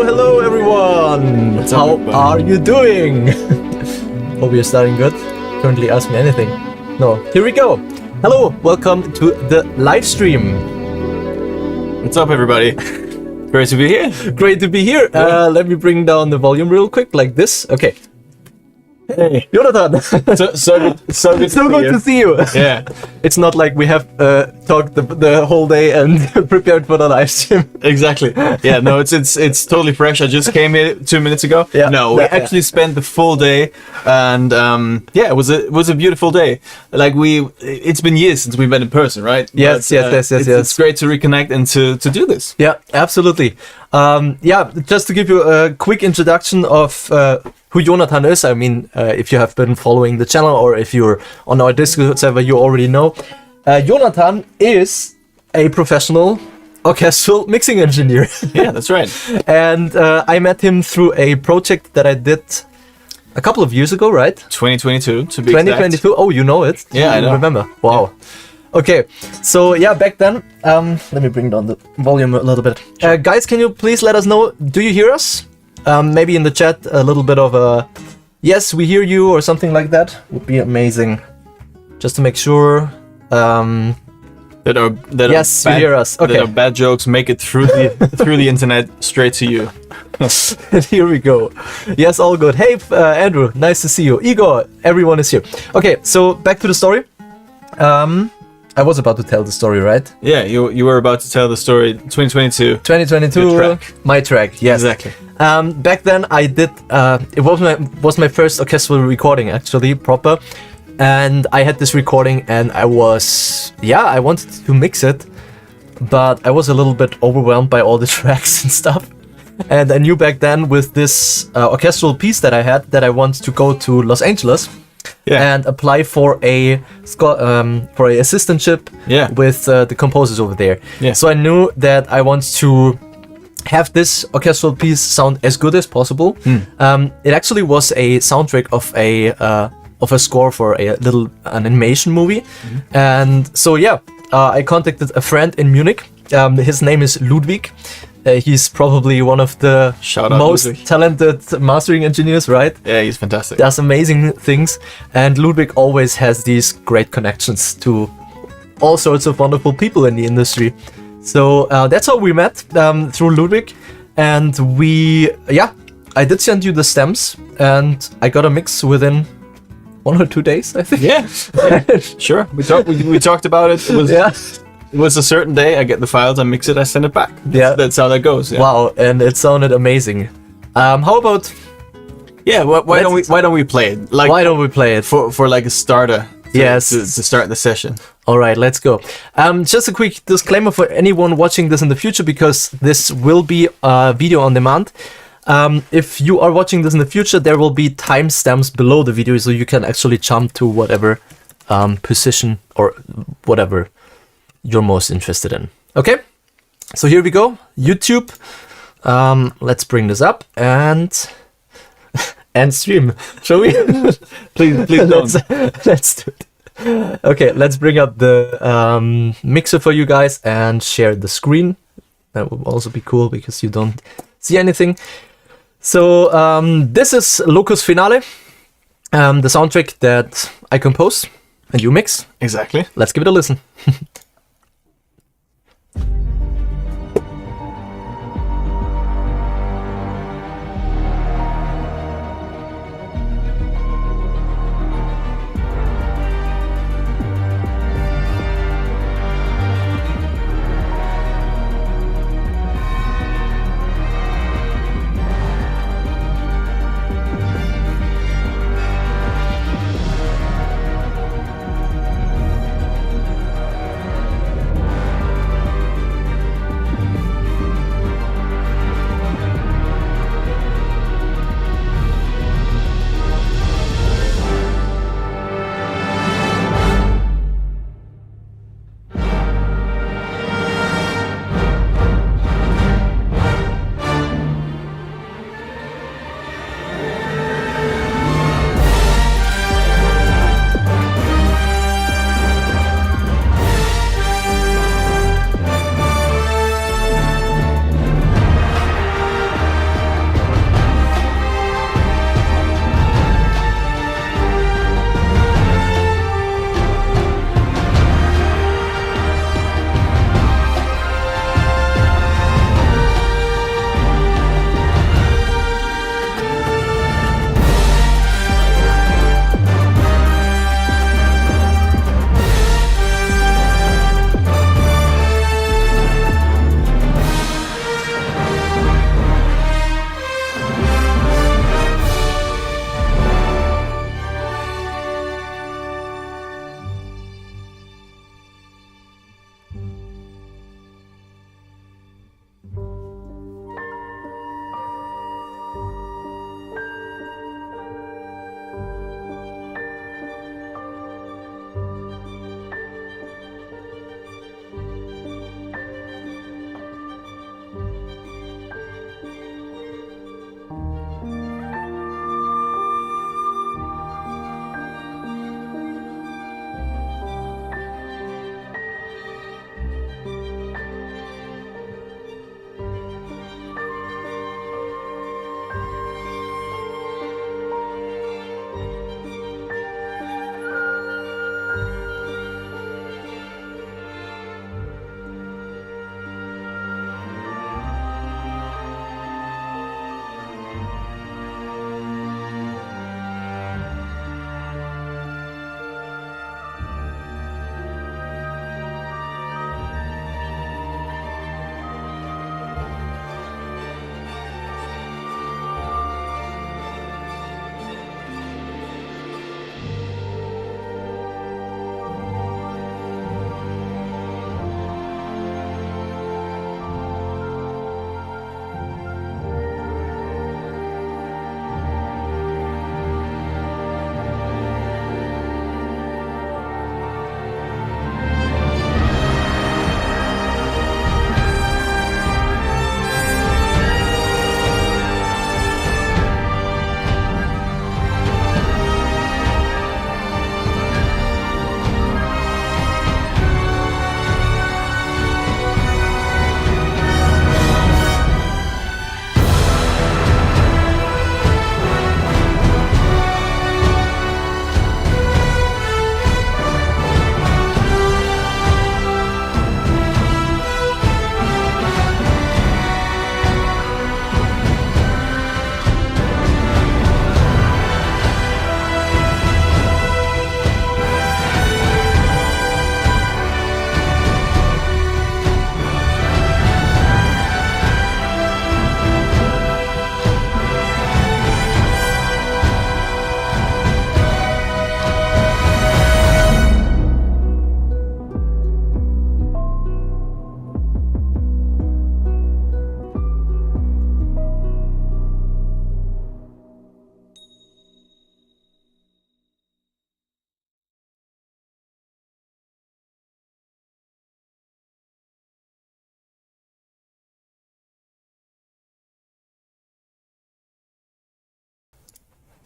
Hello everyone! How are you doing? Hope you're starting good. Currently ask me anything. No, here we go. Hello, welcome to the live stream. What's up everybody? Great to be here. Great to be here. Let me bring down the volume real quick, like this. Okay. Hey, Jonathan. So good to see you. Yeah. It's not like we have talked the whole day and prepared for the live stream. Exactly. Yeah. No, it's totally fresh. I just came here 2 minutes ago. Yeah. No, we actually spent the full day, and yeah, it was a beautiful day. Like it's been years since we've met in person, right? Yes. It's great to reconnect and to do this. Yeah, absolutely. Yeah, just to give you a quick introduction of who Jonathan is. I mean, if you have been following the channel or if you're on our Discord server, you already know. Jonathan is a professional orchestral mixing engineer. Yeah, that's right. And I met him through a project that I did a couple of years ago, right? 2022 to be 2022. exact. Oh, you know it? Yeah, I know. Remember? Wow. Yeah. Okay, so yeah, back then, let me bring down the volume a little bit. Sure. Guys, can you please let us know, do you hear us? Maybe in the chat a little bit of a yes, we hear you or something like that would be amazing. Just to make sure that yes, are bad, you hear us. Okay. That our bad jokes make it through the internet straight to you. Here we go. Yes, all good. Hey, Andrew, nice to see you. Igor, everyone is here. Okay, so back to the story. I was about to tell the story, right? Yeah, you were about to tell the story. 2022. 2022, my track. Yes, exactly. Back then, I did. It was my first orchestral recording, actually, proper. And I had this recording, and I wanted to mix it, but I was a little bit overwhelmed by all the tracks and stuff. And I knew back then with this orchestral piece that I had that I wanted to go to Los Angeles. Yeah. And apply for a assistantship with the composers over there. Yeah. So I knew that I want to have this orchestral piece sound as good as possible. It actually was a soundtrack of a score for an animation movie. And so yeah, I contacted a friend in Munich. His name is Ludwig. He's probably one of the most talented mastering engineers, right? Yeah, he's fantastic. Does amazing things. And Ludwig always has these great connections to all sorts of wonderful people in the industry. So that's how we met, through Ludwig. And I did send you the stems, and I got a mix within 1 or 2 days, I think. Yeah. Sure. We talked about it. It was a certain day. I get the files, I mix it, I send it back. That's how that goes. Yeah. Wow, and it sounded amazing. How about? Yeah, why don't we play it? Like, why don't we play it for like a starter? To start the session. All right, let's go. Just a quick disclaimer for anyone watching this in the future, because this will be a video on demand. If you are watching this in the future, there will be timestamps below the video, so you can actually jump to whatever position or whatever you're most interested in. Okay, so here we go. YouTube. Let's bring this up and stream. Shall we? please don't. Let's do it. Okay, let's bring up the mixer for you guys and share the screen. That would also be cool because you don't see anything. So this is Locus Finale, the soundtrack that I composed and you mix. Exactly. Let's give it a listen.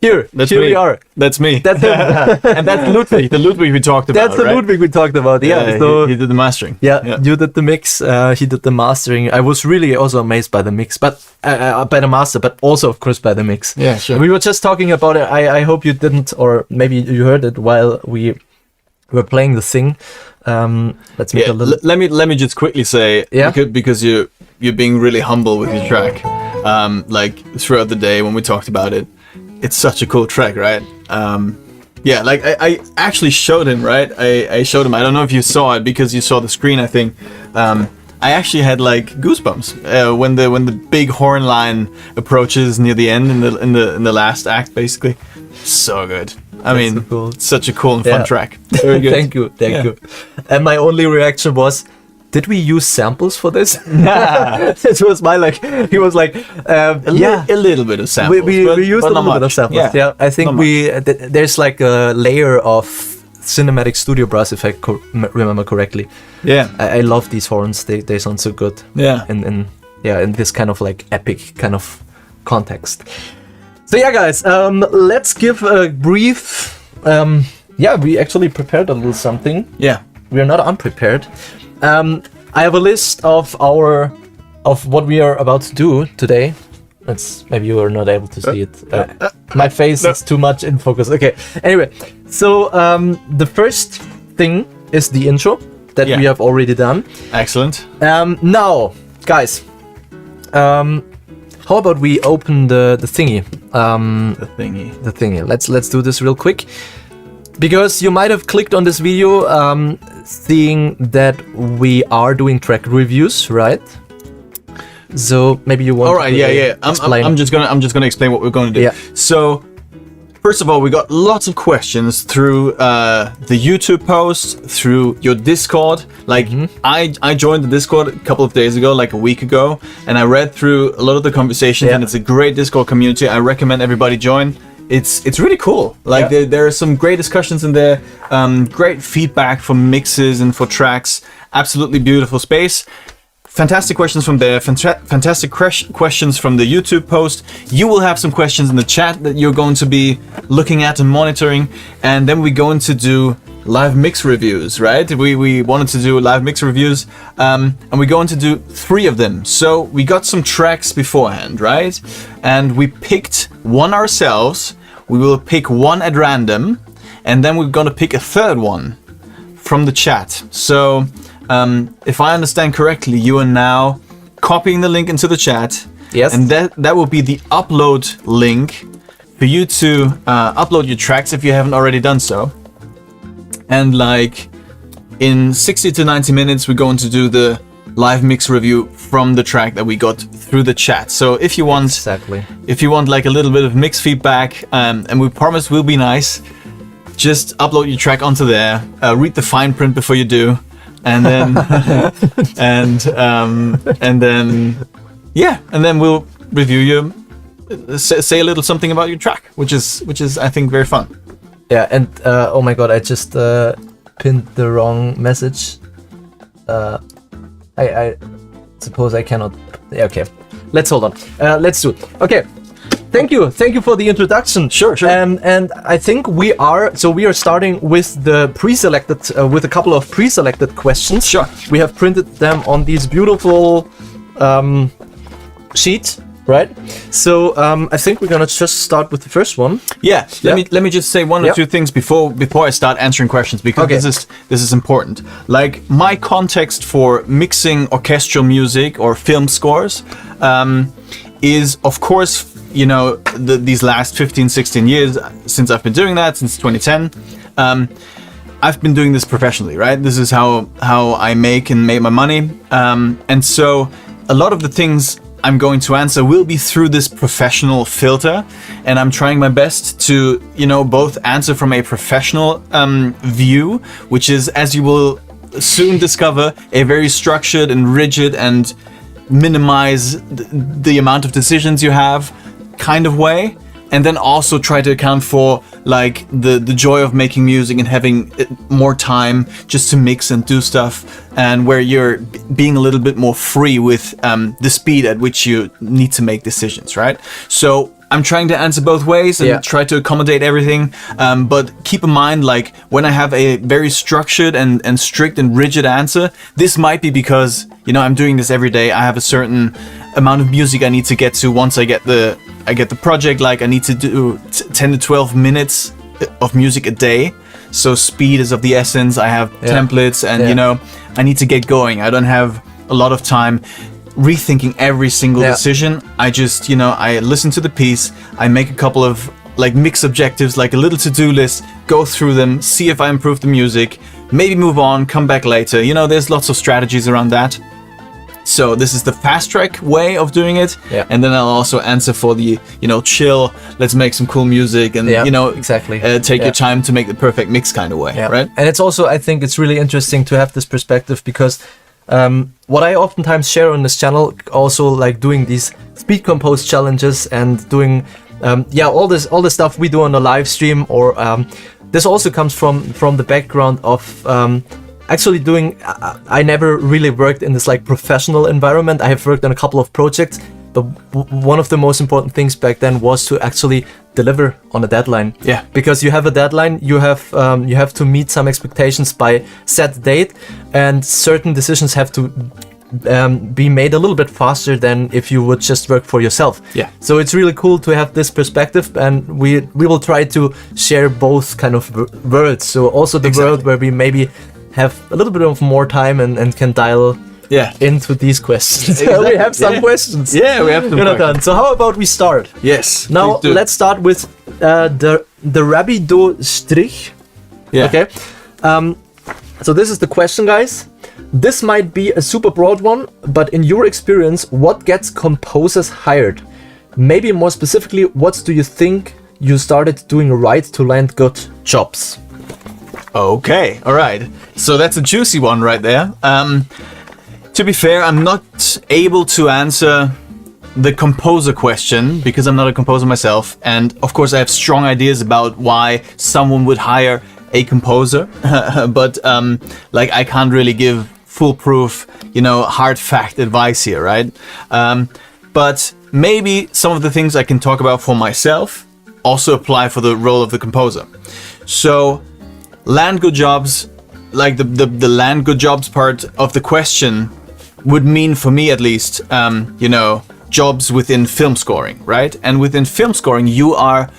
Here we are. That's me. That's him. And that's Ludwig, the Ludwig we talked about. That's the Ludwig we talked about. Yeah. So he did the mastering. Yeah, you did the mix. He did the mastering. I was really also amazed by the mix, but by the master, but also of course by the mix. Yeah, sure. We were just talking about it. I hope you didn't, or maybe you heard it while we were playing the thing. Let's make a little. Let me just quickly say, because you're being really humble with your track. Like throughout the day when we talked about it, it's such a cool track, right? Like I actually showed him, right? I showed him. I don't know if you saw it because you saw the screen, I think. I actually had like goosebumps when the big horn line approaches near the end in the last act, basically. So good. I mean, so cool. Such a cool and fun track. Very good. Thank you. And my only reaction was, did we use samples for this? It was he was like, a little bit of samples. We used a little bit of samples. Yeah, I think there's like a layer of cinematic studio brass, if I remember correctly. Yeah, I love these horns. They sound so good. Yeah, in this kind of like epic kind of context. So yeah, guys, let's give a brief. We actually prepared a little something. Yeah, we are not unprepared. I have a list of what we are about to do today. Maybe you are not able to see it. My face is too much in focus. Okay. Anyway, so the first thing is the intro that we have already done. Excellent. Now, guys, how about we open the thingy? The thingy. Let's do this real quick. Because you might have clicked on this video, seeing that we are doing track reviews, right? So maybe you want. All right, I'm just gonna explain what we're going to do. Yeah. So, first of all, we got lots of questions through the YouTube post, through your Discord. Like I joined the Discord a couple of days ago, like a week ago, and I read through a lot of the conversations, and it's a great Discord community. I recommend everybody join. It's really cool. Like there are some great discussions in there, great feedback for mixes and for tracks. Absolutely beautiful space. Fantastic questions from there. Fantastic questions from the YouTube post. You will have some questions in the chat that you're going to be looking at and monitoring, and then we're going to do live mix reviews, right? We wanted to do live mix reviews, and we're going to do 3 of them. So we got some tracks beforehand, right? And we picked one ourselves. We will pick one at random, and then we're gonna pick a third one from the chat. So, if I understand correctly, you are now copying the link into the chat. Yes. And that will be the upload link for you to upload your tracks if you haven't already done so. And like in 60 to 90 minutes, we're going to do the live mix review from the track that we got through the chat. So if you want, if you want like a little bit of mix feedback, and we promise we'll be nice, just upload your track onto there. Read the fine print before you do, and then and then we'll review you. Say a little something about your track, which is I think very fun. Yeah, and oh my god, I just pinned the wrong message. I suppose I cannot. Okay, let's hold on. Let's do it. Okay, thank you for the introduction. Sure. And I think we are starting with the pre-selected, with a couple of pre-selected questions. Sure. We have printed them on these beautiful sheets. Right, so I think we're gonna just start with the first one. Yeah, let me just say one or two things before I start answering questions, because this is important. Like, my context for mixing orchestral music or film scores is, of course, you know, these last 15-16 years since I've been doing that, since 2010. I've been doing this professionally, right? This is how I make my money, and so a lot of the things I'm going to answer will be through this professional filter, and I'm trying my best to, you know, both answer from a professional view, which is, as you will soon discover, a very structured and rigid and minimize the amount of decisions you have kind of way, and then also try to account for like the joy of making music and having more time just to mix and do stuff, and where you're being a little bit more free with the speed at which you need to make decisions, right? So I'm trying to answer both ways and try to accommodate everything, but keep in mind, like, when I have a very structured and strict and rigid answer, this might be because, you know, I'm doing this every day. I have a certain amount of music I need to get to once I get the project. Like, I need to do 10 to 12 minutes of music a day, so speed is of the essence. I have templates, and you know, I need to get going. I don't have a lot of time rethinking every single decision. I just, you know, I listen to the piece, I make a couple of like mix objectives, like a little to-do list, go through them, see if I improve the music, maybe move on, come back later. You know, there's lots of strategies around that. So this is the fast track way of doing it. And then I'll also answer for the, you know, chill, let's make some cool music, and you know, take your time to make the perfect mix kind of way, right? And it's also, I think it's really interesting to have this perspective, because what I oftentimes share on this channel, also like doing these speed compose challenges and doing all this stuff we do on the live stream, or this also comes from the background of actually doing. I never really worked in this like professional environment. I have worked on a couple of projects, but one of the most important things back then was to actually deliver on a deadline. Because you have a deadline, you have to meet some expectations by set date, and certain decisions have to be made a little bit faster than if you would just work for yourself. So it's really cool to have this perspective, and we will try to share both kind of worlds. So also the world where we maybe have a little bit of more time and can dial into these questions. We have some questions. We have some Jonathan, so how about we start? Yes. Now let's start with the Rabido Strich. Okay. So this is the question, guys. This might be a super broad one, but in your experience, what gets composers hired? Maybe more specifically, what do you think you started doing right to land good jobs? Okay, all right. So that's a juicy one right there. To be fair, I'm not able to answer the composer question because I'm not a composer myself. And of course, I have strong ideas about why someone would hire a composer. But like, I can't really give foolproof, you know, hard fact advice here, right? But maybe some of the things I can talk about for myself also apply for the role of the composer. So land good jobs, like the land good jobs part of the question would mean, for me at least, you know, jobs within film scoring, right? And within film scoring, you are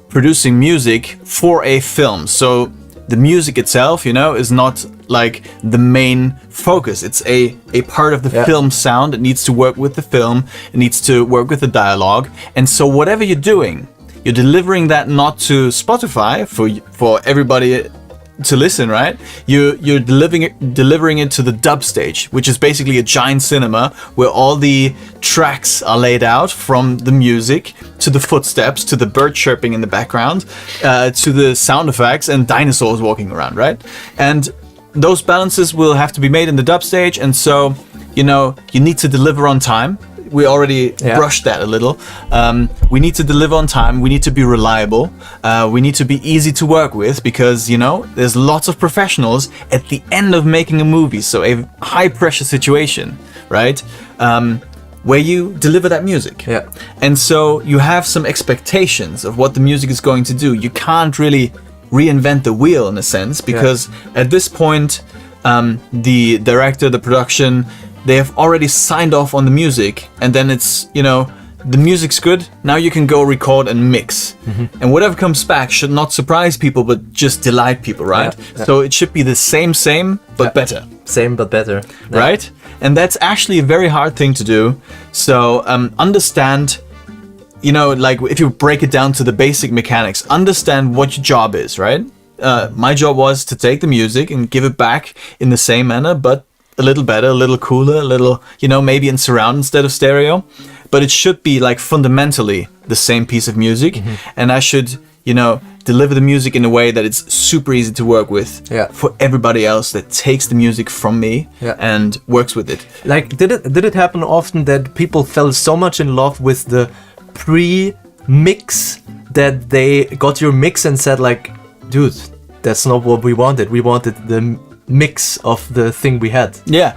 producing music for a film. So the music itself, you know, is not like the main focus. It's a part of the film sound. It needs to work with the film. It needs to work with the dialogue. And so whatever you're doing, you're delivering that not to Spotify for everybody to listen, right? You're delivering it to the dub stage, which is basically a giant cinema where all the tracks are laid out, from the music to the footsteps to the bird chirping in the background, to the sound effects and dinosaurs walking around, right? And those balances will have to be made in the dub stage, and so, you know, you need to deliver on time. We already brushed that a little. We need to deliver on time. We need to be reliable. We need to be easy to work with, because, you know, there's lots of professionals at the end of making a movie. So a high pressure situation, right? Where you deliver that music. And so you have some expectations of what the music is going to do. You can't really reinvent the wheel in a sense, because at this point, the director, the production, they have already signed off on the music, and then it's, you know, the music's good, now you can go record and mix. And whatever comes back should not surprise people, but just delight people, right? So it should be the same, but better. Same, but better. Right? And that's actually a very hard thing to do. So understand, you know, like, if you break it down to the basic mechanics, understand what your job is, right? My job was to take the music and give it back in the same manner, but a little better, a little cooler, a little, you know, maybe in surround instead of stereo. But it should be like fundamentally the same piece of music. And I should, you know, deliver the music in a way that it's super easy to work with for everybody else that takes the music from me and works with it. Like, did it happen often that people fell so much in love with the pre-mix that they got your mix and said like, dude, that's not what we wanted. We wanted the mix of the thing we had. Yeah,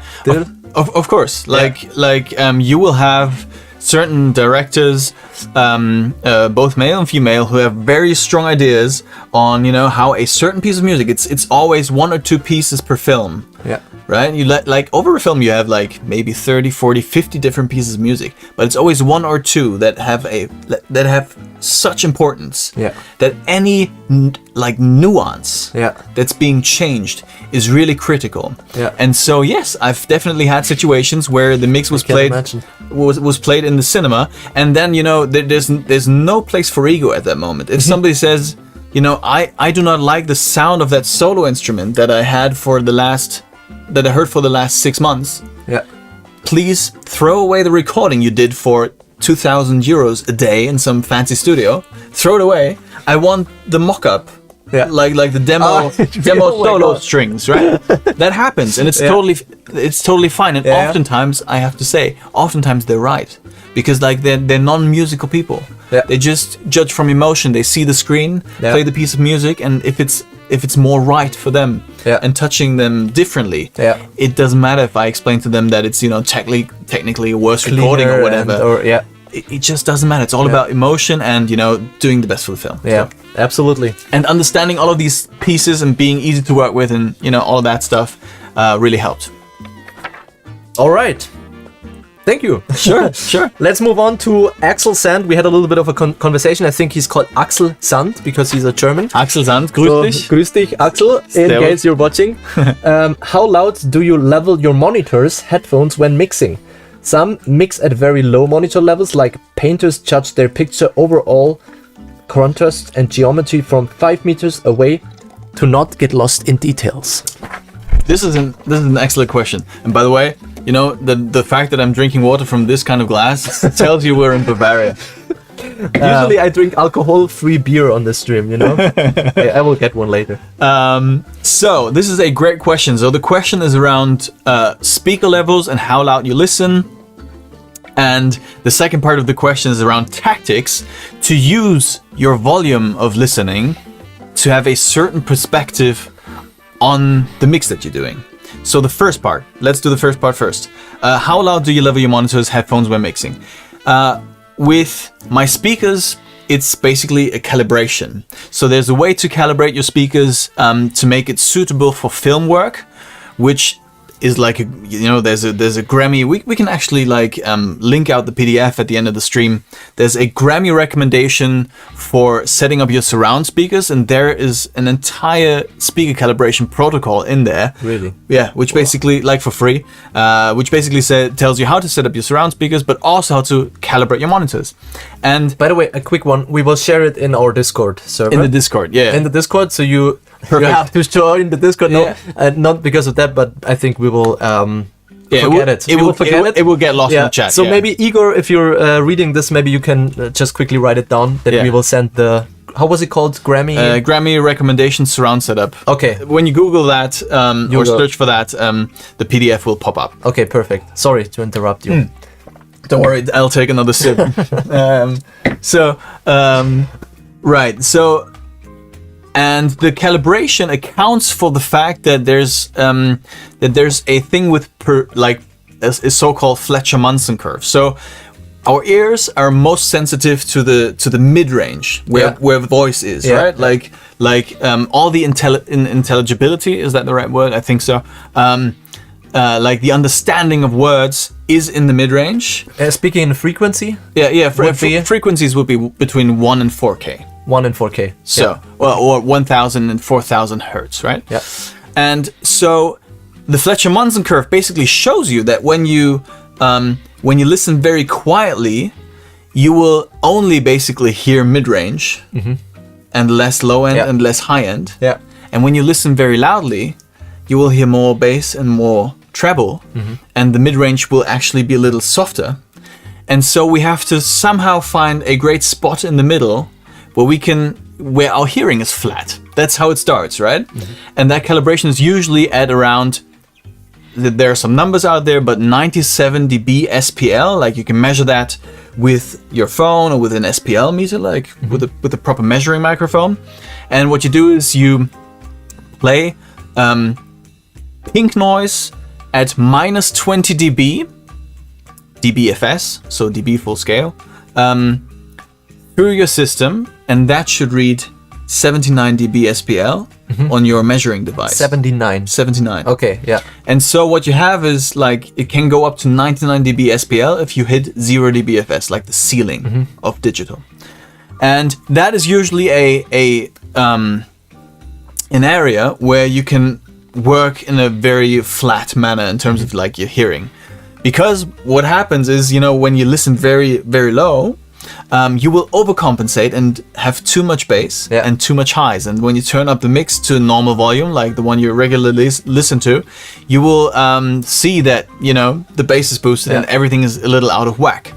of course. You will have certain directors, both male and female, who have very strong ideas on, how a certain piece of music. It's always 1 or 2 pieces per film. Yeah. Right? You over a film, you have maybe 30, 40, 50 different pieces of music, but it's always 1 or 2 that have such importance. Yeah. That any nuance. Yeah. That's being changed is really critical. Yeah. And so yes, I've definitely had situations where the mix was played in the cinema, and then there's no place for ego at that moment. If somebody says, I do not like the sound of that solo instrument that I heard for the last 6 months. Yeah. Please throw away the recording you did for 2,000 euros a day in some fancy studio. Throw it away. I want the mock-up. Yeah. Like the demo solo strings, right? That happens, and it's totally fine. And oftentimes, I have to say, they're right, because they're non-musical people. Yeah. They just judge from emotion. They see the screen, play the piece of music, and if it's more right for them and touching them differently, it doesn't matter if I explain to them that it's technically a worse recording or whatever. It just doesn't matter. It's all about emotion and doing the best for the film. Yeah, so. Absolutely. And understanding all of these pieces and being easy to work with and all of that stuff really helped. All right. Thank you. Sure. Let's move on to Axel Sand. We had a little bit of a conversation. I think he's called Axel Sand because he's a German. Axel Sand, grüß dich. Grüß dich, Axel, in case you're watching. How loud do you level your monitors, headphones when mixing? Some mix at very low monitor levels, like painters judge their picture overall contrast and geometry from 5 meters away to not get lost in details. This is an excellent question. And by the way, the fact that I'm drinking water from this kind of glass tells you we're in Bavaria. Usually I drink alcohol-free beer on the stream, I will get one later. So this is a great question. So the question is around speaker levels and how loud you listen. And the second part of the question is around tactics to use your volume of listening to have a certain perspective on the mix that you're doing. So the first part, let's do the first part first. How loud do you level your monitors, headphones when mixing? With my speakers, it's basically a calibration. So there's a way to calibrate your speakers to make it suitable for film work, which is there's a Grammy. We can actually link out the PDF at the end of the stream. There's a Grammy recommendation for setting up your surround speakers, and there is an entire speaker calibration protocol in there. Really? Yeah, which basically for free, which basically tells you how to set up your surround speakers, but also how to calibrate your monitors. And by the way, a quick one. We will share it in our Discord server. In the Discord, yeah. In the Discord, so you have to join the Discord. Yeah. No, not because of that, but I think we will forget it. It will get lost in the chat. So maybe Igor, if you're reading this, maybe you can just quickly write it down. That we will send the. How was it called? Grammy. Grammy recommendation surround setup. Okay. When you Google that or search for that, the PDF will pop up. Okay, perfect. Sorry to interrupt you. Don't worry, I'll take another sip. Right. So. And the calibration accounts for the fact that there's a thing with a so-called Fletcher-Munson curve. So our ears are most sensitive to the mid-range where voice is, right? All the intelligibility, is that the right word? I think so. The understanding of words is in the mid-range. Speaking in frequency? Frequencies would be between 1 and 4K. 1 and 4K. So, or 1,000 and 4,000 hertz, right? Yeah. And so the Fletcher-Munson curve basically shows you that when you listen very quietly, you will only basically hear mid-range and less low-end and less high-end. Yeah. And when you listen very loudly, you will hear more bass and more treble, and the mid-range will actually be a little softer. And so we have to somehow find a great spot in the middle where our hearing is flat. That's how it starts, right? And that calibration is usually at around there are some numbers out there, but 97 dB SPL, like you can measure that with your phone or with an SPL meter, like with a proper measuring microphone. And what you do is you play pink noise at minus 20 dB, dBFS, so dB full scale, through your system, and that should read 79 dB SPL on your measuring device. 79. 79. Okay, yeah. And so what you have is like it can go up to 99 dB SPL if you hit 0 dBFS, like the ceiling of digital. And that is usually an area where you can work in a very flat manner in terms of like your hearing. Because what happens is, you know, when you listen very, very low, you will overcompensate and have too much bass and too much highs. And when you turn up the mix to normal volume, like the one you regularly listen to, you will see that, you know, the bass is boosted and everything is a little out of whack.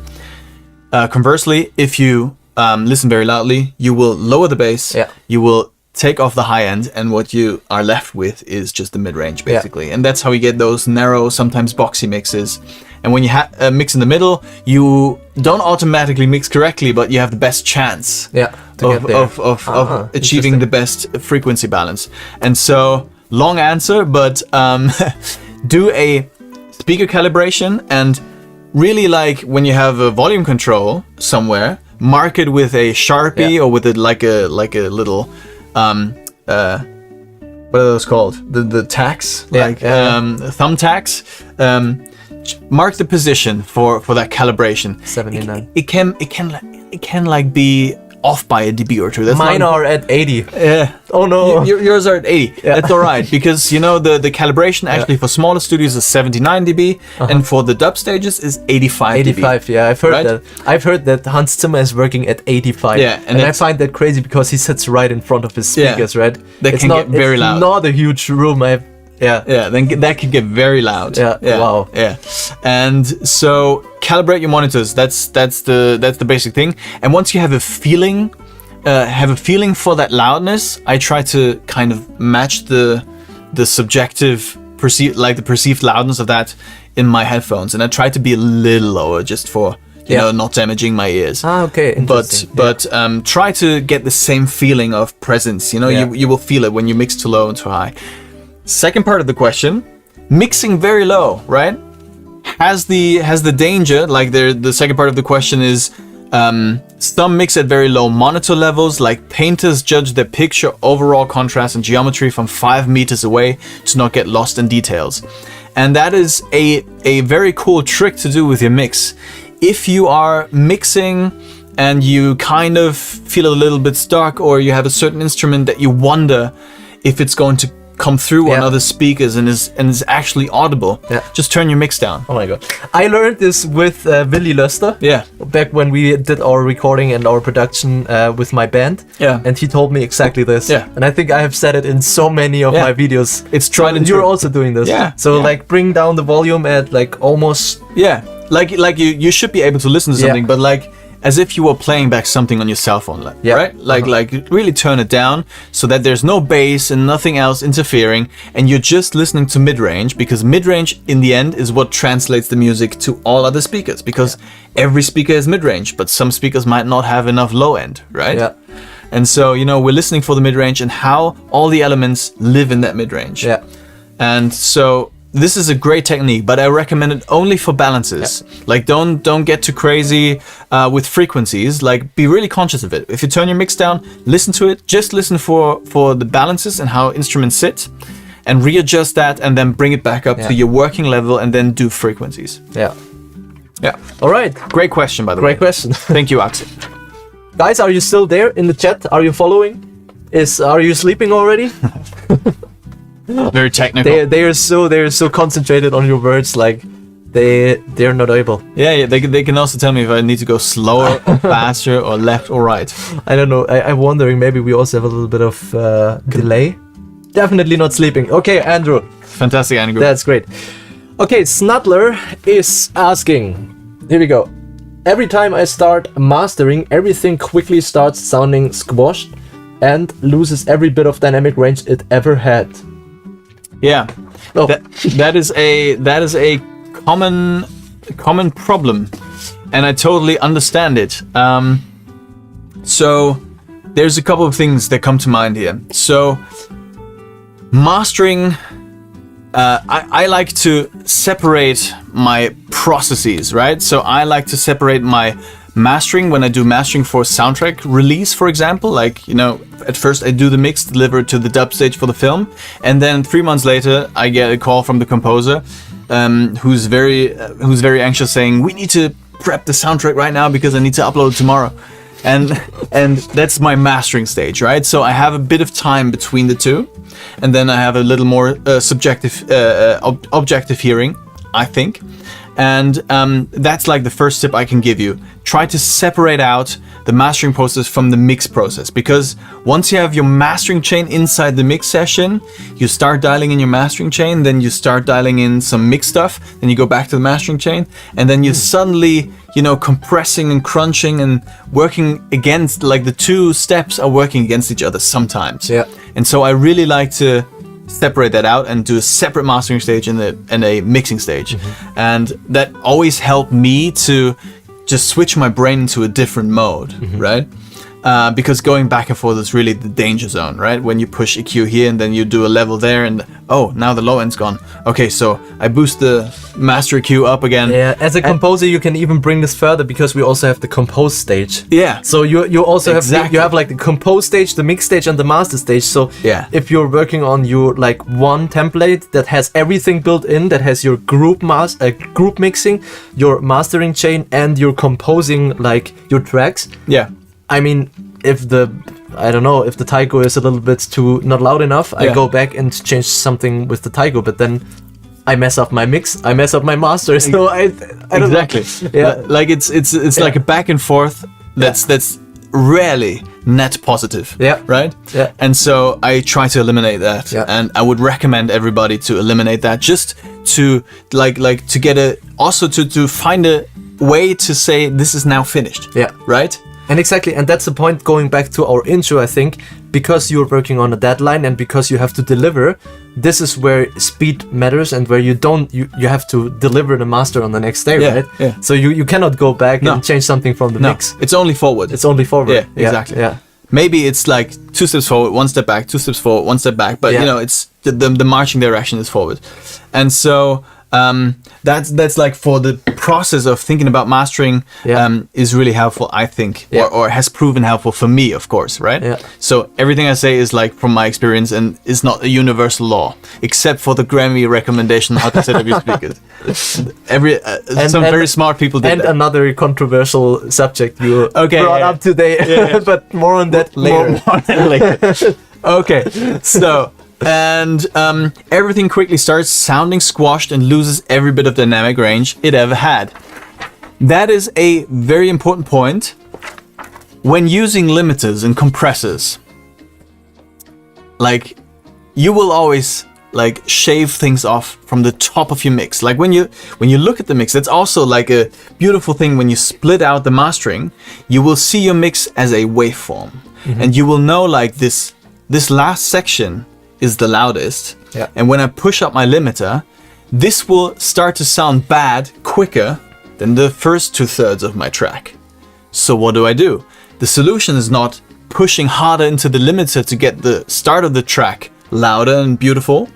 Conversely, if you listen very loudly, you will lower the bass, you will take off the high end, and what you are left with is just the mid-range, basically. And that's how you get those narrow, sometimes boxy mixes. And when you mix in the middle, you don't automatically mix correctly, but you have the best chance of achieving the best frequency balance. And so, long answer, but do a speaker calibration, and really, like when you have a volume control somewhere, mark it with a Sharpie or with like a little what are those called? The tacks, thumbtacks. Mark the position for that calibration. 79. It can like be off by a dB or two. That's Mine are at 80. Yeah. Oh no. Yours are at 80. Yeah. That's all right, because you know the calibration actually for smaller studios is 79 dB, and for the dub stages is 85 dB. 85. Yeah, I've heard that. I've heard that Hans Zimmer is working at 85. Yeah, and I find that crazy because he sits right in front of his speakers, right? That can get very loud. It's not a huge room. Then that can get very loud. Wow. Yeah. And so calibrate your monitors. That's the basic thing. And once you have a feeling for that loudness, I try to kind of match the subjective perceived loudness of that in my headphones, and I try to be a little lower just for you know, not damaging my ears. Okay, interesting. But try to get the same feeling of presence. You know, you will feel it when you mix too low and too high. Second part of the question, mixing very low, right? Has the danger, like the second part of the question is, some mix at very low monitor levels, like painters judge their picture overall contrast and geometry from 5 meters away to not get lost in details. And that is a very cool trick to do with your mix. If you are mixing and you kind of feel a little bit stuck, or you have a certain instrument that you wonder if it's going to come through on other speakers and is actually audible, just turn your mix down. Oh my god. I learned this with Willy Löster. Yeah. Back when we did our recording and our production with my band. Yeah. And he told me exactly this. Yeah. And I think I have said it in so many of my videos. It's tried and you're true. also doing this. Yeah. So like bring down the volume at like almost. Yeah. Like you should be able to listen to something, but like as if you were playing back something on your cell phone, right? Like really turn it down so that there's no bass and nothing else interfering, and you're just listening to mid-range, because mid-range in the end is what translates the music to all other speakers, because every speaker is mid-range, but some speakers might not have enough low end, right? Yeah. And so, you know, we're listening for the mid-range and how all the elements live in that mid-range. Yeah. And so this is a great technique, but I recommend it only for balances. Like don't get too crazy with frequencies. Like be really conscious of it. If you turn your mix down, listen to it. Just listen for the balances and how instruments sit, and readjust that, and then bring it back up to your working level, and then do frequencies. Yeah. All right. Great question, by the way. Great question. Thank you, Axel. Guys, are you still there in the chat? Are you following? Are you sleeping already? Very technical. They are so concentrated on your words, like they're not able. Yeah. They can also tell me if I need to go slower or faster or left or right. I don't know. I'm wondering, maybe we also have a little bit of delay. Definitely not sleeping. Okay, Andrew. Fantastic, Andrew. That's great. Okay, Snudler is asking. Here we go. Every time I start mastering, everything quickly starts sounding squashed and loses every bit of dynamic range it ever had. Yeah, Oh. That is a common problem, and I totally understand it. So there's a couple of things that come to mind here. So mastering, I like to separate my processes, right? So I like to separate my mastering when I do mastering for soundtrack release, for example. Like, at first I do the mix, deliver it to the dub stage for the film, and then 3 months later I get a call from the composer, who's very anxious, saying, we need to prep the soundtrack right now because I need to upload it tomorrow. And that's my mastering stage, right? So I have a bit of time between the two, and then I have a little more objective hearing, I think. And that's like the first tip I can give you. Try to separate out the mastering process from the mix process, because once you have your mastering chain inside the mix session, you start dialing in your mastering chain, then you start dialing in some mix stuff, then you go back to the mastering chain, and then you suddenly, compressing and crunching and working against, like the two steps are working against each other sometimes. Yeah. And so I really like to separate that out and do a separate mastering stage and a mixing stage. And that always helped me to just switch my brain into a different mode, right? Because going back and forth is really the danger zone, right? When you push EQ here and then you do a level there and, oh, now the low end's gone. Okay, so I boost the master EQ up again. Yeah, as a composer, you can even bring this further because we also have the compose stage. Yeah. So you also have like the compose stage, the mix stage, and the master stage. So yeah, if you're working on your like one template that has everything built in, that has your group mixing, your mastering chain, and your composing like your tracks. Yeah. I mean, if the taiko is a little bit too not loud enough, I go back and change something with the taiko, but then I mess up my mix, I mess up my master. So I don't exactly know. Yeah, like it's like a back and forth that's rarely net positive. Yeah. Right. Yeah. And so I try to eliminate that, and I would recommend everybody to eliminate that, just to like to get to find a way to say this is now finished. Yeah. Right. And exactly, and that's the point, going back to our intro, I think, because you're working on a deadline and because you have to deliver, this is where speed matters and where you have to deliver the master on the next day, right? Yeah. So you cannot go back and change something from the mix. It's only forward. Yeah, exactly. Yeah. Maybe it's like 2 steps forward, 1 step back, 2 steps forward, 1 step back, but it's the marching direction is forward. And so that's like for the process of thinking about mastering is really helpful, I think, or has proven helpful for me, of course, right? Yeah. So everything I say is like from my experience and is not a universal law, except for the Grammy recommendation how to set up your speakers. Very smart people did and that. Another controversial subject you brought up today, but more on that later. More on that later. Okay, so. And everything quickly starts sounding squashed and loses every bit of dynamic range it ever had. That is a very important point when using limiters and compressors. Like, you will always like shave things off from the top of your mix. Like when you look at the mix, that's also like a beautiful thing. When you split out the mastering, you will see your mix as a waveform, and you will know like this last section is the loudest, and when I push up my limiter, this will start to sound bad quicker than the first 2/3 of my track. So what do? The solution is not pushing harder into the limiter to get the start of the track louder and beautiful.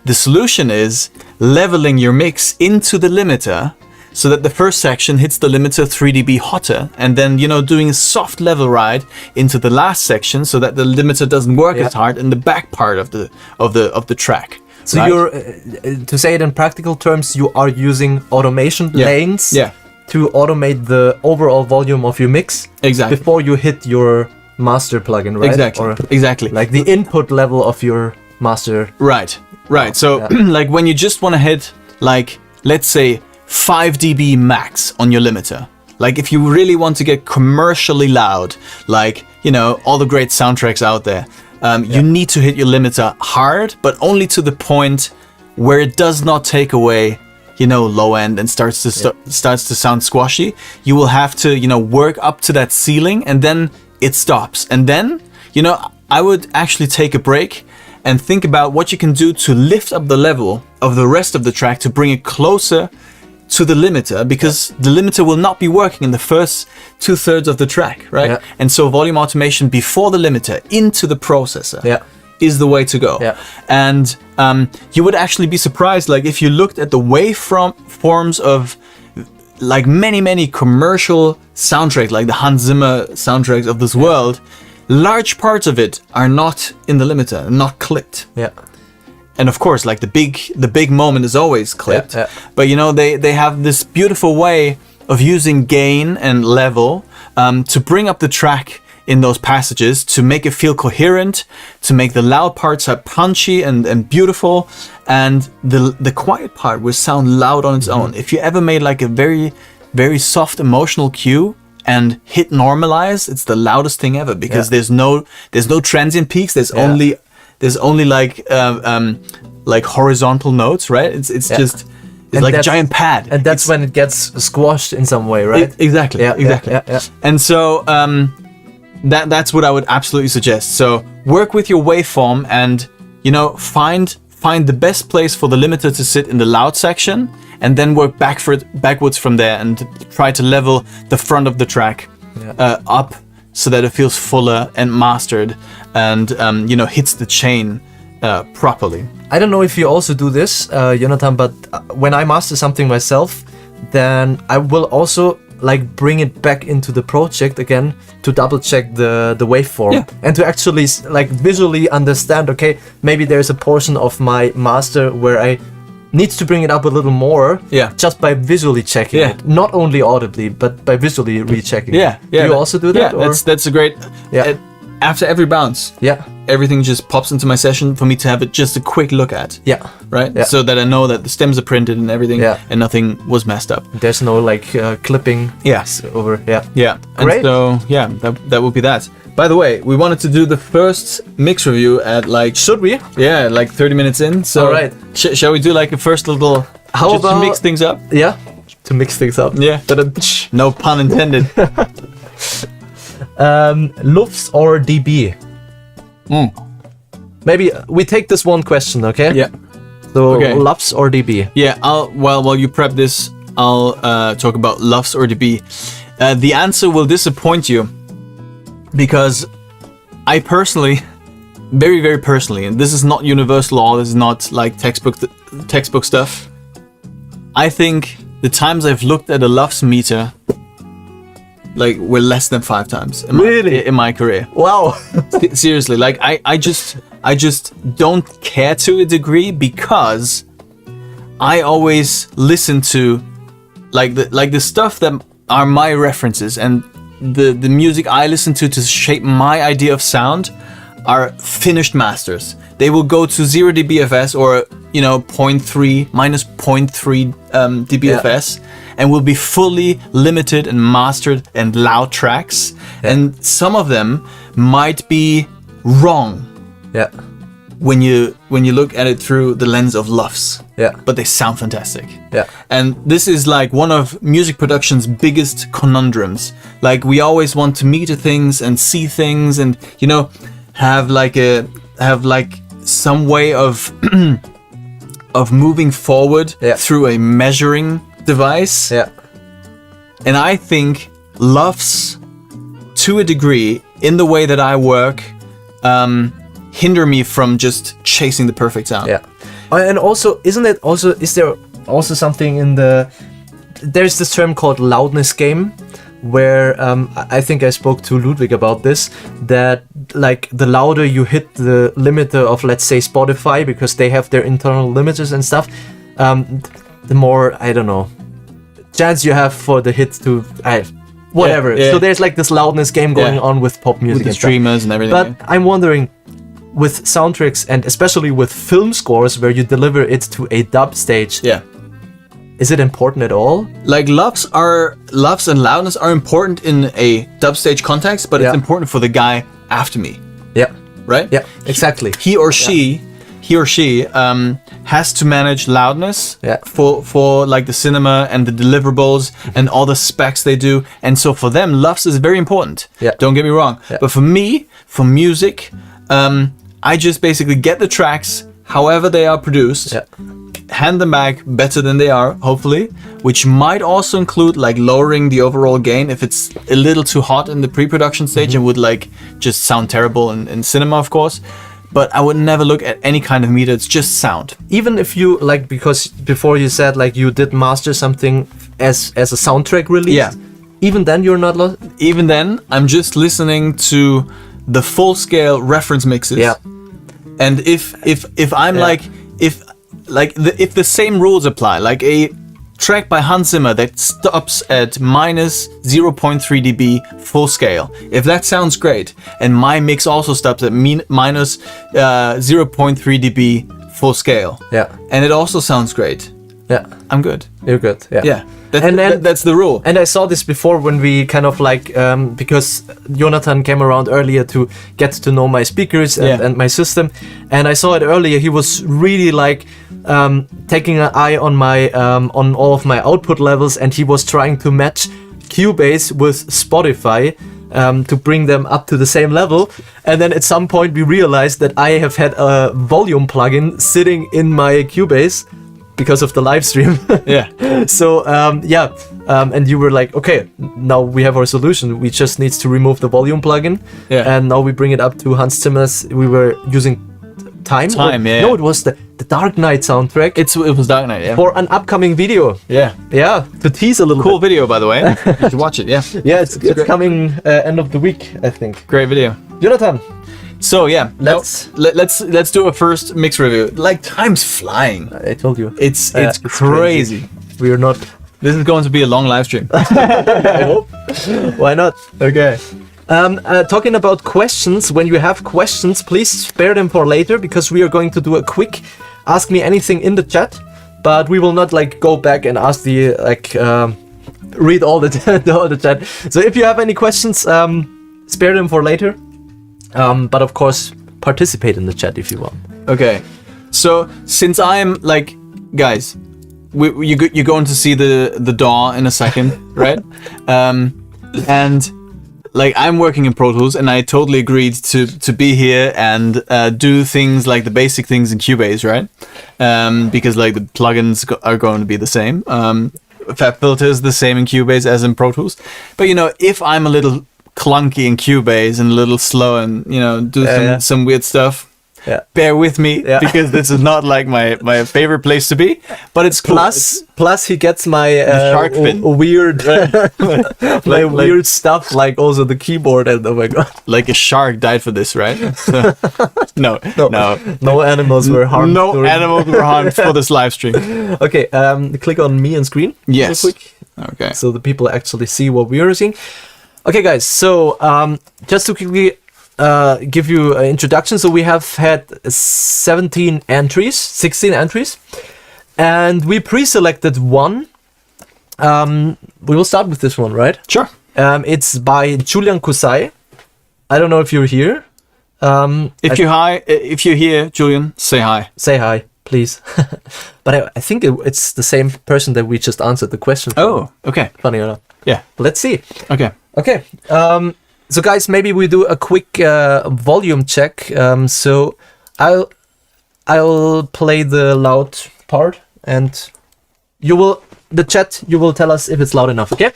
The solution is leveling your mix into the limiter so that the first section hits the limiter 3 dB hotter, and then doing a soft level ride into the last section so that the limiter doesn't work as hard in the back part of the track. So right? you're to say it in practical terms, you are using automation lanes to automate the overall volume of your mix before you hit your master plugin, right? Exactly. Like the input level of your master. Right. So like when you just want to hit like, let's say 5 dB max on your limiter. Like if you really want to get commercially loud, like, all the great soundtracks out there, you need to hit your limiter hard, but only to the point where it does not take away, low end and starts to sound squashy. You will have to, work up to that ceiling, and then it stops. And then, I would actually take a break and think about what you can do to lift up the level of the rest of the track to bring it closer to the limiter, because the limiter will not be working in the first 2/3 of the track, right? Yeah. And so volume automation before the limiter into the processor is the way to go. Yeah. And you would actually be surprised, like if you looked at the waveforms of like many commercial soundtracks, like the Hans Zimmer soundtracks of this world, large parts of it are not in the limiter, not clipped. Yeah. And of course, like the big moment is always clipped. Yeah. But you know, they have this beautiful way of using gain and level to bring up the track in those passages, to make it feel coherent, to make the loud parts punchy and beautiful, and the quiet part will sound loud on its own. If you ever made like a very soft emotional cue and hit normalize, it's the loudest thing ever, because there's no transient peaks. There's only like horizontal notes, right? It's just like a giant pad, and that's when it gets squashed in some way, right? Exactly. Yeah. And so that's what I would absolutely suggest. So work with your waveform, and you know, find the best place for the limiter to sit in the loud section, and then work backwards from there, and try to level the front of the track up so that it feels fuller and mastered, and you know, hits the chain properly. I don't know if you also do this, Jonathan, but when I master something myself, then I will also like bring it back into the project again to double check the waveform and to actually like visually understand, okay, maybe there's a portion of my master where I need to bring it up a little more, just by visually checking it, not only audibly but by visually rechecking. Do you also do that? Yeah, that's a great. After every bounce, everything just pops into my session for me to have it just a quick look at. Right. So that I know that the stems are printed and everything, and nothing was messed up. There's no like clipping. Over. And great. so that would be that. By the way, we wanted to do the first mix review at like... Should we? Yeah, like 30 minutes in. So all right. Shall we do like a first little... How about... to mix things up? Yeah, to mix things up. Yeah. No pun intended. LUFS or DB? Maybe we take this one question, okay? Yeah. So LUFS or DB? Yeah, while you prep this, I'll talk about LUFS or DB. The answer will disappoint you, because I personally, very personally, and this is not universal law, this is not like textbook stuff. I think the times I've looked at a LUFS meter like were less than 5 times in my career. Wow. Seriously, like I just don't care to a degree, because I always listen to like the stuff that are my references, and the music I listen to shape my idea of sound are finished masters. They will go to 0 dBFS or, you know, -0.3 dBFS, and will be fully limited and mastered and loud tracks. And some of them might be wrong. When you look at it through the lens of LUFS. But they sound fantastic. And this is like one of music production's biggest conundrums. Like, we always want to meter things and see things, and, you know, have like some way of of moving forward through a measuring device. And I think LUFS, to a degree, in the way that I work, hinder me from just chasing the perfect sound. And also, is there also something in there's this term called loudness game, where I think I spoke to Ludwig about this, that like the louder you hit the limiter of, let's say, Spotify, because they have their internal limiters and stuff, the more, I don't know, chance you have for the hit to whatever. So there's like this loudness game going on with pop music, with the streamers and everything. But I'm wondering, with soundtracks and especially with film scores where you deliver it to a dub stage, is it important at all? Like, LUFS and loudness are important in a dub stage context, but it's important for the guy after me. Right? Exactly. He or she has to manage loudness for like the cinema and the deliverables and all the specs they do. And so for them, LUFS is very important. Don't get me wrong. But for me, for music, I just basically get the tracks however they are produced, hand them back better than they are, hopefully, which might also include like lowering the overall gain if it's a little too hot in the pre-production stage and would like just sound terrible in cinema, of course. But I would never look at any kind of meter, it's just sound. Even if you, like, because before you said, like, you did master something as a soundtrack release. Yeah. Even then you're not lost? Even then, I'm just listening to the full-scale reference mixes. Yeah. And if I'm like, if the same rules apply, like a track by Hans Zimmer that stops at minus 0.3 dB full scale, if that sounds great, and my mix also stops at minus 0.3 dB full scale, and it also sounds great, I'm good. You're good. Yeah. That's the rule. And I saw this before when we kind of like, because Jonathan came around earlier to get to know my speakers and my system. And I saw it earlier. He was really like taking an eye on my on all of my output levels, and he was trying to match Cubase with Spotify to bring them up to the same level. And then at some point we realized that I have had a volume plugin sitting in my Cubase because of the live stream. So and you were like, okay, now we have our solution. We just need to remove the volume plugin. And now we bring it up to Hans Zimmer's. We were using Time. No, it was the Dark Knight soundtrack. It was Dark Knight, for an upcoming video. To tease a little cool video, by the way. You should watch it. It's coming end of the week, I think. Great video. Jonathan. So let's do a first mix review. Like, time's flying. I told you. It's crazy. We're not. This is going to be a long live stream. I hope. Why not? Okay. Talking about questions, when you have questions, please spare them for later, because we are going to do a quick Ask Me Anything in the chat, but we will not like go back and ask the read all the chat. So if you have any questions, spare them for later. But of course, participate in the chat if you want. Okay. So since I'm like, guys, you're going to see the DAW in a second, right? And like, I'm working in Pro Tools, and I totally agreed to be here and do things like the basic things in Cubase, right? Because like the plugins are going to be the same. FabFilter is the same in Cubase as in Pro Tools. But you know, if I'm a little clunky in Cubase and a little slow and do some weird stuff, bear with me, because this is not like my favorite place to be, but it's cool. Plus he gets my shark fin. Weird weird stuff, like also the keyboard, and oh my god, like a shark died for this, right? So, no animals were harmed. Animals were harmed for this live stream. Okay, click on me on screen. Yes. Real quick. Okay. So the people actually see what we are seeing. Okay, guys. So just to quickly give you an introduction. So we have had 16 entries, and we pre-selected one. We will start with this one, right? Sure. It's by Julian Kusai. I don't know if you're here. If you're here, Julian, say hi. Say hi, please. But I think it's the same person that we just answered the question from. Oh, okay. Funny or not? Yeah. Let's see. Okay. So guys, maybe we do a quick volume check. So I'll play the loud part, and you will tell us if it's loud enough. Okay.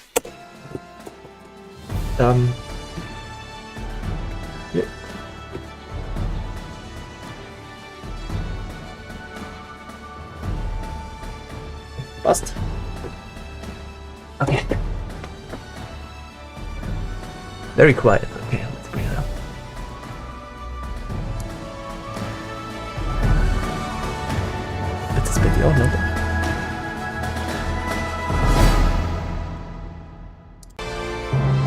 Passt. Okay. Very quiet. Okay, let's bring it up. Bitte spät die auch, ne?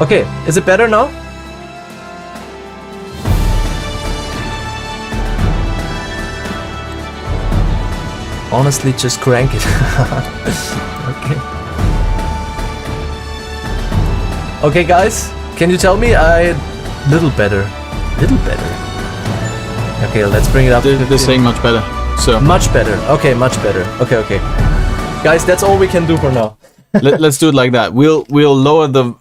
Okay, is it better now? Honestly, just crank it. Okay. Okay, guys. Can you tell me? Little better. Okay, let's bring it up. They're saying much better. So much better. Okay, much better. Okay. Guys, that's all we can do for now. Let's do it like that. We'll lower the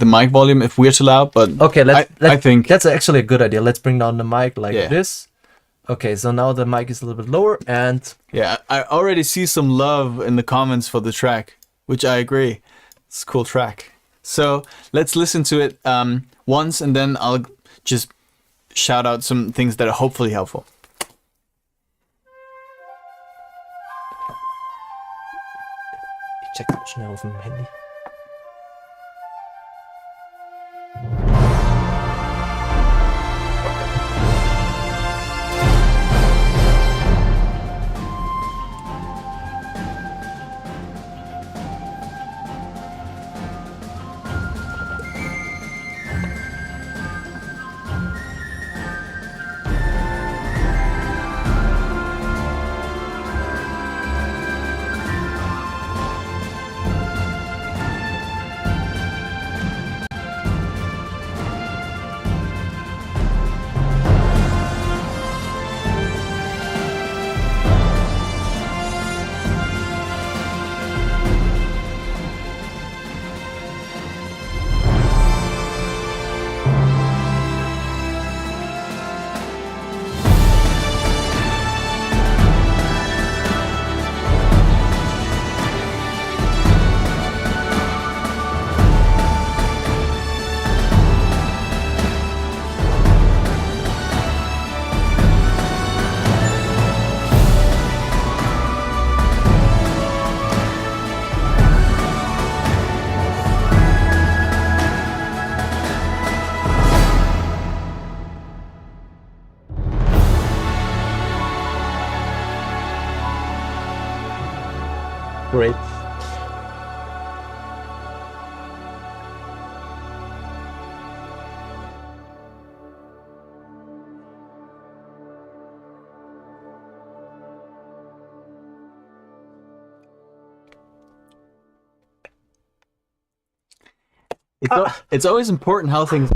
mic volume if we're too loud. But okay, I think that's actually a good idea. Let's bring down the mic like this. Okay, so now the mic is a little bit lower, and yeah, I already see some love in the comments for the track, which I agree. It's a cool track. So let's listen to it once, and then I'll just shout out some things that are hopefully helpful. Ich check schnell auf dem Handy. Great. It's always important how things.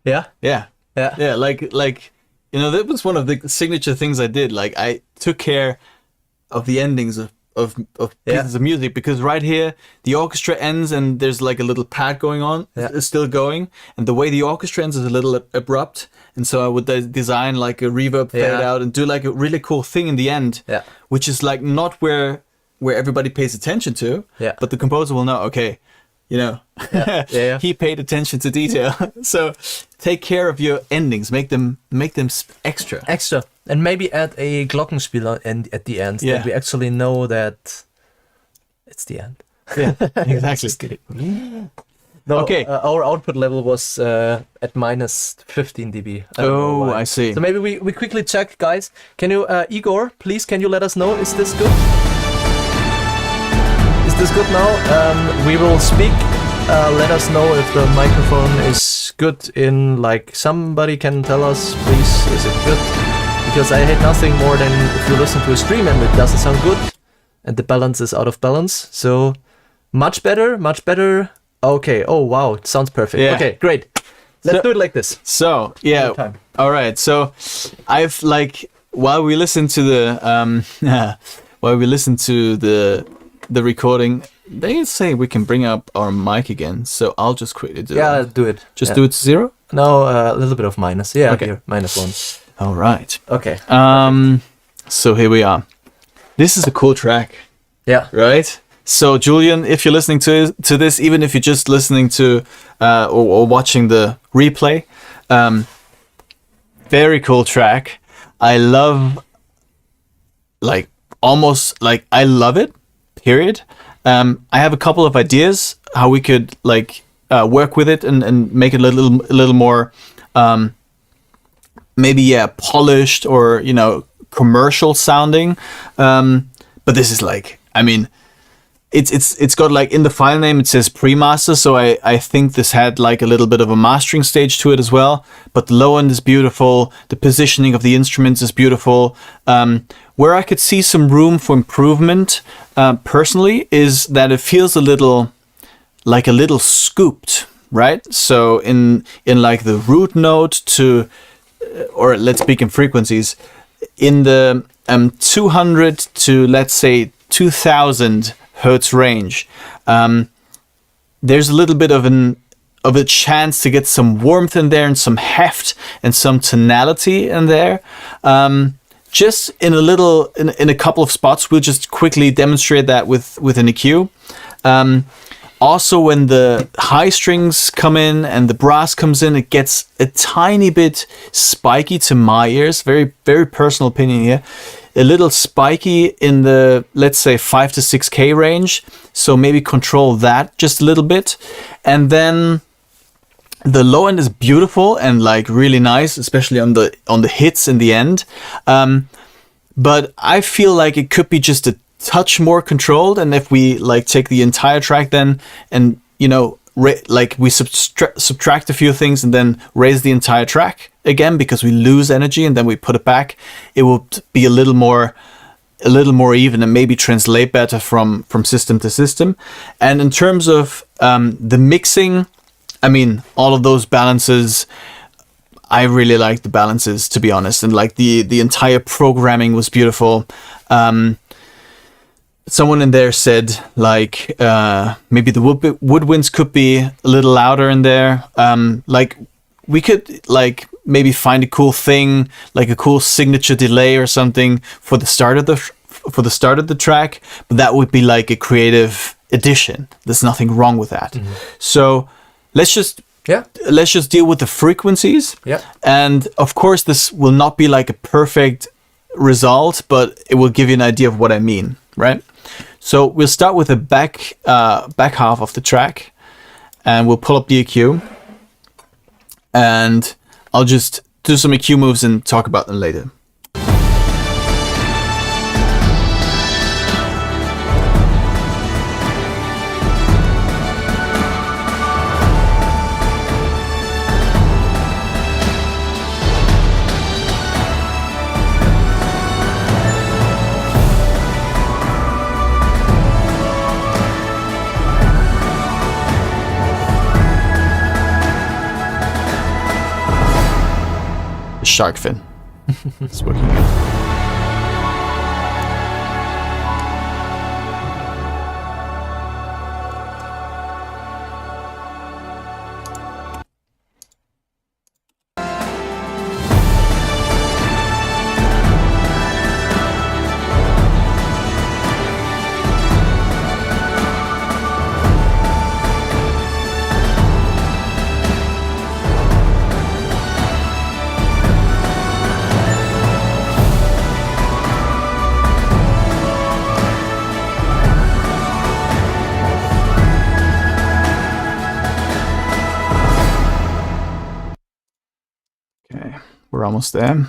Yeah. Yeah. Yeah. Yeah. Like you know, that was one of the signature things I did. Like I took care of the endings of pieces of music, because right here the orchestra ends and there's like a little pad going on. It's still going, and the way the orchestra ends is a little abrupt, and so I would design like a reverb fade out and do like a really cool thing in the end, which is like not where everybody pays attention to, but the composer will know, okay, you know, he paid attention to detail. So take care of your endings, make them extra. And maybe add a Glockenspieler at the end, that we actually know that it's the end. Yeah, exactly. Just kidding. No, okay. Our output level was at minus 15 dB. I see. So maybe we quickly check, guys. Can you, Igor, please, can you let us know, is this good? Is this good now? We will speak. Let us know if the microphone is good in, like, somebody can tell us, please, is it good? Because I hate nothing more than if you listen to a stream and it doesn't sound good and the balance is out of balance. So much better. Okay. Oh, wow. It sounds perfect. Yeah. Okay, great. Let's do it like this. So, yeah. All right. So I've while we listen to the recording, they say we can bring up our mic again. So I'll just quickly do it. Yeah, do it. Just do it to 0? No, a little bit of minus. Yeah, okay. Here, -1. All right. Okay. So here we are. This is a cool track. Yeah. Right? So Julian, if you're listening to this, even if you're just listening to or watching the replay, very cool track. I love, I love it, period. I have a couple of ideas how we could work with it and make it a little more maybe polished or commercial sounding. But this is it's got in the file name it says pre-master, so I think this had a little bit of a mastering stage to it as well. But the low end is beautiful, the positioning of the instruments is beautiful. Where I could see some room for improvement personally is that it feels a little scooped, right? So in the root note to, or let's speak in frequencies, in the 200 to let's say 2000 hertz range, there's a little bit of of a chance to get some warmth in there and some heft and some tonality in there. Just in a couple of spots, we'll just quickly demonstrate that with an EQ. Also, when the high strings come in and the brass comes in, it gets a tiny bit spiky to my ears. Very, very personal opinion here. A little spiky in the, let's say, 5 to 6K range. So maybe control that just a little bit. And then the low end is beautiful and like really nice, especially on the hits in the end. But I feel like it could be just a touch more controlled, and if we like take the entire track then and like we subtract a few things and then raise the entire track again because we lose energy and then we put it back, it will be a little more even and maybe translate better from system to system. And in terms of the mixing, I mean, all of those balances, I really like the balances, to be honest, and like the entire programming was beautiful. Someone in there said like maybe the woodwinds could be a little louder in there. Like we could like maybe find a cool thing, like a cool signature delay or something for the start of the track, but that would be like a creative addition. There's nothing wrong with that. Mm-hmm. So let's just deal with the frequencies. Yeah. And of course, this will not be like a perfect result, but it will give you an idea of what I mean, right? So we'll start with the back half of the track, and we'll pull up the EQ, and I'll just do some EQ moves and talk about them later. Shark fin. It's working. We're almost there.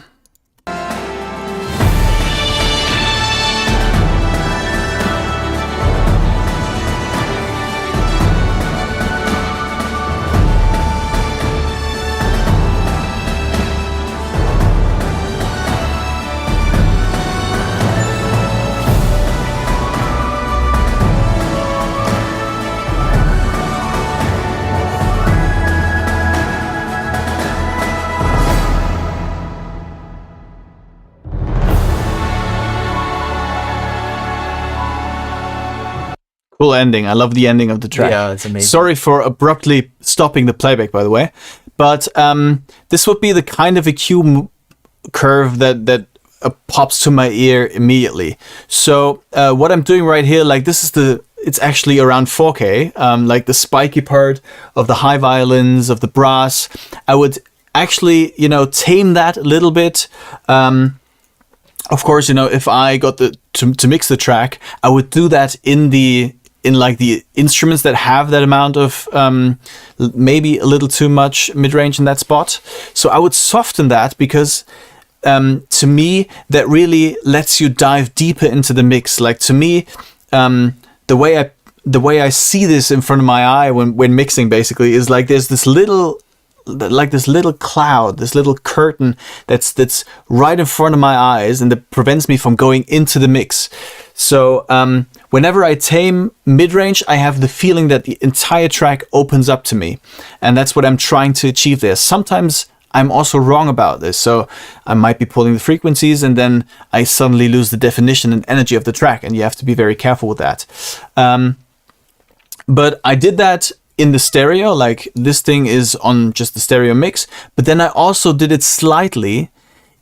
Cool ending. I love the ending of the track. Yeah, it's amazing. Sorry for abruptly stopping the playback, by the way. But this would be the kind of EQ curve that pops to my ear immediately. So what I'm doing right here, like this is it's actually around 4K, like the spiky part of the high violins, of the brass. I would actually, tame that a little bit. Of course, if I got to mix the track, I would do that in like the instruments that have that amount of maybe a little too much mid-range in that spot. So I would soften that because to me that really lets you dive deeper into the mix. Like to me, the way I see this in front of my eye when mixing basically is like there's this little cloud, this little curtain that's right in front of my eyes and that prevents me from going into the mix. So whenever I tame mid-range, I have the feeling that the entire track opens up to me. And that's what I'm trying to achieve there. Sometimes I'm also wrong about this. So I might be pulling the frequencies and then I suddenly lose the definition and energy of the track. And you have to be very careful with that. But I did that in the stereo, like this thing is on just the stereo mix, but then I also did it slightly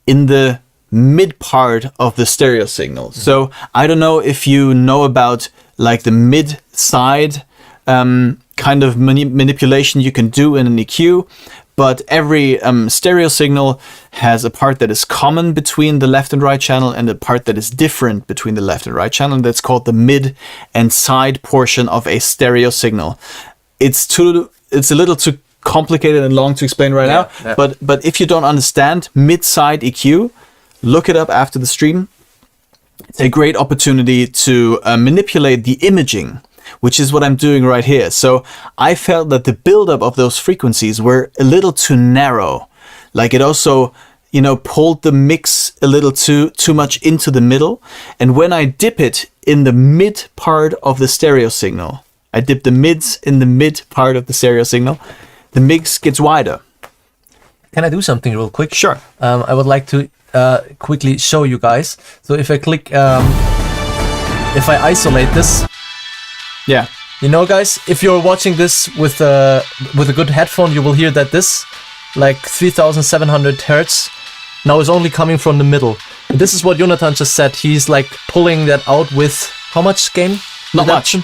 in the mid part of the stereo signal. So I don't know if you know about like the mid side kind of manipulation you can do in an EQ, but every stereo signal has a part that is common between the left and right channel and a part that is different between the left and right channel. That's called the mid and side portion of a stereo signal. It's a little too complicated and long to explain right now, but if you don't understand mid-side EQ, look it up after the stream. It's a great opportunity to manipulate the imaging, which is what I'm doing right here. So I felt that the buildup of those frequencies were a little too narrow. Like it also, pulled the mix a little too much into the middle. And when I dip it in the mid part of the stereo signal, I dip the mids in the mid part of the stereo signal, the mix gets wider. Can I do something real quick? Sure. I would like to quickly show you guys. So if I click, if I isolate this, yeah. Guys, if you're watching this with a good headphone, you will hear that this, like 3,700 hertz, now is only coming from the middle. And this is what Jonathan just said. He's like pulling that out with how much gain? Not much.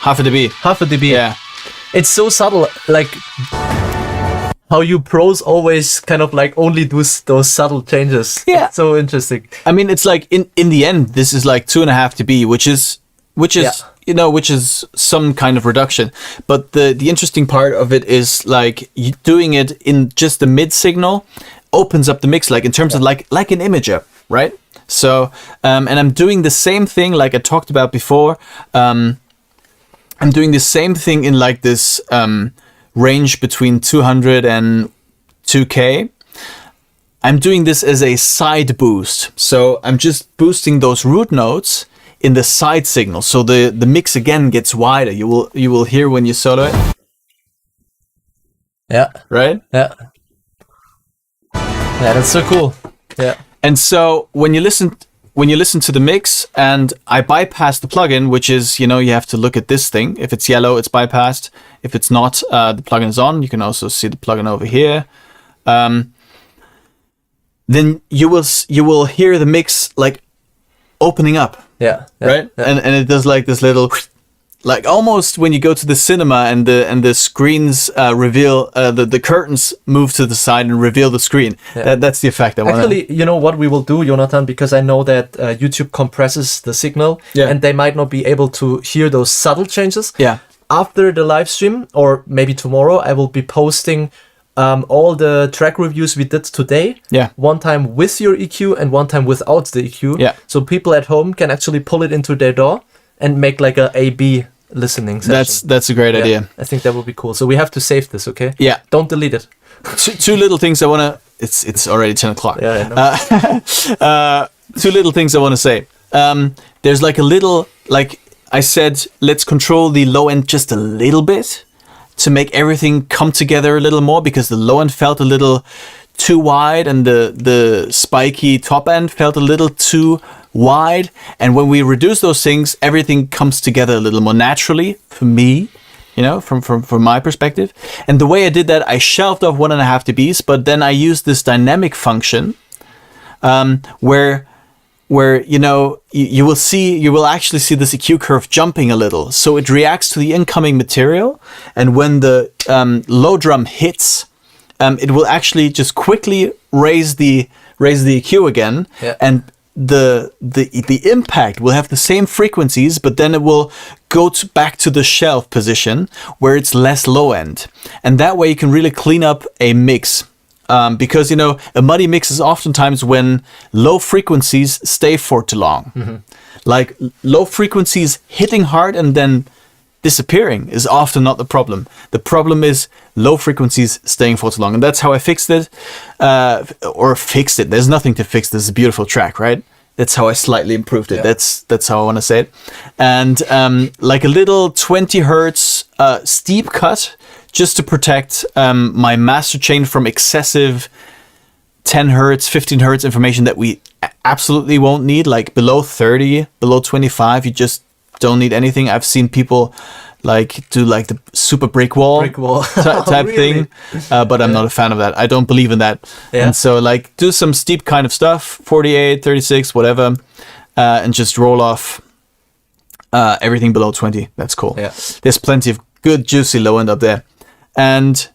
Half a dB. Half a dB. Yeah. It's so subtle, like how you pros always kind of like only do those subtle changes. Yeah. It's so interesting. I mean, it's like in the end, this is like 2.5 dB, which is some kind of reduction. But the interesting part of it is like doing it in just the mid signal opens up the mix, like in terms of like an imager, right? So, and I'm doing the same thing like I talked about before. I'm doing the same thing in like this range between 200 and 2K. I'm doing this as a side boost. So I'm just boosting those root notes in the side signal. So the mix again gets wider. You will hear when you solo it. Yeah. Right? Yeah. Yeah, that's so cool. Yeah. And so when you listen to the mix and I bypass the plugin, which is, you have to look at this thing. If it's yellow, it's bypassed. If it's not, the plugin is on. You can also see the plugin over here. Then you will hear the mix like opening up. Yeah. Right? Yeah. And it does like this little, like almost when you go to the cinema and the screens reveal, the curtains move to the side and reveal the screen. Yeah. That's the effect I want. Actually, you know what we will do, Jonathan, because I know that YouTube compresses the signal and they might not be able to hear those subtle changes. Yeah. After the live stream, or maybe tomorrow, I will be posting all the track reviews we did today. Yeah. One time with your EQ and one time without the EQ. Yeah. So people at home can actually pull it into their DAW and make like a A/B listening session. That's a great idea. I think that would be cool. So we have to save this, okay? Yeah. Don't delete it. Two little things I want to... It's already 10 o'clock. Yeah, I know. Two little things I want to say. There's like a little... Like I said, let's control the low end just a little bit to make everything come together a little more, because the low end felt a little too wide and the spiky top end felt a little too wide. And when we reduce those things, everything comes together a little more naturally for me, from my perspective. And the way I did that, I shelved off 1.5 dBs, but then I used this dynamic function where you will actually see this EQ curve jumping a little. So it reacts to the incoming material, and when the low drum hits, it will actually just quickly raise the EQ again, and the impact will have the same frequencies, but then it will go back to the shelf position where it's less low end, and that way you can really clean up a mix. Because a muddy mix is oftentimes when low frequencies stay for too long. Mm-hmm. Like low frequencies hitting hard and then disappearing is often not the problem. The problem is low frequencies staying for too long, and that's how I fixed it. There's nothing to fix. This is a beautiful track, right? That's how I slightly improved it. Yeah. That's how I want to say it. And like a little 20 hertz steep cut, just to protect my master chain from excessive 10 hertz, 15 hertz information that we absolutely won't need. Like below 30, below 25, you just don't need anything. I've seen people like do like the super brick wall type Really? thing, but I'm not a fan of that. I don't believe in that. Yeah. And so like do some steep kind of stuff, 48, 36, whatever, and just roll off everything below 20. That's cool. Yeah. There's plenty of good juicy low end up there. And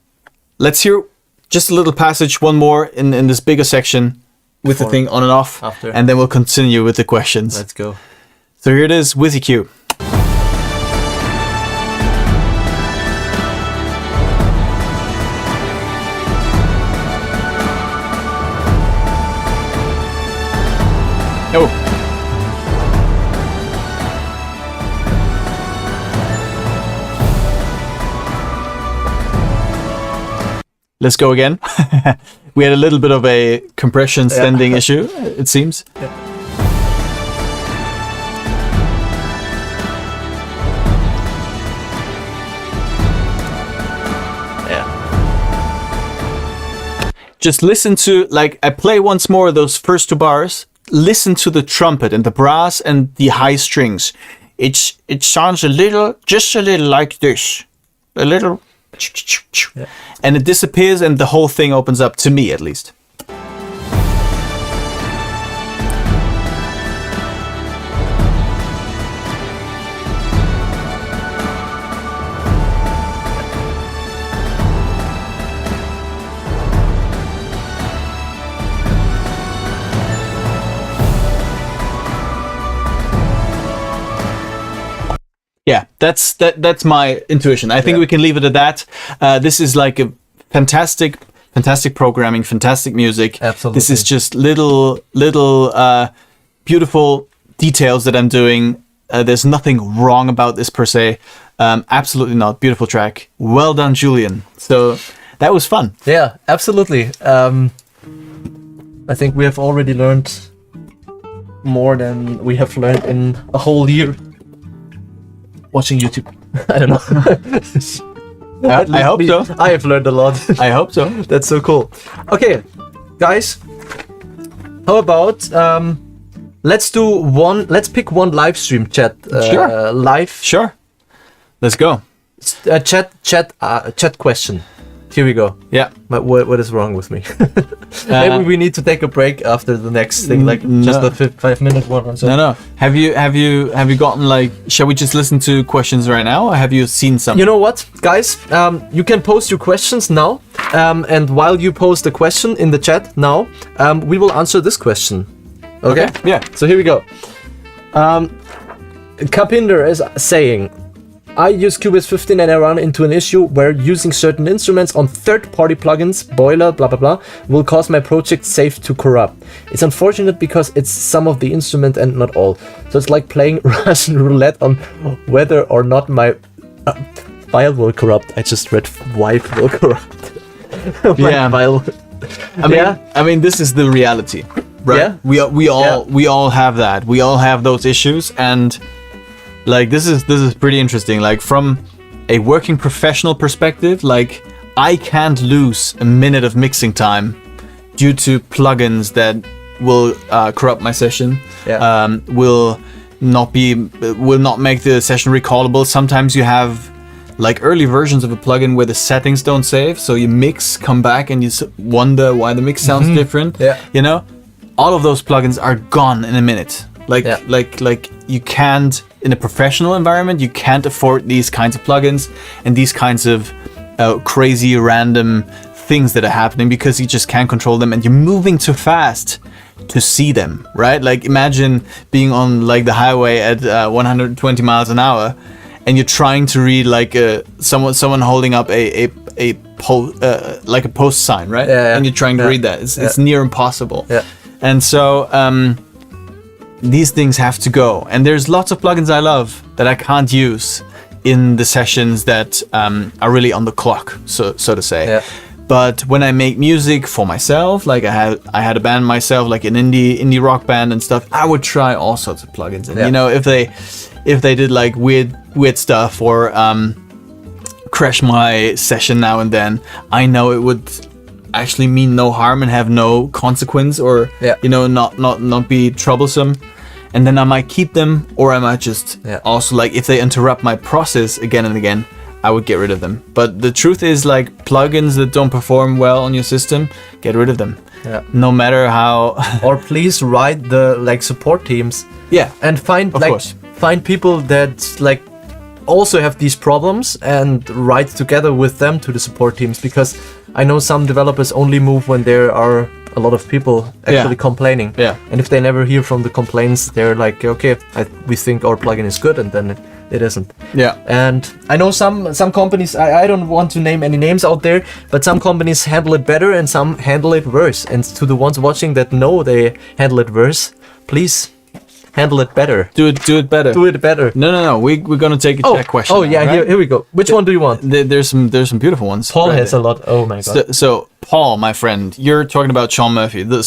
let's hear just a little passage, one more in this bigger section with the thing on and off, after. and then we'll continue with the questions. Let's go. So here it is, Wizzy Q. Oh. Let's go again. We had a little bit of a compression standing issue, it seems. Just listen to, like, I play once more those first 2 bars. Listen to the trumpet and the brass and the high strings. It sounds just a little like this. A little, and it disappears and the whole thing opens up, to me at least. Yeah, that's my intuition. I think we can leave it at that. This is like a fantastic programming, fantastic music. Absolutely. This is just little beautiful details that I'm doing. There's nothing wrong about this per se. Absolutely not. Beautiful track. Well done, Julian. So that was fun. Yeah, absolutely. I think we have already learned more than we have learned in a whole year watching YouTube. I don't know. I hope so. I have learned a lot. I hope so. That's so cool. Okay, guys, how about let's pick one live stream chat. Sure. Live. Sure. Let's go. Chat question. Here we go. Yeah. But what is wrong with me? Maybe we need to take a break after the next thing, like just a 5-minute one or so. No. Have you gotten, like, shall we just listen to questions right now, or have you seen something? You know what, guys? You can post your questions now, and while you post the question in the chat now, we will answer this question. Okay? Yeah. So here we go. Kapinder is saying, I use Cubase 15 and I run into an issue where using certain instruments on third-party plugins, Boiler, blah blah blah, will cause my project save to corrupt. It's unfortunate because it's some of the instrument and not all. So it's like playing Russian roulette on whether or not my file will corrupt. I just read wife will corrupt. Yeah. File. I mean, this is the reality, right? Yeah. We all have that. We all have those issues, and like this is pretty interesting. Like from a working professional perspective, like I can't lose a minute of mixing time due to plugins that will corrupt my session. Yeah. Will not make the session recallable. Sometimes you have like early versions of a plugin where the settings don't save, so you mix, come back, and you wonder why the mix sounds different. Yeah. You know, all of those plugins are gone in a minute. Like you can't, in a professional environment, you can't afford these kinds of plugins and these kinds of crazy random things that are happening because you just can't control them and you're moving too fast to see them, right? Like imagine being on like the highway at 120 miles an hour and you're trying to read like someone holding up a post sign, right? Yeah. And you're trying to read that. It's near impossible. Yeah. And so these things have to go. And there's lots of plugins I love that I can't use in the sessions that are really on the clock, so to say. Yeah. But when I make music for myself, like I had a band myself, like an indie rock band and stuff, I would try all sorts of plugins. And you know, if they did like weird stuff or crash my session now and then, I know it would actually mean no harm and have no consequence or you know, not be troublesome. and then I might keep them, or I might just also, like, if they interrupt my process again and again, I would get rid of them. But the truth is, like, plugins that don't perform well on your system, get rid of them. Yeah. No matter how. Or please write the like support teams. Yeah. And find Of course. find people that like also have these problems and write together with them to the support teams, because I know some developers only move when there are a lot of people actually complaining. Yeah. And if they never hear from the complaints, they're like, okay, we think our plugin is good, and then it isn't. Yeah. And I know some companies, I don't want to name any names out there, but some companies handle it better and some handle it worse. And to the ones watching that know they handle it worse, please handle it better. Do it better. Do it better. No. We're gonna take a chat question. Oh yeah, right? here we go. Which one do you want? There's some beautiful ones. Paul right has there. a lot. Oh my god. So Paul, my friend, you're talking about Sean Murphy. The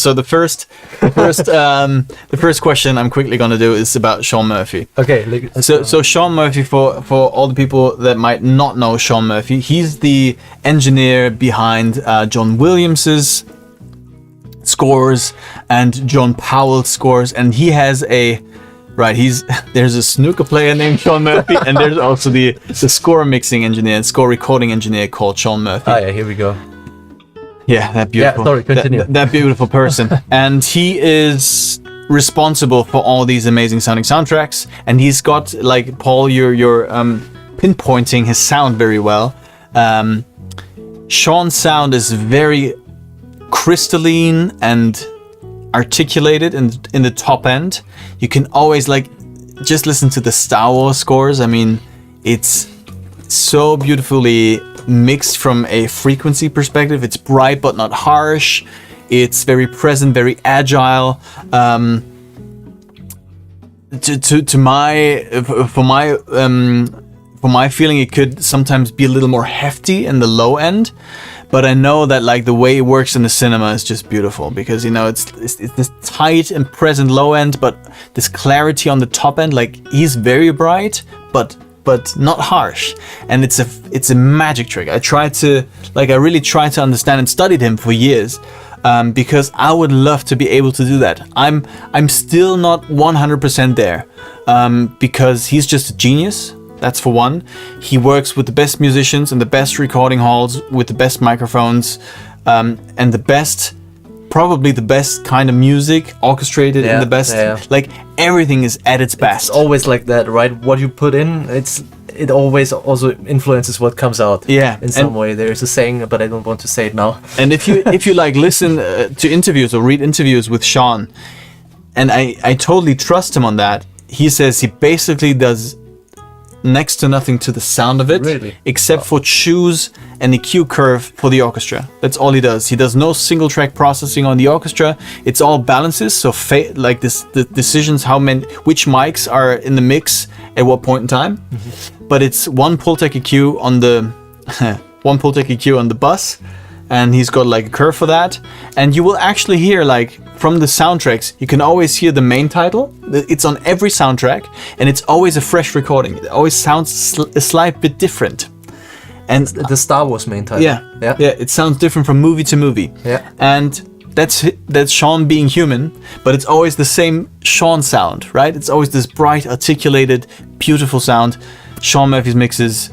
first question I'm quickly gonna do is about Sean Murphy. Okay. So Sean Murphy, for all the people that might not know Sean Murphy, he's the engineer behind John Williams's scores and John Powell's scores, and he has there's a snooker player named Sean Murphy, and there's also the score mixing engineer and score recording engineer called Sean Murphy. Oh yeah, here we go. Yeah, that beautiful. Yeah, sorry, continue. That beautiful person. And he is responsible for all these amazing sounding soundtracks, and he's got, like, Paul, you're pinpointing his sound very well. Sean's sound is very crystalline and articulated in the top end. You can always, like, just listen to the Star Wars scores. I mean, it's so beautifully mixed from a frequency perspective. It's bright but not harsh. It's very present, very agile. For my feeling, it could sometimes be a little more hefty in the low end. But I know that, like, the way it works in the cinema is just beautiful, because, you know, it's this tight and present low end, but this clarity on the top end. Like, he's very bright, but not harsh, and it's a magic trick. I really tried to understand and studied him for years, because I would love to be able to do that. I'm still not 100% there, because he's just a genius. That's for one. He works with the best musicians and the best recording halls with the best microphones, and probably the best kind of music orchestrated in the best. Yeah. Like, everything is at its best. It's always like that, right? What you put in, it always also influences what comes out. Yeah, in some way. There is a saying, but I don't want to say it now. And if you like listen to interviews or read interviews with Sean, and I totally trust him on that. He says he basically does next to nothing to the sound of it, really? Except for choose an EQ curve for the orchestra. That's all he does. He does no single track processing on the orchestra. It's all balances, so the decisions which mics are in the mix at what point in time. Mm-hmm. But it's one Pultec EQ on the bus, and he's got, like, a curve for that. And you will actually hear, like, from the soundtracks, you can always hear the main title. It's on every soundtrack, and it's always a fresh recording. It always sounds a slight bit different. And the Star Wars main title. Yeah. It sounds different from movie to movie. Yeah. And that's Sean being human, but it's always the same Sean sound, right? It's always this bright, articulated, beautiful sound. Sean Murphy's mixes.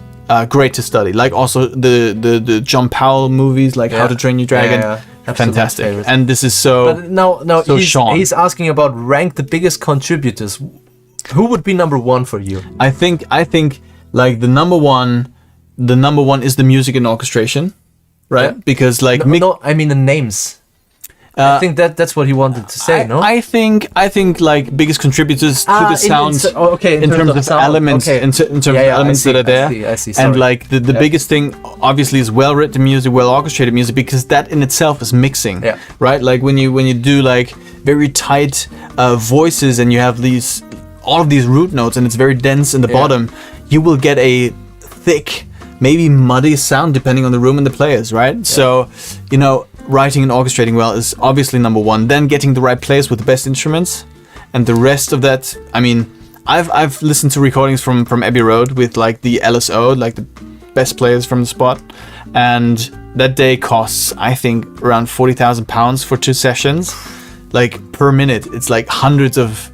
Great to study, like also the John Powell movies, like How to Train Your Dragon. Fantastic. And this is so. But now so he's asking about rank the biggest contributors. Who would be number one for you? I think like the number one is the music and orchestration, right? Yeah. Because, like, I mean the names. I think that's what he wanted to say. I think like biggest contributors to the sound. In terms of elements, in terms of elements that are there. I see. And, like, the biggest thing obviously is well written music, well orchestrated music, because that in itself is mixing. Yeah. Right. Like when you do, like, very tight voices, and you have all of these root notes, and it's very dense in the bottom, you will get a thick, maybe muddy sound depending on the room and the players. Right. Yeah. So, you know, writing and orchestrating well is obviously number one. Then getting the right players with the best instruments, and the rest of that. I mean, I've listened to recordings from Abbey Road with, like, the LSO, like the best players from the spot, and that day costs, I think, around £40,000 for 2 sessions, like, per minute. It's like hundreds of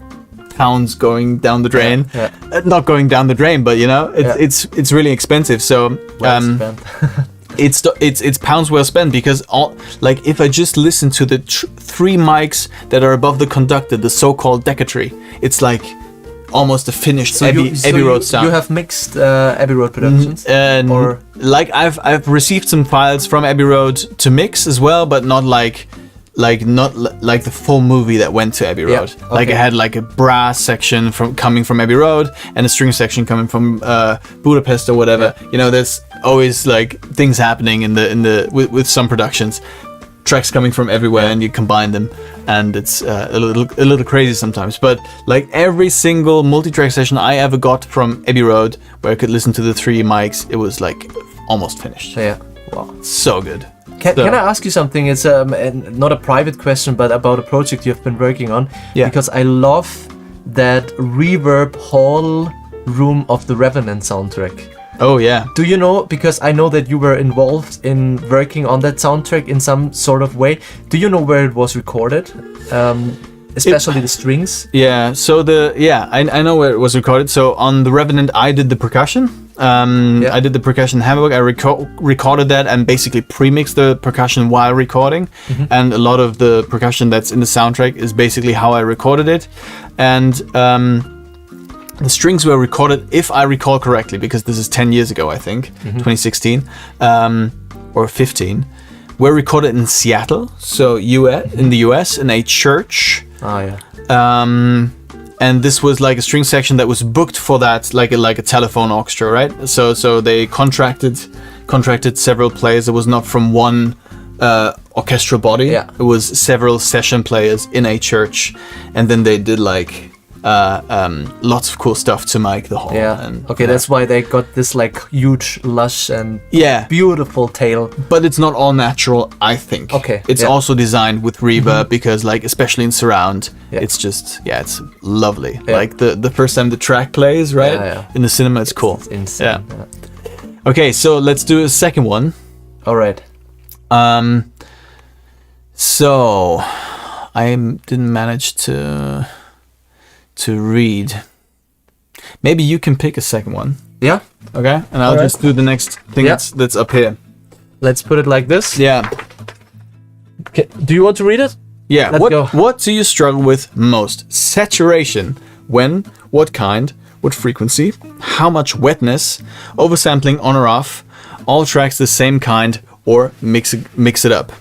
pounds going down the drain. Yeah. Not going down the drain, but you know, it's really expensive. So it's pounds well spent, because like if I just listen to the 3 mics that are above the conductor, the so-called decatry, it's like almost a finished Abbey Road sound. You have mixed Abbey Road productions, or like I've received some files from Abbey Road to mix as well, but not like the full movie that went to Abbey Road. Yeah, okay. Like I had like a brass section coming from Abbey Road and a string section coming from Budapest or whatever. Yeah. You know, there's always like things happening with some productions, tracks coming from everywhere, and you combine them, and it's a little crazy sometimes. But like every single multi-track session I ever got from Abbey Road, where I could listen to the 3 mics, it was like almost finished. Yeah. Wow. So good. Can I ask you something? It's not a private question, but about a project you've been working on. Yeah. Because I love that reverb hall room of the Revenant soundtrack. Oh yeah. Do you know, because I know that you were involved in working on that soundtrack in some sort of way. Do you know where it was recorded? Especially the strings? Yeah, so I know where it was recorded. So on the Revenant, I did the percussion. I did the percussion in Hamburg. I recorded that and basically pre-mixed the percussion while recording. Mm-hmm. And a lot of the percussion that's in the soundtrack is basically how I recorded it. And the strings were recorded, if I recall correctly, because this is 10 years ago, I think, 2016, or 15, were recorded in Seattle, so in the US, in a church. Oh, yeah. And this was like a string section that was booked for that, like a telephone orchestra, right? So they contracted several players. It was not from one orchestral body. Yeah. It was several session players in a church, and then they did like lots of cool stuff to mic the hall. Yeah. That's why they got this like huge, lush and beautiful tail. But it's not all natural, I think. Okay. It's also designed with reverb because, like, especially in surround, it's just it's lovely. Yeah. Like the first time the track plays, right? Yeah. In the cinema, it's cool. It's insane. Yeah. Okay, so let's do a second one. All right. So I didn't manage to read. Maybe you can pick a second one. Yeah. Okay. And I'll just do the next thing that's up here. Let's put it like this. Yeah. Okay. Do you want to read it? Yeah. Let's go. What do you struggle with most? Saturation. When? What kind? What frequency? How much wetness? Oversampling on or off? All tracks the same kind, or mix it up?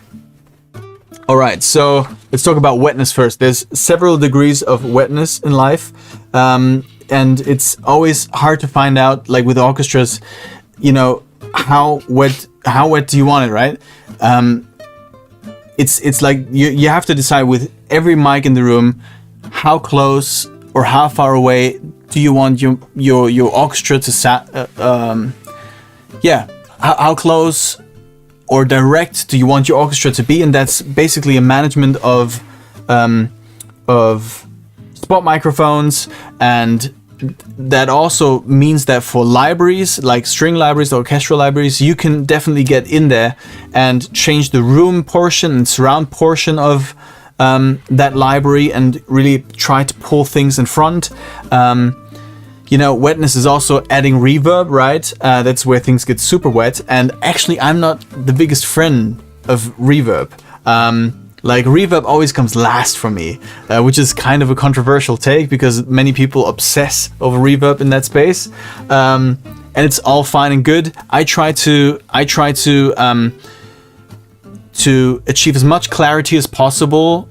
All right, so let's talk about wetness first. There's several degrees of wetness in life, and it's always hard to find out, like with orchestras, you know, how wet do you want it, right? It's like you have to decide with every mic in the room, how close or how far away do you want your orchestra to how close or direct do you want your orchestra to be? And that's basically a management of spot microphones, and that also means that for libraries like string libraries, orchestral libraries, you can definitely get in there and change the room portion and surround portion of that library and really try to pull things in front. You know, wetness is also adding reverb, right? That's where things get super wet. And actually, I'm not the biggest friend of reverb. Like, reverb always comes last for me, which is kind of a controversial take because many people obsess over reverb in that space. And it's all fine and good. I try to achieve as much clarity as possible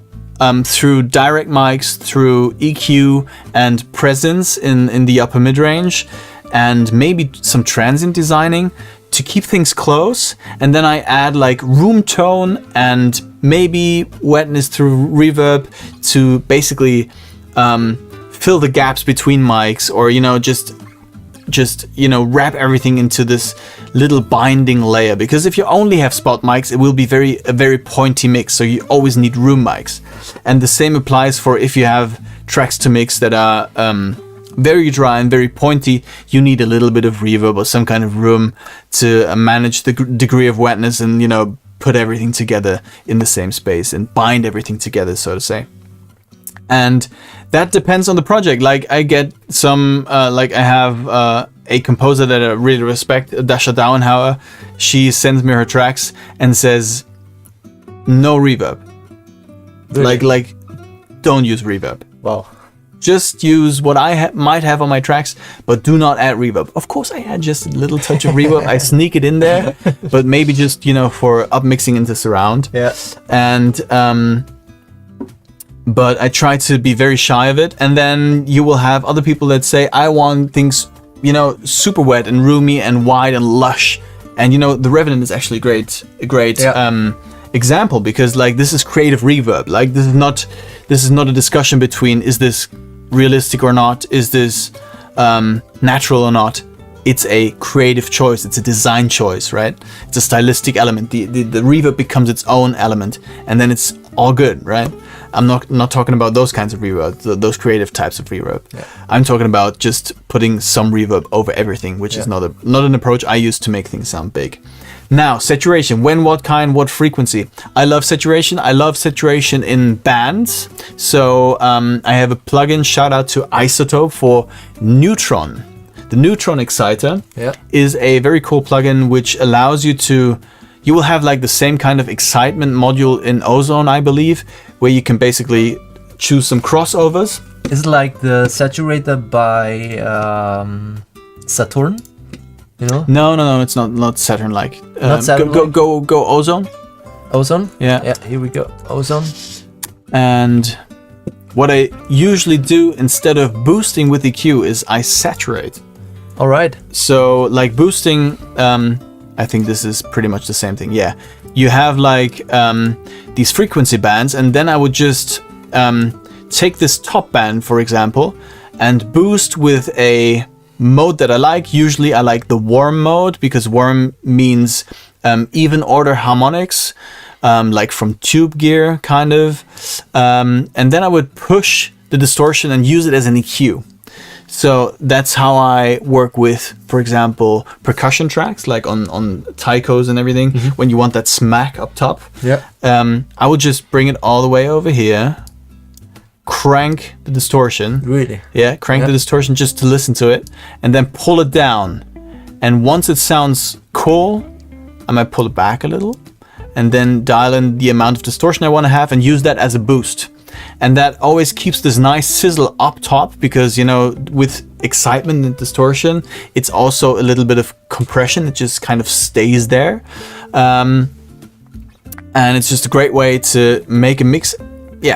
through direct mics, through EQ and presence in the upper mid-range, and maybe some transient designing to keep things close. And then I add like room tone and maybe wetness through reverb to basically fill the gaps between mics, or, you know, just wrap everything into this little binding layer. Because if you only have spot mics, it will be a very pointy mix. So you always need room mics. And the same applies for if you have tracks to mix that are very dry and very pointy. You need a little bit of reverb or some kind of room to manage the degree of wetness and, you know, put everything together in the same space and bind everything together, so to say. And that depends on the project. Like I get some, like I have a composer that I really respect, Dasha Dauenhauer. She sends me her tracks and says, no reverb. Really? Like, don't use reverb. Wow. Just use what I might have on my tracks, but do not add reverb. Of course, I add just a little touch of reverb. I sneak it in there, but maybe just, for upmixing into surround. Yeah. And, but I try to be very shy of it. And then you will have other people that say, I want things, super wet and roomy and wide and lush. And, The Revenant is actually a great example, because like this is creative reverb. Like this is not a discussion between is this realistic or not, is this natural or not. It's a creative choice, it's a design choice, right? It's a stylistic element. The reverb becomes its own element, and then it's all good, right? I'm not talking about those kinds of reverb, those creative types of reverb. Yeah. I'm talking about just putting some reverb over everything, which is not an approach I use to make things sound big. Now, saturation. When, what kind, what frequency? I love saturation. I love saturation in bands. So I have a plugin, shout out to Isotope, for Neutron. The Neutron Exciter is a very cool plugin which allows you will have like the same kind of excitement module in Ozone, I believe, where you can basically choose some crossovers. Is it like the saturator by Saturn? No, it's not Saturn-like. Not Saturn-like? Go Ozone. Ozone? Yeah, here we go. Ozone. And what I usually do instead of boosting with EQ is I saturate. All right. So like boosting, I think this is pretty much the same thing. Yeah, you have like these frequency bands, and then I would just take this top band, for example, and boost with a mode that I like. Usually I like the warm mode, because warm means even order harmonics, like from tube gear kind of. And then I would push the distortion and use it as an EQ. So that's how I work with, for example, percussion tracks, like on taikos and everything, when you want that smack up top. Yeah. I would just bring it all the way over here, crank the distortion. Really? Yeah, crank the distortion just to listen to it, and then pull it down. And once it sounds cool, I might pull it back a little, and then dial in the amount of distortion I want to have and use that as a boost. And that always keeps this nice sizzle up top, because, with excitement and distortion, it's also a little bit of compression. It just kind of stays there. And it's just a great way to make a mix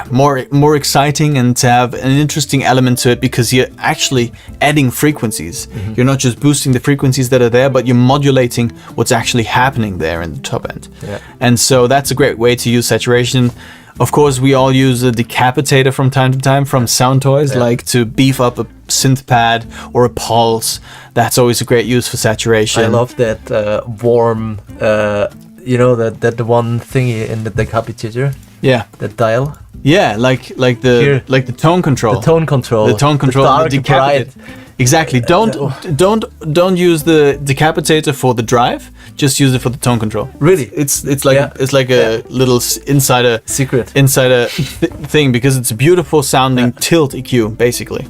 more exciting and to have an interesting element to it, because you're actually adding frequencies. You're not just boosting the frequencies that are there, but you're modulating what's actually happening there in the top end. Yeah. And so that's a great way to use saturation. Of course, we all use a decapitator from time to time from Sound Toys, like to beef up a synth pad or a pulse. That's always a great use for saturation. I love that warm, that one thingy in the decapitator. Yeah. That dial. Yeah, like the tone control. The tone control. The tone control. The dark, bright. Exactly. Don't use the decapitator for the drive. Just use it for the tone control. Really? It's like a little insider thing, because it's a beautiful sounding tilt EQ basically,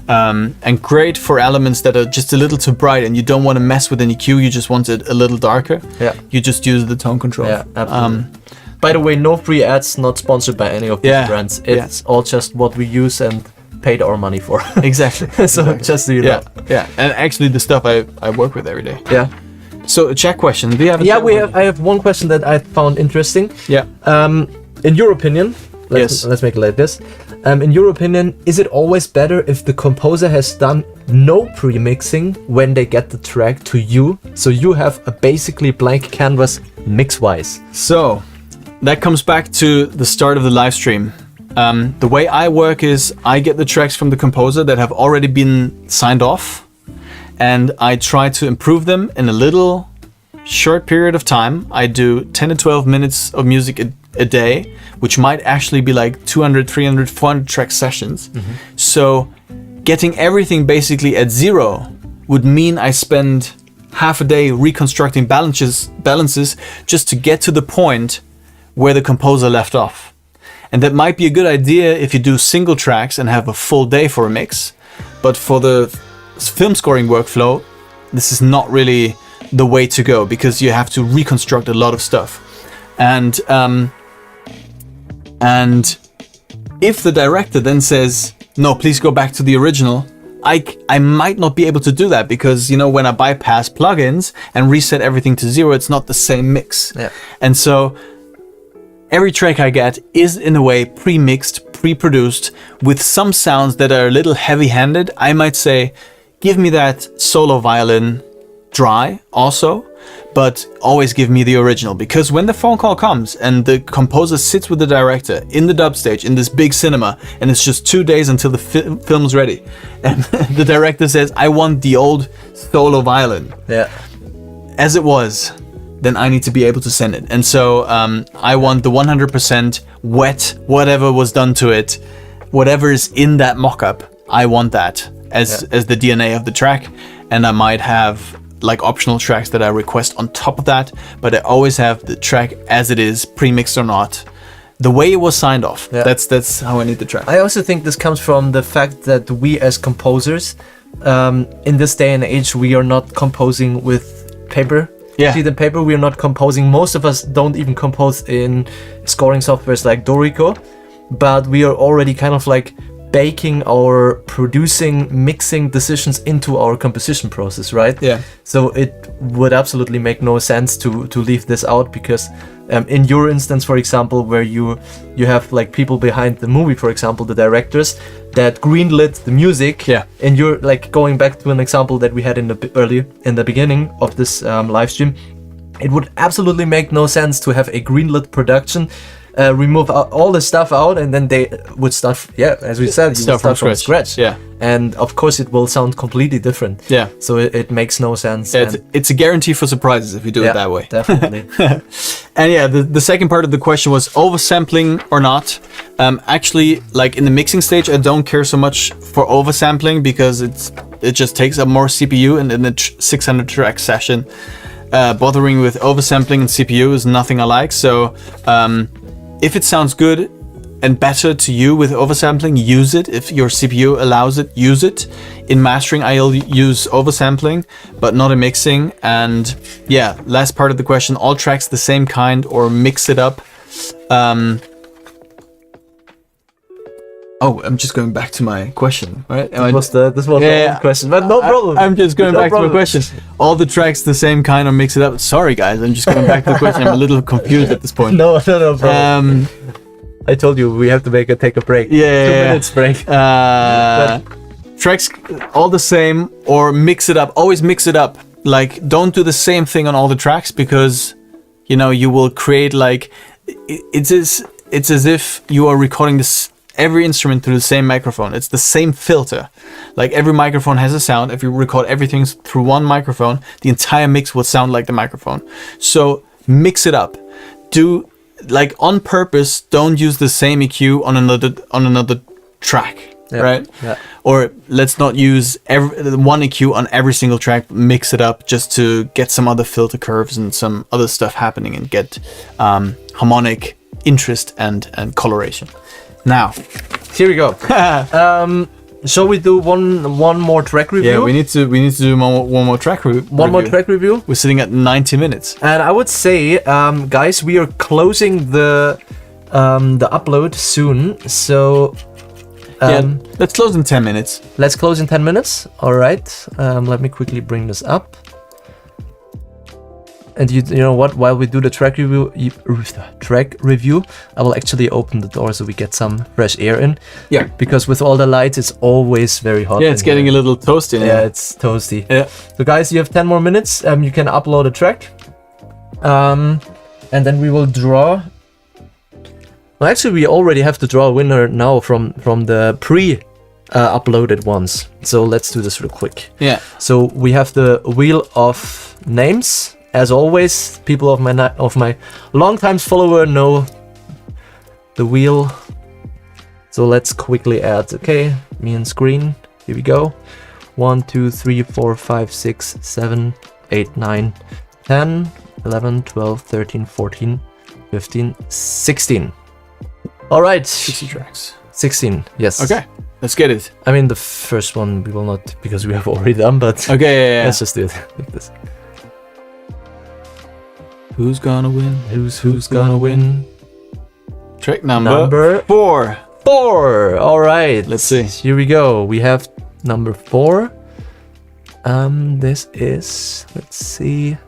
and great for elements that are just a little too bright and you don't want to mess with an EQ. You just want it a little darker. Yeah. You just use the tone control. Yeah, absolutely. By the way, no free ads, not sponsored by any of these brands. It's all just what we use and paid our money for. Exactly. So just so you know. Yeah. And actually the stuff I work with every day. Yeah. So a chat question. Do you have I have one question that I found interesting. Yeah. In your opinion, let's make it like this. In your opinion, is it always better if the composer has done no pre-mixing when they get the track to you, so you have a basically blank canvas mix-wise? So that comes back to the start of the live stream. The way I work is I get the tracks from the composer that have already been signed off, and I try to improve them in a little short period of time. I do 10 to 12 minutes of music a day, which might actually be like 200, 300, 400 track sessions. So getting everything basically at zero would mean I spend half a day reconstructing balances just to get to the point where the composer left off. And that might be a good idea if you do single tracks and have a full day for a mix. But for the film scoring workflow, this is not really the way to go, because you have to reconstruct a lot of stuff. And if the director then says, no, please go back to the original, I might not be able to do that, because, you know, when I bypass plugins and reset everything to 0, it's not the same mix. Yeah. And so every track I get is in a way pre-mixed, pre-produced, with some sounds that are a little heavy-handed. I might say, give me that solo violin dry also, but always give me the original, because when the phone call comes and the composer sits with the director in the dub stage in this big cinema, and it's just 2 days until the film's ready, and the director says, I want the old solo violin as it was, then I need to be able to send it. And so I want the 100% wet, whatever was done to it, whatever is in that mock-up, I want that as the DNA of the track. And I might have like optional tracks that I request on top of that, but I always have the track as it is, pre-mixed or not, the way it was signed off. That's how I need the track. I also think this comes from the fact that we as composers, in this day and age, we are not composing with paper. Sheet and paper. We are not composing. Most of us don't even compose in scoring softwares like Dorico, but we are already kind of like baking our producing, mixing decisions into our composition process, right? Yeah. So it would absolutely make no sense to leave this out, because in your instance, for example, where you have like people behind the movie, for example, the directors that greenlit the music. Yeah. And you're like going back to an example that we had in the beginning of this live stream. It would absolutely make no sense to have a greenlit production, remove all the stuff out, and then they would start, as we said, you would start from scratch. Yeah. And of course it will sound completely different. Yeah. So it makes no sense. Yeah, it's a guarantee for surprises if you do it that way. Definitely. And the second part of the question was oversampling or not. Actually, like in the mixing stage, I don't care so much for oversampling, because it just takes up more CPU, and in a 600 track session, bothering with oversampling and CPU is nothing I like. So if it sounds good and better to you with oversampling, use it. If your CPU allows it, use it. In mastering, I'll use oversampling, but not in mixing. And yeah, last part of the question, all tracks the same kind or mix it up. Oh, I'm just going back to my question, right? This was the question, but no problem. I'm just going back to my question. All the tracks the same kind or mix it up. Sorry, guys, I'm just going back to the question. I'm a little confused at this point. No problem. I told you we have to take a break. 2 minutes break. Tracks all the same or mix it up. Always mix it up. Like, don't do the same thing on all the tracks, because, you know, you will create like it's as if you are recording every instrument through the same microphone. It's the same filter. Like, every microphone has a sound. If you record everything through one microphone, the entire mix will sound like the microphone. So mix it up. Do, like, on purpose, don't use the same EQ on another track, right? Yeah. Or let's not use one EQ on every single track. Mix it up just to get some other filter curves and some other stuff happening, and get harmonic interest and coloration. Now, here we go. Shall we do one more track review? Yeah, we need to do one more track review. One more track review. We're sitting at 90 minutes. And I would say, guys, we are closing the upload soon. So let's close in 10 minutes. Let's close in 10 minutes. All right. Let me quickly bring this up. And you know what? While we do the track review, I will actually open the door so we get some fresh air in. Yeah. Because with all the lights, it's always very hot. Yeah, it's getting a little toasty. Yeah, it's toasty. Yeah. So guys, you have 10 more minutes. You can upload a track. And then we will draw. Well, actually, we already have to draw a winner now from the uploaded ones. So let's do this real quick. Yeah. So we have the wheel of names. As always, people of my long-time follower know the wheel. So let's quickly add. Okay, me and screen. Here we go. 1, 2, 3, 4, 5, 6, 7, 8, 9, 10, 11, 12, 13, 14, 15, 16. All right. 60 tracks. 16. Yes. Okay. Let's get it. I mean, the first one we will not, because we have already done, but Okay, yeah. let's just do it like this. Who's gonna win? Who's gonna win? Track number 4. 4. All right. Let's see. Here we go. We have number 4. This is, let's see.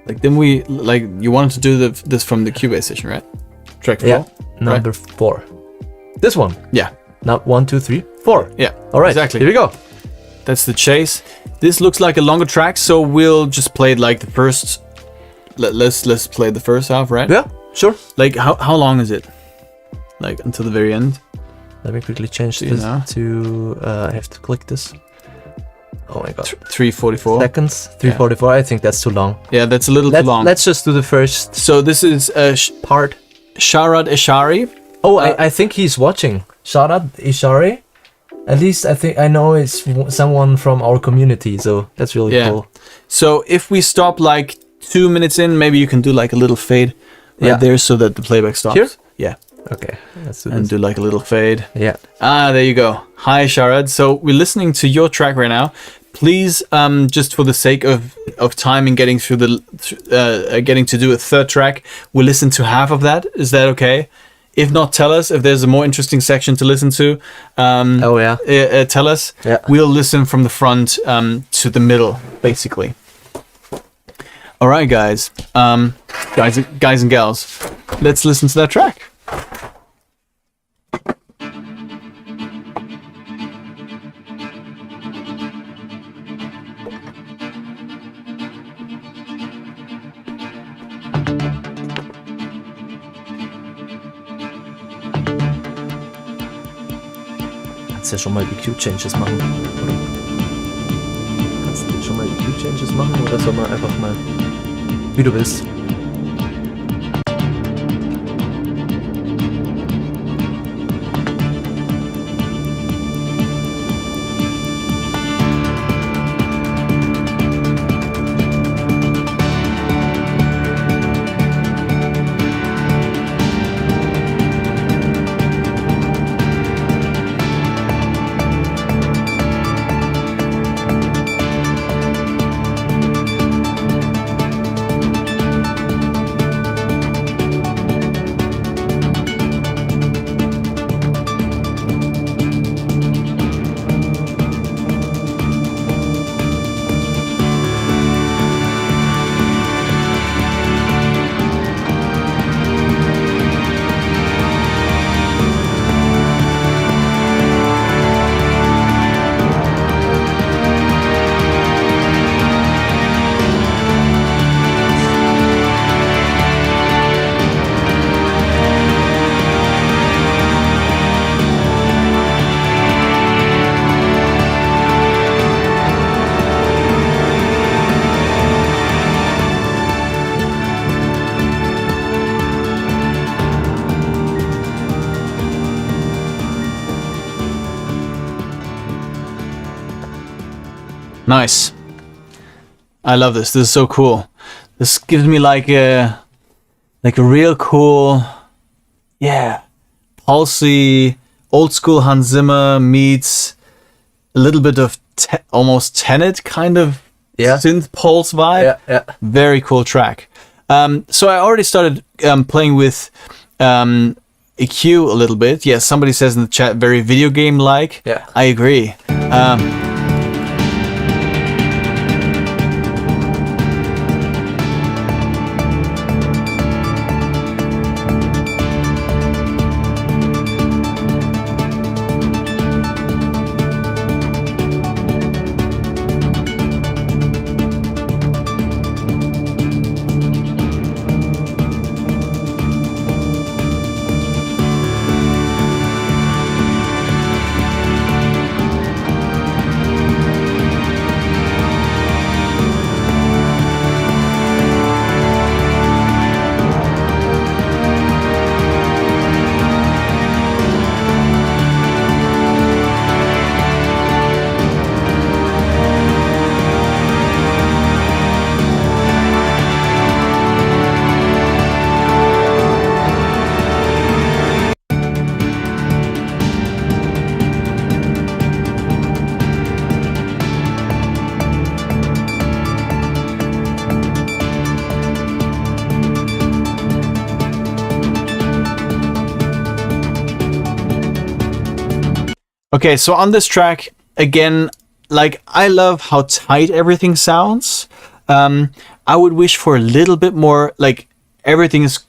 Like, then we, like, you wanted to do this from the Cubase session, right? Track 4? Yeah, number 4. This one. Yeah. Now 1, 2, 3, 4. Yeah. All right. Exactly. Here we go. That's the chase. This looks like a longer track, so we'll just play it like the first. Let's play the first half, right? Yeah, sure. Like, how long is it? Like, until the very end? Let me quickly change Do you this know? to, I have to click this. Oh my god. 3:44 seconds. 3:44. I think that's too long. Yeah, that's a little too long. Let's just do the first So this is part. Sharad Eshari. Oh, I think he's watching. Sharad Ishari. At least I know it's someone from our community, so that's really cool. So if we stop like 2 minutes in, maybe you can do like a little fade right there so that the playback stops. Here? Yeah. Okay, let's do And this. do like a little fade. Yeah. Ah, there you go. Hi, Sharad. So we're listening to your track right now. Please, just for the sake of time and getting through getting to do a third track, we'll listen to half of that. Is that okay? If not, tell us. If there's a more interesting section to listen to, tell us. Yeah. We'll listen from the front to the middle, basically. All right, guys. Guys and gals, let's listen to that track. Kannst ja schon mal EQ-Changes machen. Oder? Kannst du schon mal EQ-Changes machen oder soll man einfach mal, wie du willst? Nice. I love this. This is so cool. This gives me like a real cool, pulsy, old school Hans Zimmer meets a little bit of almost Tenet kind of synth pulse vibe. Yeah. Very cool track. So I already started playing with EQ a little bit. Yeah, somebody says in the chat, very video game like. Yeah. I agree. Okay, so on this track, again, like, I love how tight everything sounds. I would wish for a little bit more, like, everything is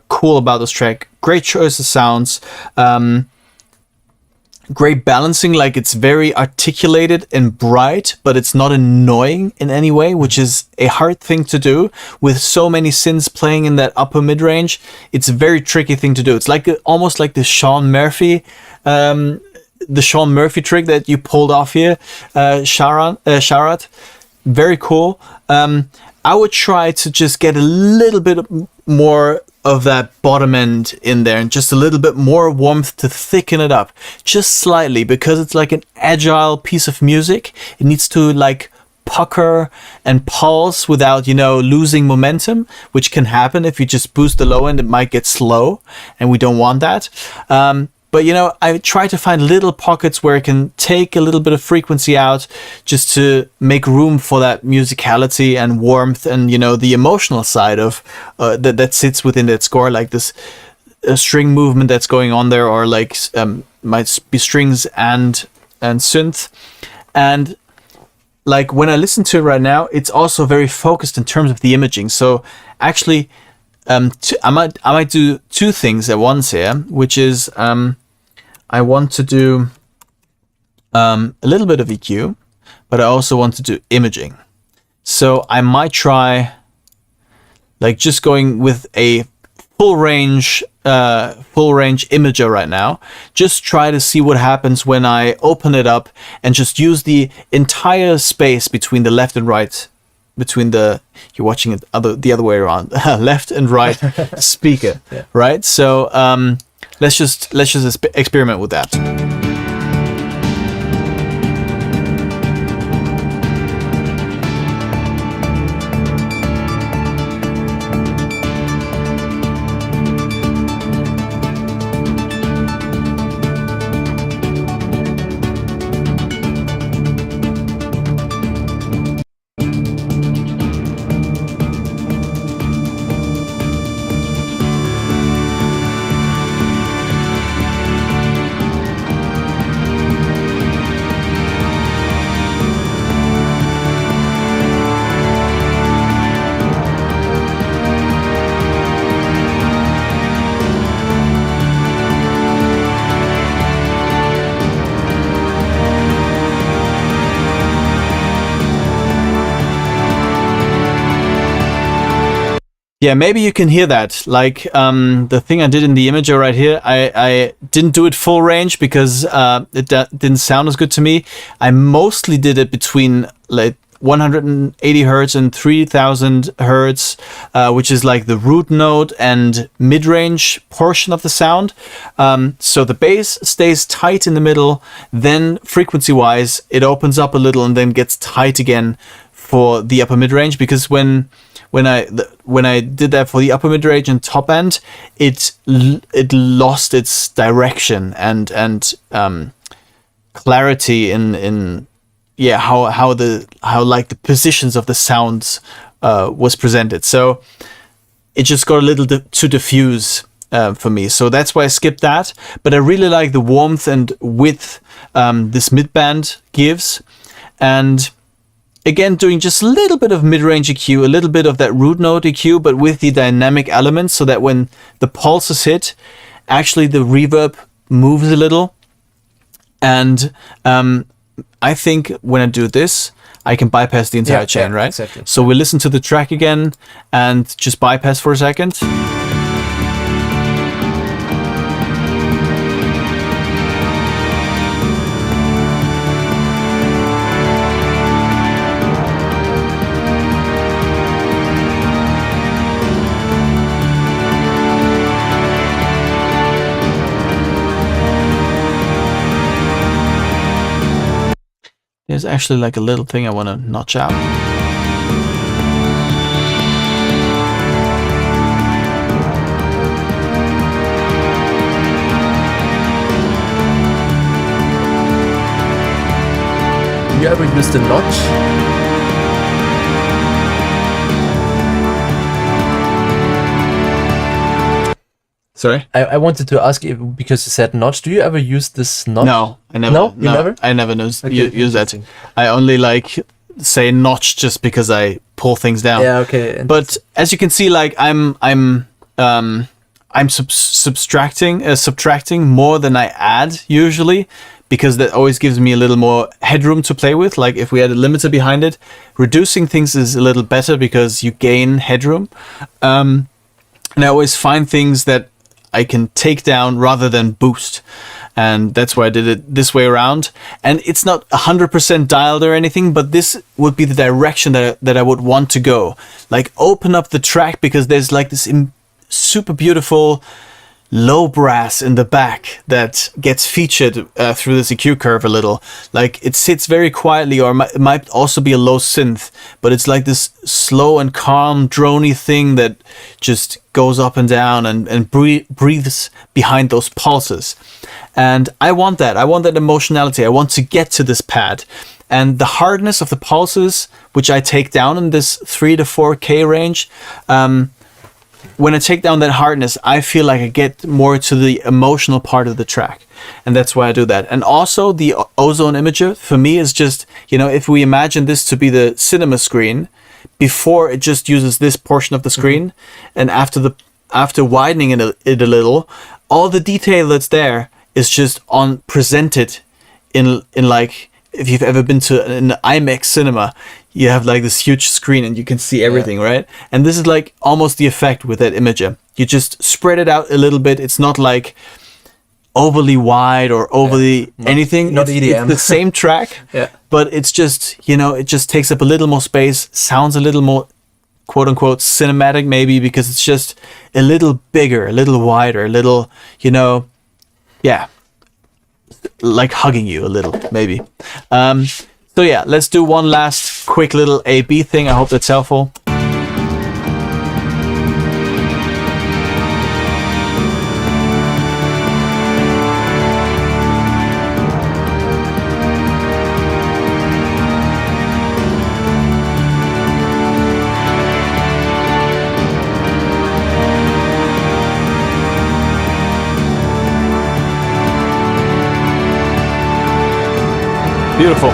cool about this track. Great choice of sounds. Great balancing, like, it's very articulated and bright, but it's not annoying in any way, which is a hard thing to do with so many synths playing in that upper mid-range. It's a very tricky thing to do. It's like almost like the Sean Murphy trick that you pulled off here, Sharat. Very cool. I would try to just get a little bit more of that bottom end in there and just a little bit more warmth to thicken it up just slightly, because it's like an agile piece of music. It needs to like pucker and pulse without, losing momentum, which can happen if you just boost the low end. It might get slow, and we don't want that. But, I try to find little pockets where I can take a little bit of frequency out just to make room for that musicality and warmth and, the emotional side of that sits within that score, like this string movement that's going on there, or like might be strings and synth. And like when I listen to it right now, it's also very focused in terms of the imaging. So actually, I might do two things at once here, which is I want to do a little bit of EQ, but I also want to do imaging. So I might try like just going with a full range imager right now. Just try to see what happens when I open it up and just use the entire space between the left and right. You're watching it the other way around, left and right speaker, yeah. Right? So let's just experiment with that. Yeah, maybe you can hear that. Like the thing I did in the imager right here, I didn't do it full range because it didn't sound as good to me. I mostly did it between like 180 hertz and 3000 hertz, which is like the root note and mid-range portion of the sound. So the bass stays tight in the middle, then frequency-wise it opens up a little and then gets tight again for the upper mid-range, because when I did that for the upper mid-range and top end, it lost its direction and clarity in how like the positions of the sounds was presented. So it just got a little too diffuse for me. So that's why I skipped that. But I really like the warmth and width this mid-band gives. And again, doing just a little bit of mid-range EQ, a little bit of that root note EQ, but with the dynamic elements, so that when the pulses hit, actually the reverb moves a little. And I think when I do this, I can bypass the entire chain, right? Exactly. So we listen to the track again and just bypass for a second. There's actually like a little thing I want to notch out. Do you ever use the notch? Sorry? I wanted to ask you, because you said notch. Do you ever use this notch? No, I never. No? You never? I never use that. I only like say notch just because I pull things down. Yeah, okay. But as you can see, like I'm subtracting more than I add usually, because that always gives me a little more headroom to play with. Like if we had a limiter behind it, reducing things is a little better because you gain headroom. And I always find things that I can take down rather than boost. And that's why I did it this way around. And it's not 100% dialed or anything, but this would be the direction that I would want to go. Like open up the track, because there's like this super beautiful low brass in the back that gets featured through this EQ curve a little. Like it sits very quietly, or it might also be a low synth, but it's like this slow and calm droney thing that just goes up and down and breathes behind those pulses. And I want that emotionality. I want to get to this pad. And the hardness of the pulses, which I take down in this 3 to 4K range, when I take down that hardness, I feel like I get more to the emotional part of the track. And that's why I do that. And also the ozone imager for me is just, if we imagine this to be the cinema screen, before it just uses this portion of the screen, and after widening it a little, all the detail that's there is just presented in like, if you've ever been to an IMAX cinema, you have like this huge screen and you can see everything, right? And this is like almost the effect with that imager. You just spread it out a little bit. It's not like overly wide or overly anything. Not EDM. It's the same track, but it's just, it just takes up a little more space, sounds a little more quote unquote cinematic maybe, because it's just a little bigger, a little wider, a little, like hugging you a little, maybe. So yeah, let's do one last quick little A-B thing. I hope that's helpful. Beautiful.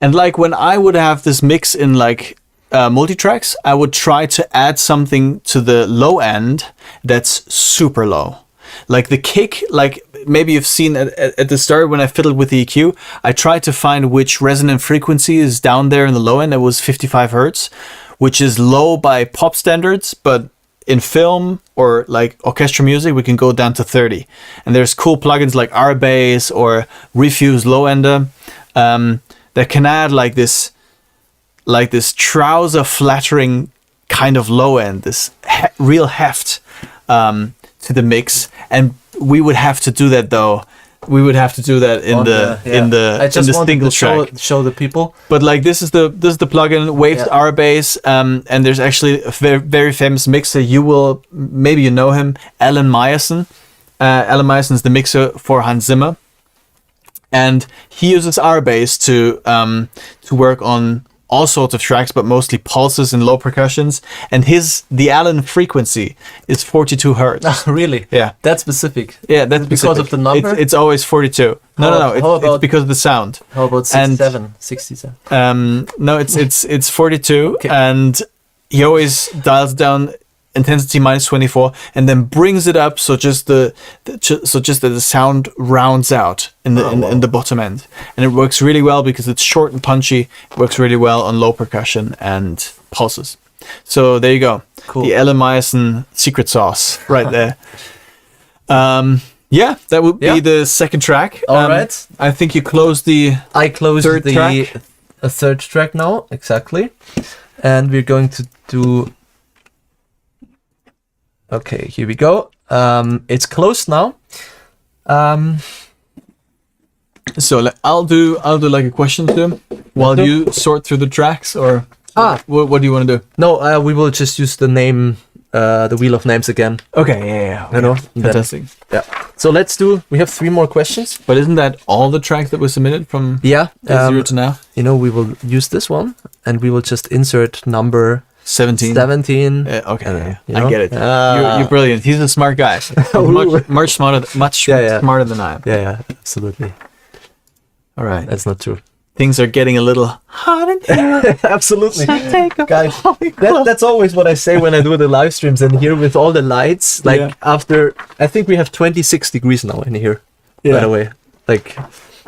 And like when I would have this mix in like multi-tracks, I would try to add something to the low end that's super low. Like the kick, like maybe you've seen at the start when I fiddled with the EQ, I tried to find which resonant frequency is down there in the low end. It was 55 hertz, which is low by pop standards, but in film or like orchestral music, we can go down to 30. And there's cool plugins like R-Bass or Refuse Low Ender that can add like this trouser flattering kind of low end, this real heft to the mix. And we would have to do that though. We would have to do that in the single track. Show the people. But like this is the plugin Waves R-Bass, and there's actually a very, very famous mixer. Maybe you know him, Alan Meyerson. Alan Meyerson is the mixer for Hans Zimmer, and he uses R-Bass to work on all sorts of tracks, but mostly pulses and low percussions. And the Alan frequency is 42 hertz. Oh, really? Yeah. That's specific. Yeah, that's because of the number? It's always 42. No. It's because of the sound. How about 67? No, it's 42, okay. And he always dials down intensity minus 24 and then brings it up so just that the sound rounds out in the bottom end, and it works really well because it's short and punchy. It works really well on low percussion and pulses. So there you go. Cool. The Alan Meyerson secret sauce right there. That would be the second track. All right. I think you closed the third track now, exactly. And we're going to do. Okay, here we go. It's closed now. So I'll do like a question to him while you sort through the tracks, or what do you want to do? No, we will just use the name the wheel of names again. Okay, yeah. You know, Fantastic. Then, so we have 3 more questions. But isn't that all the tracks that were submitted from day 0 to now? You know, we will use this one, and we will just insert number 17. 17. Okay, you know? I get it. You're brilliant. He's a smart guy. much smarter smarter than I am. Yeah, absolutely. All right. That's not true. Things are getting a little hot in here. Absolutely. Guys, that's always what I say when I do the live streams in here with all the lights. Like after, I think we have 26 degrees now in here, by the way. Like,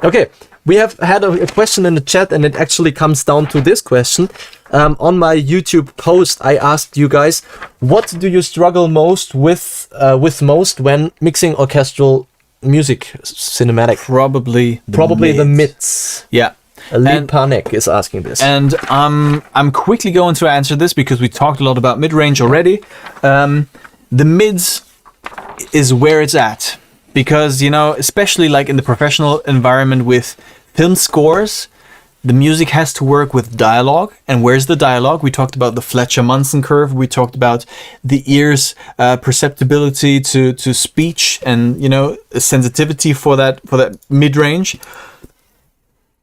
okay, we have had a question in the chat, and it actually comes down to this question. On my YouTube post, I asked you guys, what do you struggle most with when mixing orchestral music, cinematic? Probably the mids. Yeah. Lee Panek is asking this. And I'm quickly going to answer this because we talked a lot about mid-range already. The mids is where it's at. Because, you know, especially like in the professional environment with film scores, the music has to work with dialogue. And where's the dialogue? We talked about the Fletcher-Munson curve. We talked about the ear's perceptibility to speech and, you know, sensitivity for that mid-range.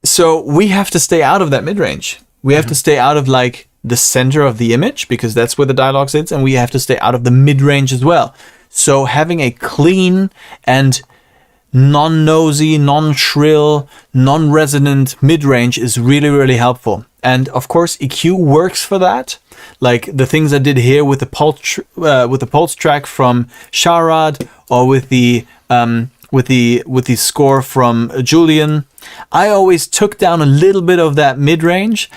So we have to stay out of that mid-range. We have to stay out of like the center of the image because that's where the dialogue sits, and we have to stay out of the mid-range as well. So having a clean and non-nosy, non-shrill, non-resonant mid-range is really, really helpful. And of course, EQ works for that. Like the things I did here with the pulse track from Sharad, or with the score from Julian, I always took down a little bit of that mid-range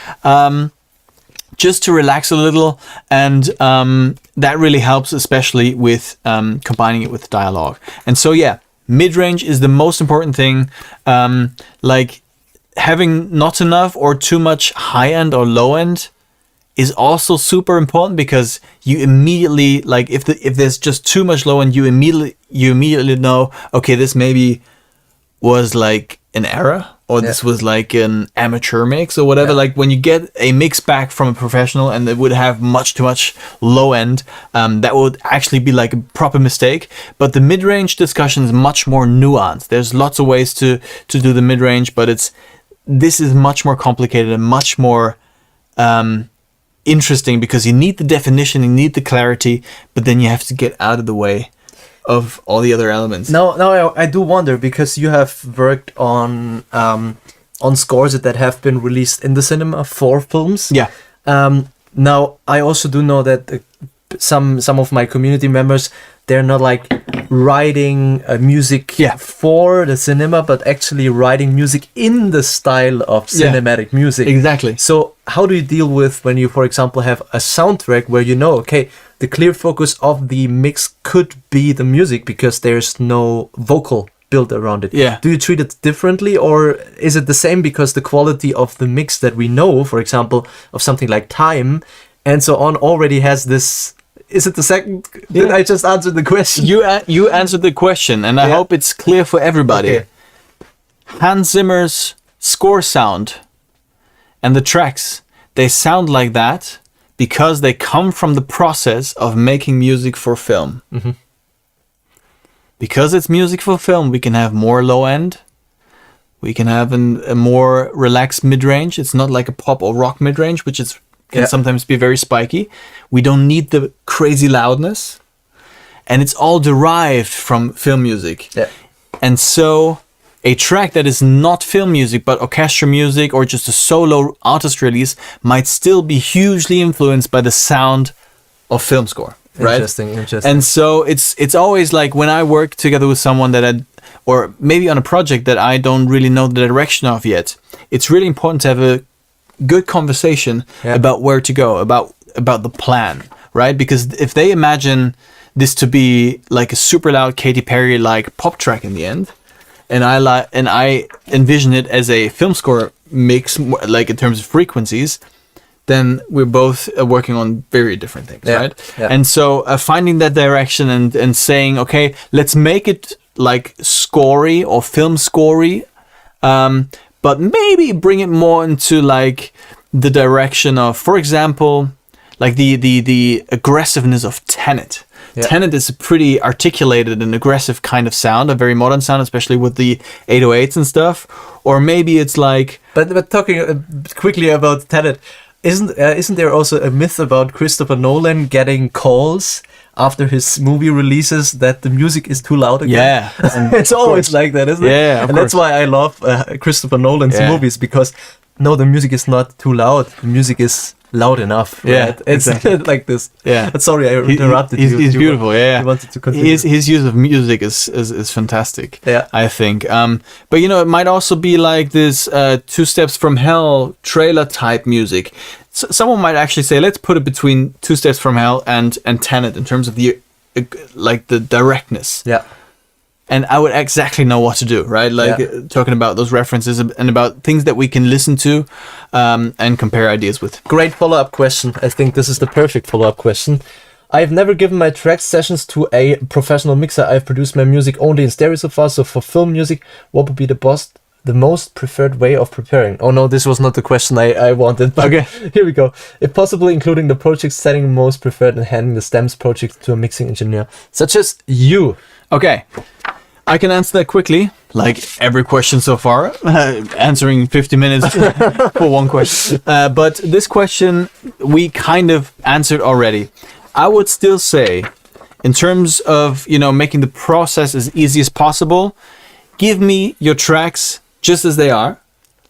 just to relax a little, and that really helps, especially with combining it with dialogue. And so mid-range is the most important thing. Like having not enough or too much high-end or low-end is also super important, because you immediately, like if there's just too much low-end, you immediately know, okay, this maybe was like an error, or this was like an amateur mix or whatever. Like when you get a mix back from a professional and it would have much too much low end, that would actually be like a proper mistake. But the mid-range discussion is much more nuanced. There's lots of ways to do the mid-range, but this is much more complicated and much more interesting, because you need the definition, you need the clarity, but then you have to get out of the way of all the other elements. Now I do wonder, because you have worked on scores that have been released in the cinema for films. Yeah. Now I also do know that some of my community members, they're not like writing music for the cinema, but actually writing music in the style of cinematic music. Exactly. So how do you deal with when you, for example, have a soundtrack where you know, okay, the clear focus of the mix could be the music because there's no vocal built around it? Yeah. Do you treat it differently, or is it the same because the quality of the mix that we know, for example, of something like Time and so on, already has this? Is it the second? Yeah. Did I just answer the question? You answered the question, and I hope it's clear for everybody. Okay. Hans Zimmer's score sound and the tracks, they sound like that because they come from the process of making music for film. Mm-hmm. Because it's music for film, we can have more low end. We can have a more relaxed mid-range. It's not like a pop or rock mid-range, which can sometimes be very spiky. We don't need the crazy loudness. And it's all derived from film music. Yeah. And so a track that is not film music, but orchestral music or just a solo artist release might still be hugely influenced by the sound of film score. Right? Interesting. And so it's always like when I work together with someone or maybe on a project that I don't really know the direction of yet, it's really important to have a good conversation about where to go, about the plan, right? Because if they imagine this to be like a super loud Katy Perry like pop track in the end, and I envision it as a film score mix, like in terms of frequencies, then we're both working on very different things, right? Yeah. And so finding that direction and saying, okay, let's make it like scorey or film scorey, but maybe bring it more into like the direction of, for example, like the aggressiveness of Tenet. Yeah. Tenet is a pretty articulated and aggressive kind of sound, a very modern sound, especially with the 808s and stuff. Or maybe it's like... But talking quickly about Tenet, isn't there also a myth about Christopher Nolan getting calls after his movie releases that the music is too loud again? Yeah. It's always like that, isn't it? Yeah, and that's why I love Christopher Nolan's movies, because no, the music is not too loud. The music is loud enough. Right? Yeah, it's exactly. like this. Yeah. Sorry, I interrupted you. He's beautiful. Yeah. You wanted to continue. His use of music is fantastic. Yeah. I think. But you know, it might also be like this 2 Steps from Hell trailer type music. So someone might actually say, let's put it between 2 Steps from Hell and Tenet in terms of the directness. Yeah. And I would exactly know what to do, right? Like talking about those references and about things that we can listen to and compare ideas with. Great follow-up question. I think this is the perfect follow-up question. I've never given my track sessions to a professional mixer. I've produced my music only in stereo so far. So for film music, what would be the most preferred way of preparing? Oh no, this was not the question I wanted. Okay, here we go. If possible, including the project setting most preferred and handing the stems project to a mixing engineer, such as you. Okay. I can answer that quickly, like every question so far, answering 50 minutes for one question. But this question we kind of answered already. I would still say, in terms of, you know, making the process as easy as possible, give me your tracks just as they are.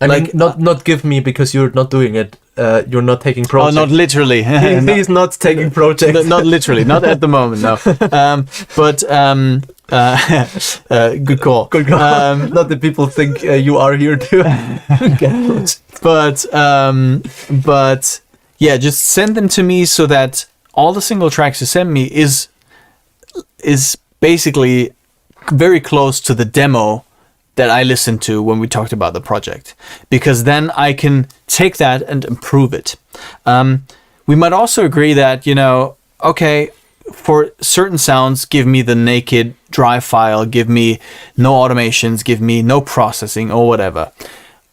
I mean, not give me, because you're not doing it. You're not taking projects. Oh, not literally. He's not taking projects. Not literally. Not at the moment, no. Good call. Good call. Not that people think you are here to get projects. But yeah, just send them to me so that all the single tracks you send me is basically very close to the demo that I listened to when we talked about the project, because then I can take that and improve it. We might also agree that, you know, okay, for certain sounds, give me the naked dry file, give me no automations, give me no processing or whatever.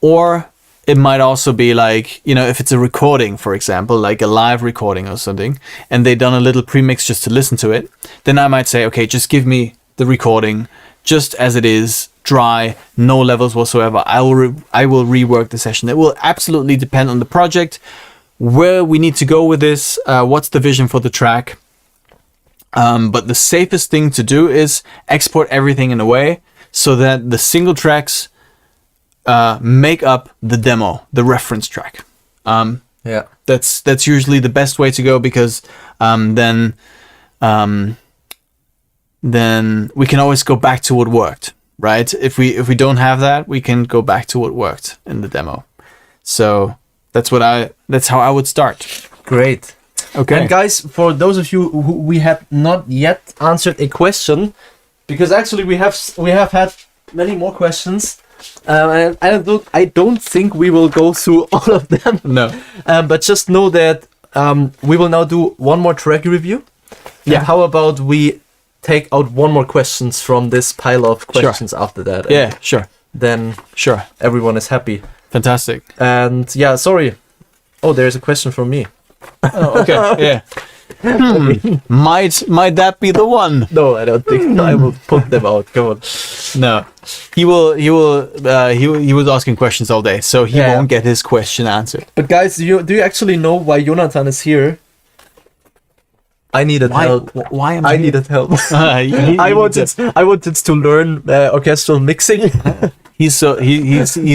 Or it might also be like, you know, if it's a recording, for example, like a live recording or something, and they've done a little premix just to listen to it, then I might say, okay, just give me the recording just as it is, dry, no levels whatsoever. I will rework the session. It will absolutely depend on the project, where we need to go with this, what's the vision for the track. But the safest thing to do is export everything in a way so that the single tracks make up the demo, the reference track. That's usually the best way to go, because then we can always go back to what worked, right? If we don't have that, we can go back to what worked in the demo. So that's how I would start. Great. Okay. And guys, for those of you who we have not yet answered a question, because actually we have had many more questions. And I don't think we will go through all of them. No. But just know that we will now do one more track review. Yeah. How about we take out one more questions from this pile of questions after that? Yeah, sure. Then everyone is happy. Fantastic. And yeah, sorry. Oh, there's a question from me. Oh, okay. Yeah. Might that be the one? No, I don't think. I will put them out. Come on. No, he was asking questions all day, so he won't get his question answered. But guys, do you actually know why Jonathan is here? I needed help. Why am I needed help? I wanted to learn orchestral mixing. He's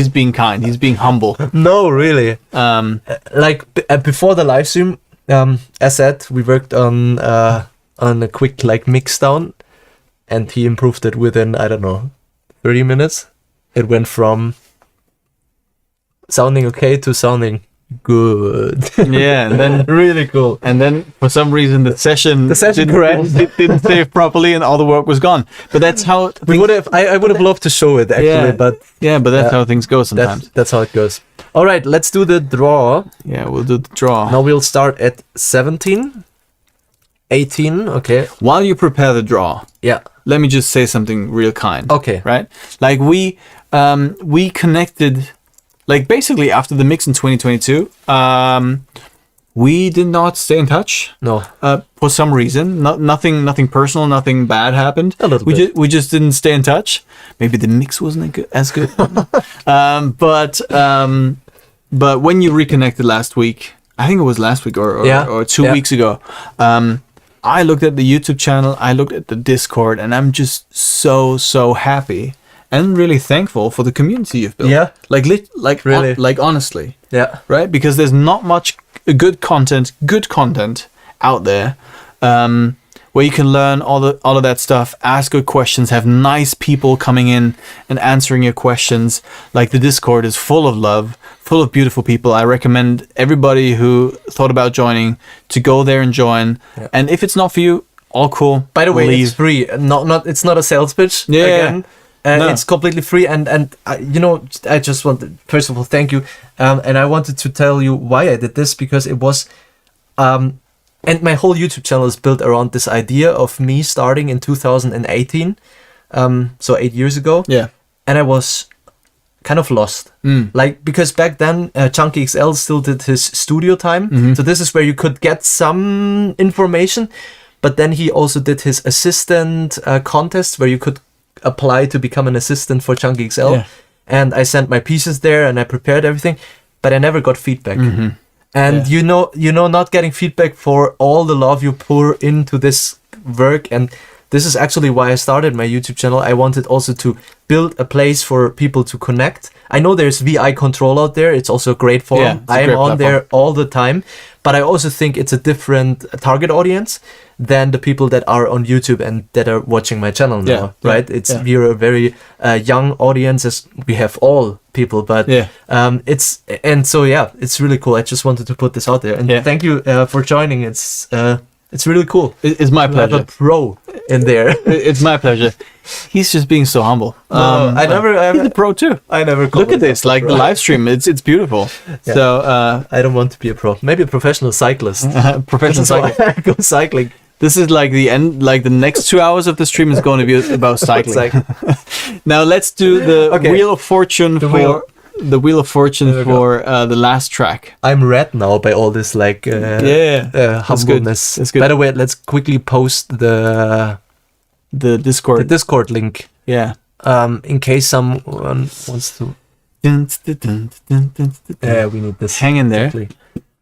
being kind. He's being humble. No, really. Before the live stream, as said, we worked on a quick mix down, and he improved it within 30 minutes. It went from sounding okay to sounding good. Yeah, and then really cool. And then for some reason the session didn't save properly, and all the work was gone. But that's how I would have loved to show it actually, but that's how things go sometimes. That's how it goes. All right, let's do the draw. Yeah, we'll do the draw. Now we'll start at 17, 18. Okay. While you prepare the draw, let me just say something real kind. Okay. Right? Like we connected. Like basically after the mix in 2022, we did not stay in touch. No. For some reason, nothing personal, nothing bad happened. A little bit. We just didn't stay in touch. Maybe the mix wasn't as good. But when you reconnected last week, I think it was last week or 2 weeks ago, I looked at the YouTube channel, I looked at the Discord, and I'm just so happy and really thankful for the community you've built. Yeah. Like really. Like honestly. Yeah. Right? Because there's not much good content out there where you can learn all of that stuff, ask good questions, have nice people coming in and answering your questions. Like the Discord is full of love, full of beautiful people. I recommend everybody who thought about joining to go there and join. Yeah. And if it's not for you, all cool. By the way, it's free. It's not a sales pitch. Yeah. Again. No. It's completely free, and I just wanted, first of all, thank you, and I wanted to tell you why I did this, because it was, and my whole YouTube channel is built around this idea of me starting in 2018, so 8 years ago. Yeah, and I was kind of lost, like, because back then Chunky XL still did his studio time, so this is where you could get some information, but then he also did his assistant contest where you could apply to become an assistant for Chunky XL, and I sent my pieces there and I prepared everything, but I never got feedback. And you know, not getting feedback for all the love you pour into this work, and this is actually why I started my YouTube channel. I wanted also to build a place for people to connect. I know there's VI Control out there. It's also a great forum. I am on there all the time, but I also think it's a different target audience than the people that are on YouTube and that are watching my channel now, right? We're a very young audience, as we have all people, but it's really cool. I just wanted to put this out there, and thank you for joining. It's really cool. It's my pleasure. I have a pro in there. It's my pleasure. He's just being so humble. He's a pro too. I never look at this, like the live stream. It's beautiful. Yeah. So I don't want to be a pro. Maybe a professional cyclist. Professional cyclist. Go cycling. This is like the end. Like the next 2 hours of the stream is going to be about cycling. Now let's do the Wheel of Fortune for the last track. I'm read now by all this humbleness. That's good. By the way, let's quickly post the Discord link. Yeah. In case someone wants to. Yeah, we need this. Hang in there. Exactly.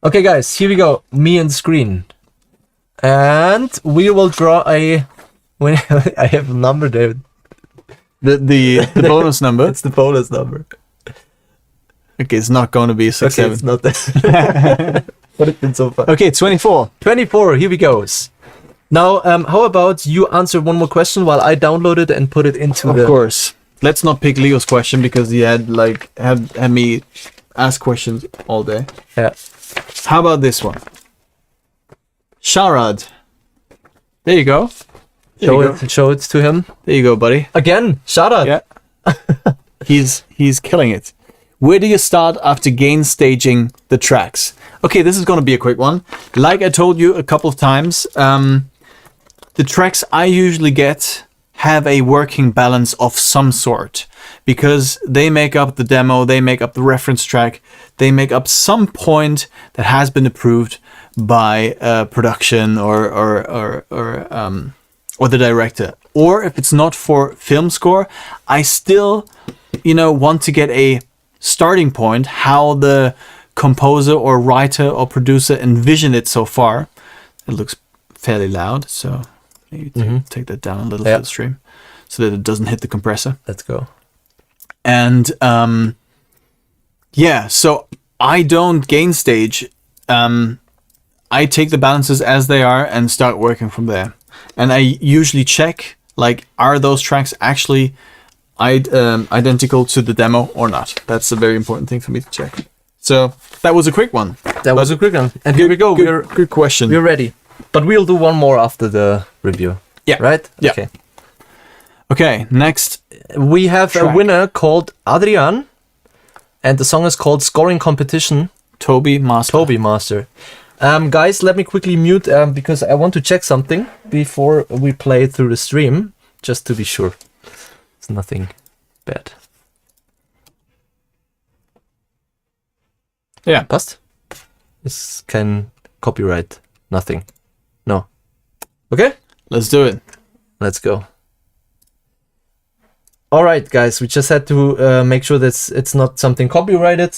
Okay, guys, here we go. Me and the screen, and we will draw a. When I have a number there. The bonus number. It's the bonus number. Okay, it's not going to be 6, 7. It's not that. But it's been so fun. Okay, 24. 24, here we go. Now, how about you answer one more question while I download it and put it into Of course. Let's not pick Leo's question because he had me ask questions all day. Yeah. How about this one? Sharad. There you go. Show it to him. There you go, buddy. Again, Sharad. Yeah. He's killing it. Where do you start after gain staging the tracks? Okay, this is going to be a quick one. Like I told you a couple of times, the tracks I usually get have a working balance of some sort because they make up the demo, they make up the reference track, they make up some point that has been approved by production or the director. Or if it's not for film score, I still, want to get a starting point, how the composer or writer or producer envisioned it so far. It looks fairly loud, so maybe take that down a little for the stream so that it doesn't hit the compressor. Let's go. And so I don't gain stage. I take the balances as they are and start working from there. And I usually check, are those tracks actually identical to the demo or not? That's a very important thing for me to check. So that was a quick one. And here we go. Good question. We're ready. But we'll do one more after the review. Yeah. Right? Yeah. Okay, next. We have a winner called Adrian. And the song is called Scoring Competition. Toby Master. Guys, let me quickly mute because I want to check something before we play it through the stream. Just to be sure. It's nothing bad. Ja. Passt. Ist kein copyright, nothing. No. Okay? Let's do it. Let's go. All right, guys, we just had to make sure that it's not something copyrighted.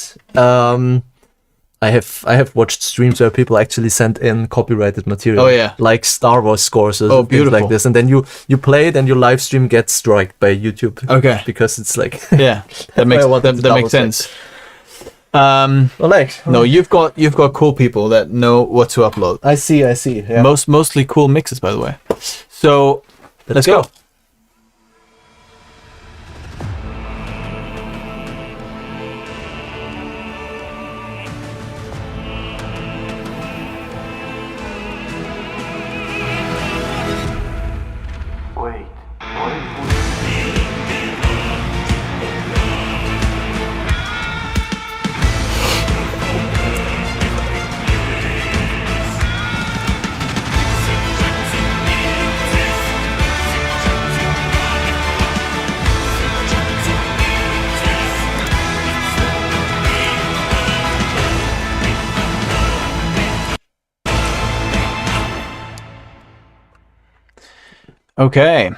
I have watched streams where people actually sent in copyrighted material. Oh, yeah. Like Star Wars scores or things like this. And then you play it and your live stream gets struck by YouTube. Okay. Because it's like... Yeah, that makes sense. No, you've got cool people that know what to upload. I see. Yeah. Mostly cool mixes, by the way. So let's go. Okay,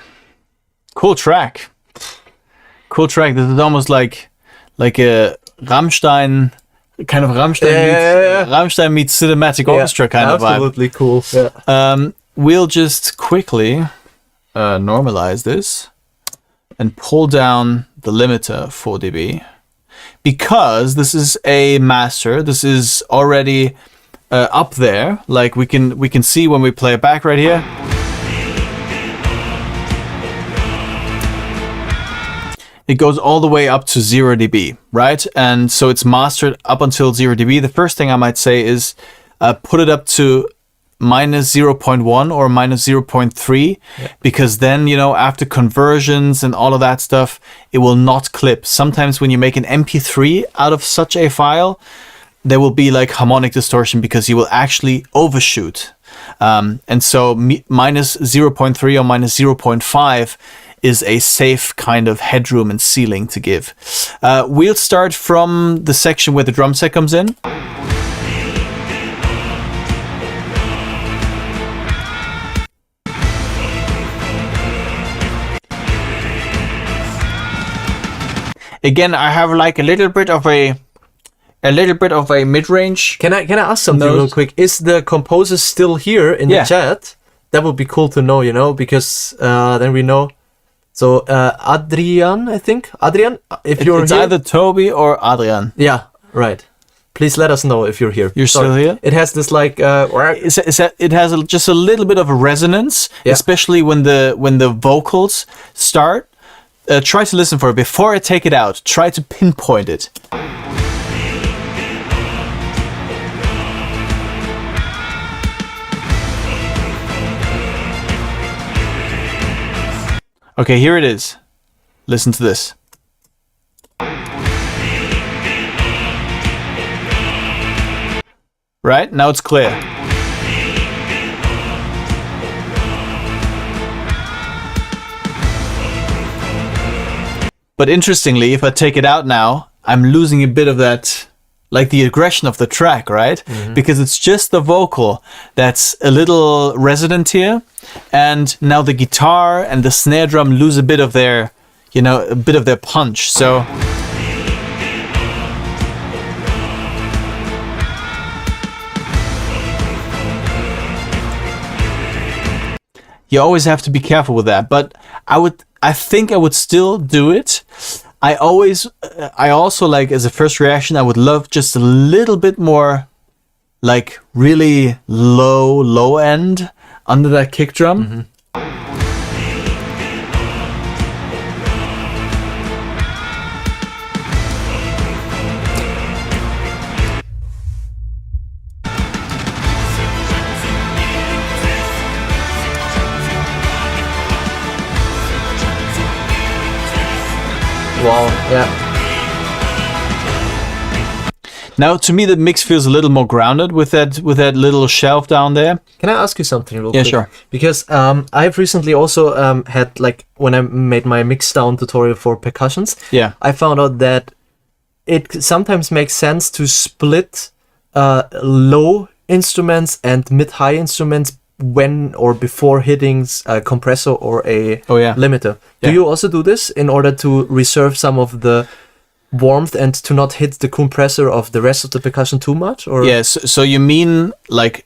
cool track. This is almost like a Rammstein kind of Rammstein meets cinematic orchestra kind of vibe. Absolutely cool. Yeah. We'll just quickly normalize this and pull down the limiter 4 dB because this is a master. This is already up there. Like we can see when we play it back right here. It goes all the way up to 0 dB, right? And so it's mastered up until 0 dB. The first thing I might say is put it up to minus 0.1 or minus 0.3, because then, after conversions and all of that stuff, it will not clip. Sometimes when you make an MP3 out of such a file, there will be like harmonic distortion because you will actually overshoot. And so minus 0.3 or minus 0.5 is a safe kind of headroom and ceiling to give. We'll start from the section where the drum set comes in. Again, I have like a little bit of a mid-range. Can I ask something real quick? Is the composer still here in the chat? That would be cool to know, because then we know. So Adrian, I think. Adrian, if you're it's here. It's either Toby or Adrian. Yeah, right. Please let us know if you're here. You're still here? It has this like... it has just a little bit of a resonance, especially when the vocals start. Try to listen for it. Before I take it out, try to pinpoint it. Okay, here it is. Listen to this. Right? Now it's clear. But interestingly, if I take it out now, I'm losing a bit of that, like the aggression of the track, right? Mm-hmm. Because it's just the vocal that's a little resonant here. And now the guitar and the snare drum lose a bit of their, punch. So you always have to be careful with that. But I think I would still do it. I also like, as a first reaction, I would love just a little bit more, like really low end under that kick drum. Mm-hmm. Wow, yeah. Now, to me, the mix feels a little more grounded with that little shelf down there. Can I ask you something real quick? Yeah, sure. Because I've recently also had, like, when I made my mix down tutorial for percussions, I found out that it sometimes makes sense to split low instruments and mid-high instruments when or before hitting a compressor or a limiter. Do you also do this in order to reserve some of the warmth and to not hit the compressor of the rest of the percussion too much? Or yes, so you mean like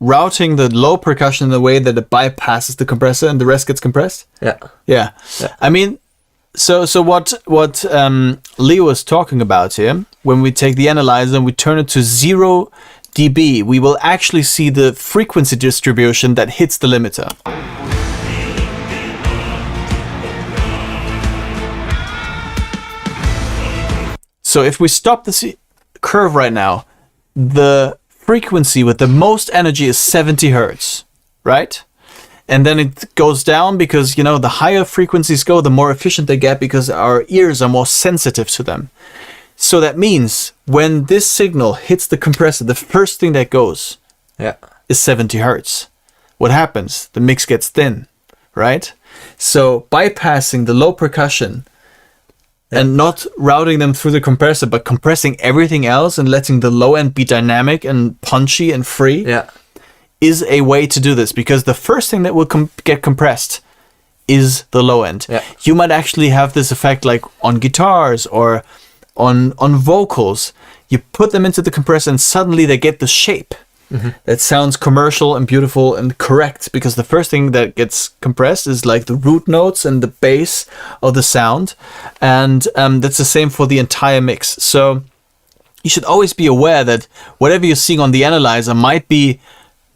routing the low percussion in a way that it bypasses the compressor and the rest gets compressed? Yeah. I mean, so what Leo was talking about here, when we take the analyzer and we turn it to 0 dB, we will actually see the frequency distribution that hits the limiter. So if we stop the curve right now, the frequency with the most energy is 70 hertz, right? And then it goes down because, you know, the higher frequencies go, the more efficient they get because our ears are more sensitive to them. So that means when this signal hits the compressor, the first thing that goes is 70 hertz. What happens? The mix gets thin, right? So bypassing the low percussion and not routing them through the compressor, but compressing everything else and letting the low end be dynamic and punchy and free is a way to do this, because the first thing that will get compressed is the low end. You might actually have this effect like on guitars or on vocals. You put them into the compressor and suddenly they get the shape that sounds commercial and beautiful and correct, because the first thing that gets compressed is like the root notes and the bass of the sound, and that's the same for the entire mix. So you should always be aware that whatever you're seeing on the analyzer might be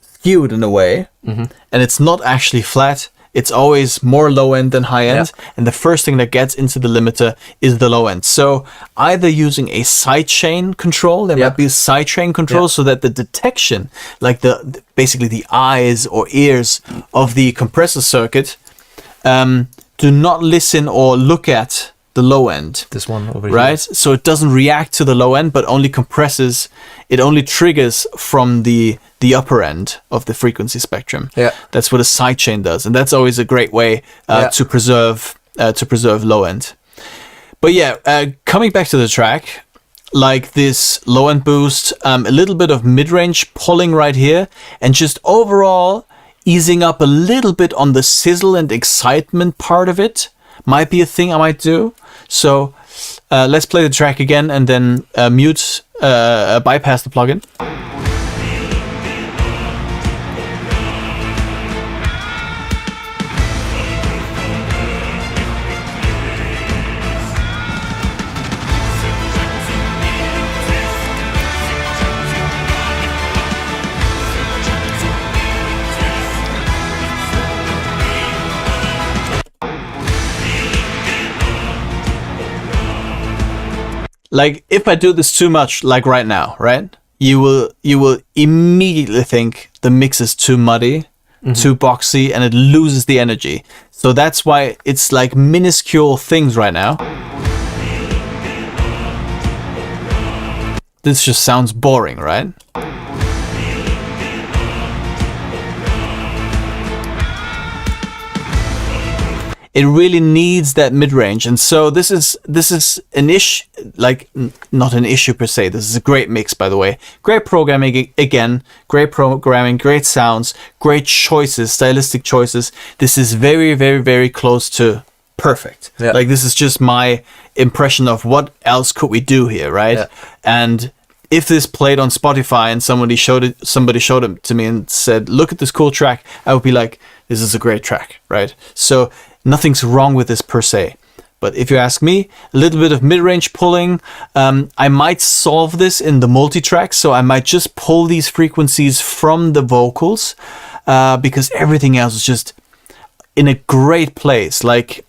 skewed in a way, and it's not actually flat. It's always more low end than high end, and the first thing that gets into the limiter is the low end. So either using a sidechain control, there might be a sidechain control, so that the detection, like basically the eyes or ears of the compressor circuit, do not listen or look at the low end. This one over here. Right? So it doesn't react to the low end, but only compresses. It only triggers from the upper end of the frequency spectrum. That's what a sidechain does, and that's always a great way to preserve low end. But coming back to the track, like this low end boost, a little bit of mid-range pulling right here, and just overall easing up a little bit on the sizzle and excitement part of it might be a thing I might do. So let's play the track again and then bypass the plugin. Like if I do this too much, like right now, right? You will immediately think the mix is too muddy, too boxy, and it loses the energy. So that's why it's like minuscule things right now. This just sounds boring, right? It really needs that mid-range, and so this is an issue, like not an issue per se. This is a great mix, by the way. Great programming again, great programming, great sounds, great choices, stylistic choices. This is very, very, very close to perfect. Like this is just my impression of what else could we do here, right? And if this played on Spotify and somebody showed it to me and said, "Look at this cool track," I would be like, "This is a great track," right? So nothing's wrong with this per se. But if you ask me, a little bit of mid-range pulling, I might solve this in the multi-track. So I might just pull these frequencies from the vocals because everything else is just in a great place. Like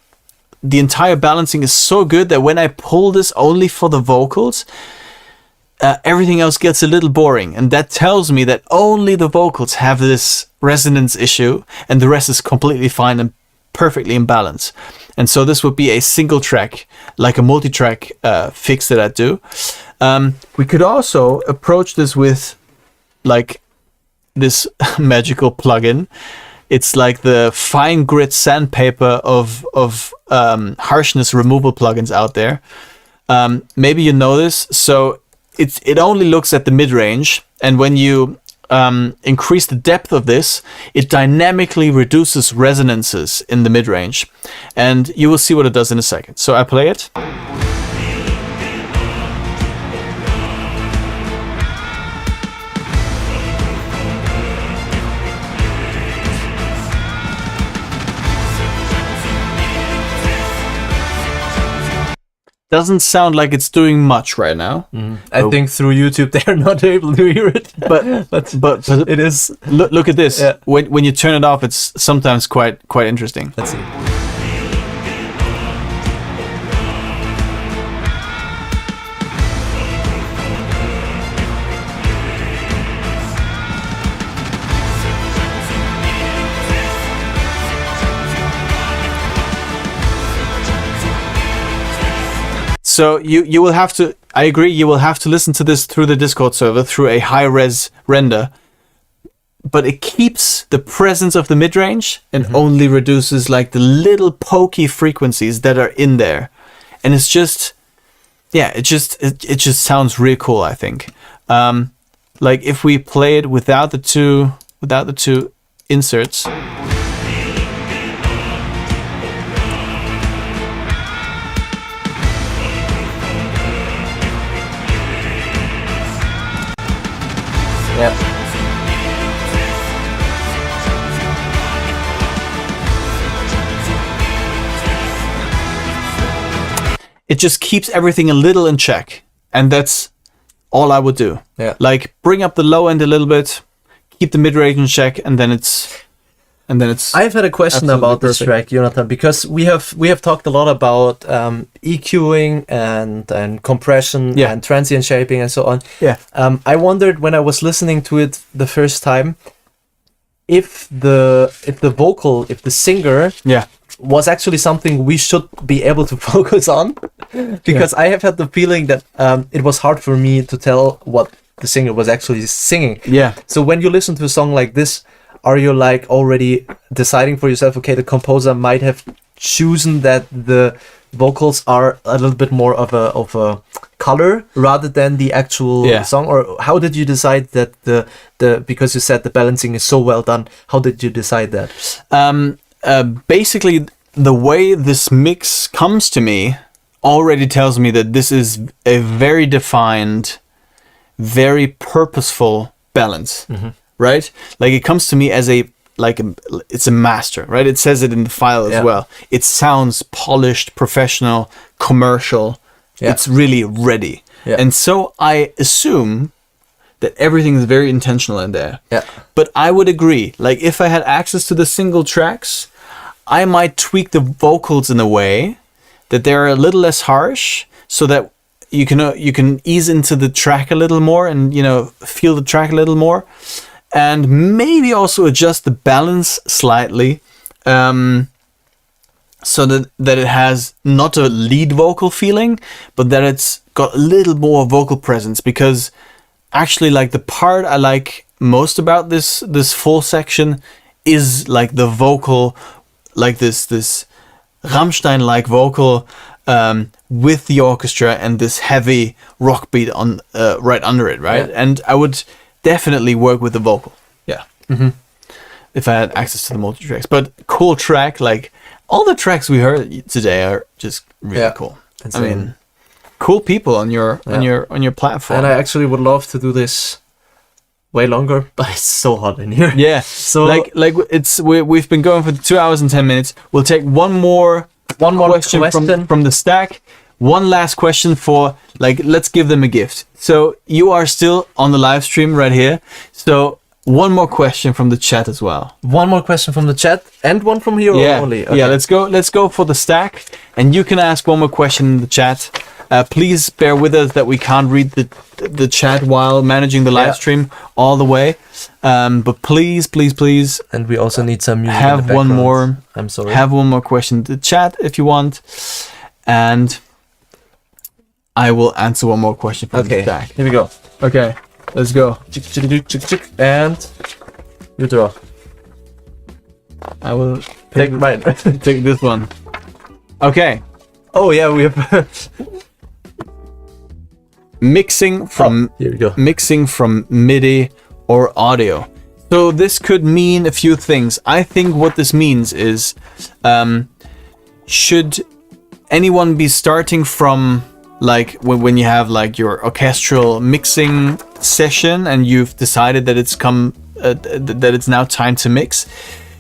the entire balancing is so good that when I pull this only for the vocals, everything else gets a little boring. And that tells me that only the vocals have this resonance issue and the rest is completely fine and perfectly in balance. And so this would be a single track, like a multi-track fix that I do. We could also approach this with like this magical plugin. It's like the fine grit sandpaper of harshness removal plugins out there. Maybe you know this. So it only looks at the mid range, and when you increase the depth of this, it dynamically reduces resonances in the mid range, and you will see what it does in a second. So I play it. Doesn't sound like it's doing much right now. I think through YouTube they're not able to hear it, but it is. Look at this. Yeah. When you turn it off, it's sometimes quite interesting. Let's see. So you will have to, I agree, you will have to listen to this through the Discord server, through a high-res render, but it keeps the presence of the mid-range and only reduces like the little pokey frequencies that are in there. And it's just, yeah, it just sounds really cool, I think. Like if we play it without the two inserts. Yeah. It just keeps everything a little in check, and that's all I would do. Yeah. Like bring up the low end a little bit, keep the mid range in check, and then it's. I've had a question about this track, Jonathan, because we have talked a lot about EQing and compression and transient shaping and so on. Yeah. I wondered when I was listening to it the first time if the singer was actually something we should be able to focus on, because I have had the feeling that it was hard for me to tell what the singer was actually singing. Yeah. So when you listen to a song like this, are you like already deciding for yourself, okay, the composer might have chosen that the vocals are a little bit more of a color rather than the actual song? Or how did you decide that the because you said the balancing is so well done, how did you decide that? Basically, the way this mix comes to me already tells me that this is a very defined, very purposeful balance. Right? Like it comes to me as it's a master, right? It says it in the file as well. It sounds polished, professional, commercial. Yeah. It's really ready. Yeah. And so I assume that everything is very intentional in there. Yeah. But I would agree, like if I had access to the single tracks, I might tweak the vocals in a way that they're a little less harsh, so that you can ease into the track a little more and feel the track a little more. And maybe also adjust the balance slightly, so that it has not a lead vocal feeling, but that it's got a little more vocal presence. Because actually, like the part I like most about this full section is like the vocal, like this Rammstein-like vocal with the orchestra and this heavy rock beat on right under it, right? Yeah. And I would definitely work with the vocal, if I had access to the multi-tracks. But cool track, like all the tracks we heard today are just really cool. I mean, cool people on your platform. And I actually would love to do this way longer, but it's so hot in here. Yeah, so like we've been going for 2 hours and 10 minutes. We'll take one more question from the stack. One last question for, like, let's give them a gift. So you are still on the live stream right here. So one more question from the chat as well. One more question from the chat and one from here only. Okay. Yeah, let's go for the stack, and you can ask one more question in the chat. Please bear with us that we can't read the chat while managing the live stream all the way. But please. And we also need some music. Have one more. I'm sorry. Have one more question in the chat if you want. And I will answer one more question from the stack. Here we go. Okay, let's go. And you draw. I will take mine. Take this one. Okay. Oh yeah, we have Mixing from here we go. Mixing from MIDI or audio. So this could mean a few things. I think what this means is, should anyone be starting from like when you have like your orchestral mixing session and you've decided that that it's now time to mix?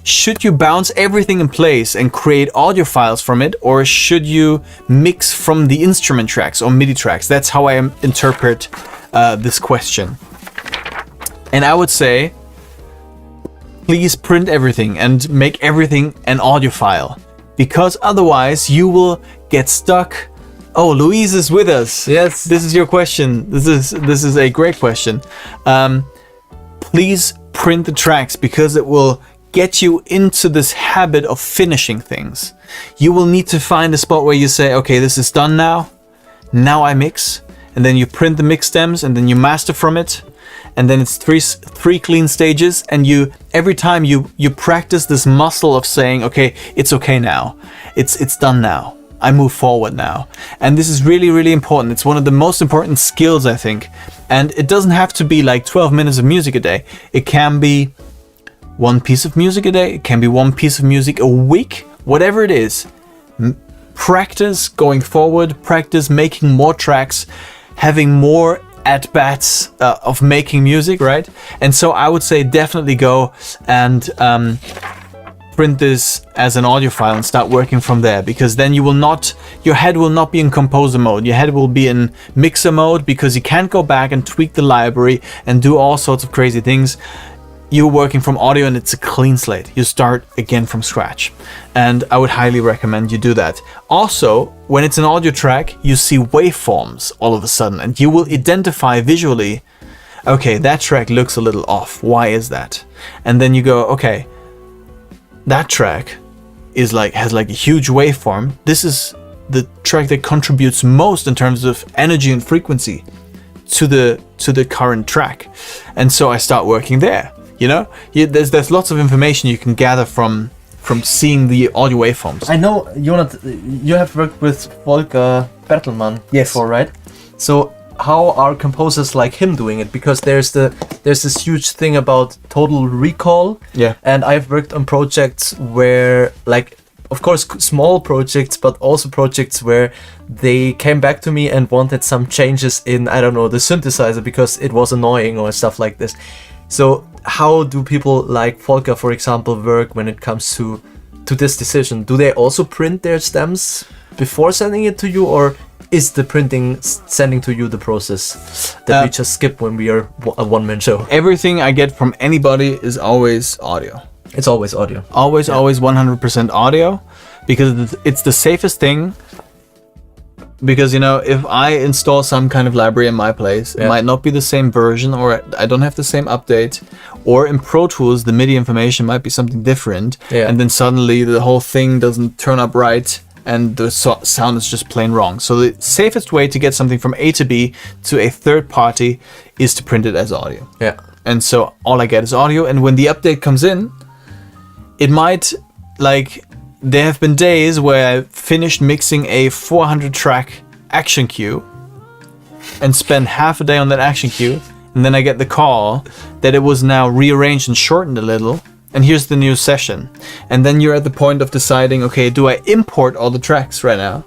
Should you bounce everything in place and create audio files from it, or should you mix from the instrument tracks or MIDI tracks? That's how I interpret this question. And I would say, please print everything and make everything an audio file, because otherwise you will get stuck. Oh, Louise is with us. Yes. This is your question. This is a great question. Please print the tracks, because it will get you into this habit of finishing things. You will need to find a spot where you say, okay, this is done now. Now I mix. And then you print the mix stems and then you master from it. And then it's three clean stages. And every time you practice this muscle of saying, okay, it's okay now. It's done now. I move forward now. And this is really, really important. It's one of the most important skills, I think. And it doesn't have to be like 12 minutes of music a day. It can be one piece of music a day. It can be one piece of music a week. Whatever it is. Practice going forward. Practice making more tracks. Having more at-bats of making music, right? And so I would say definitely go and print this as an audio file and start working from there, because then your head will not be in composer mode. Your head will be in mixer mode, because you can't go back and tweak the library and do all sorts of crazy things. You're working from audio and it's a clean slate. You start again from scratch. And I would highly recommend you do that. Also, when it's an audio track, you see waveforms all of a sudden, and you will identify visually, okay, that track looks a little off. Why is that? And then you go, okay, that track has like a huge waveform. This is the track that contributes most in terms of energy and frequency to the current track. And so I start working there. You know, there's lots of information you can gather from seeing the audio waveforms. I know, Jonathan, you have worked with Volker Bertelmann before, right? So how are composers like him doing it? Because there's this huge thing about total recall. Yeah. And I've worked on projects where, like, of course, small projects, but also projects where they came back to me and wanted some changes in, I don't know, the synthesizer because it was annoying or stuff like this. So how do people like Volker, for example, work when it comes to this decision? Do they also print their stems before sending it to you, or is the printing sending to you the process that we just skip when we are a one-man show? Everything I get from anybody is always audio. It's always audio. Always 100% audio, because it's the safest thing. Because, you know, if I install some kind of library in my place, it might not be the same version, or I don't have the same update, or in Pro Tools, the MIDI information might be something different. Yeah. And then suddenly the whole thing doesn't turn up right and the sound is just plain wrong. So the safest way to get something from A to B to a third party is to print it as audio. Yeah. And so all I get is audio. And when the update comes in, it might, like, there have been days where I finished mixing a 400 track action cue and spent half a day on that action cue, and then I get the call that it was now rearranged and shortened a little, and here's the new session. And then you're at the point of deciding, okay, do I import all the tracks right now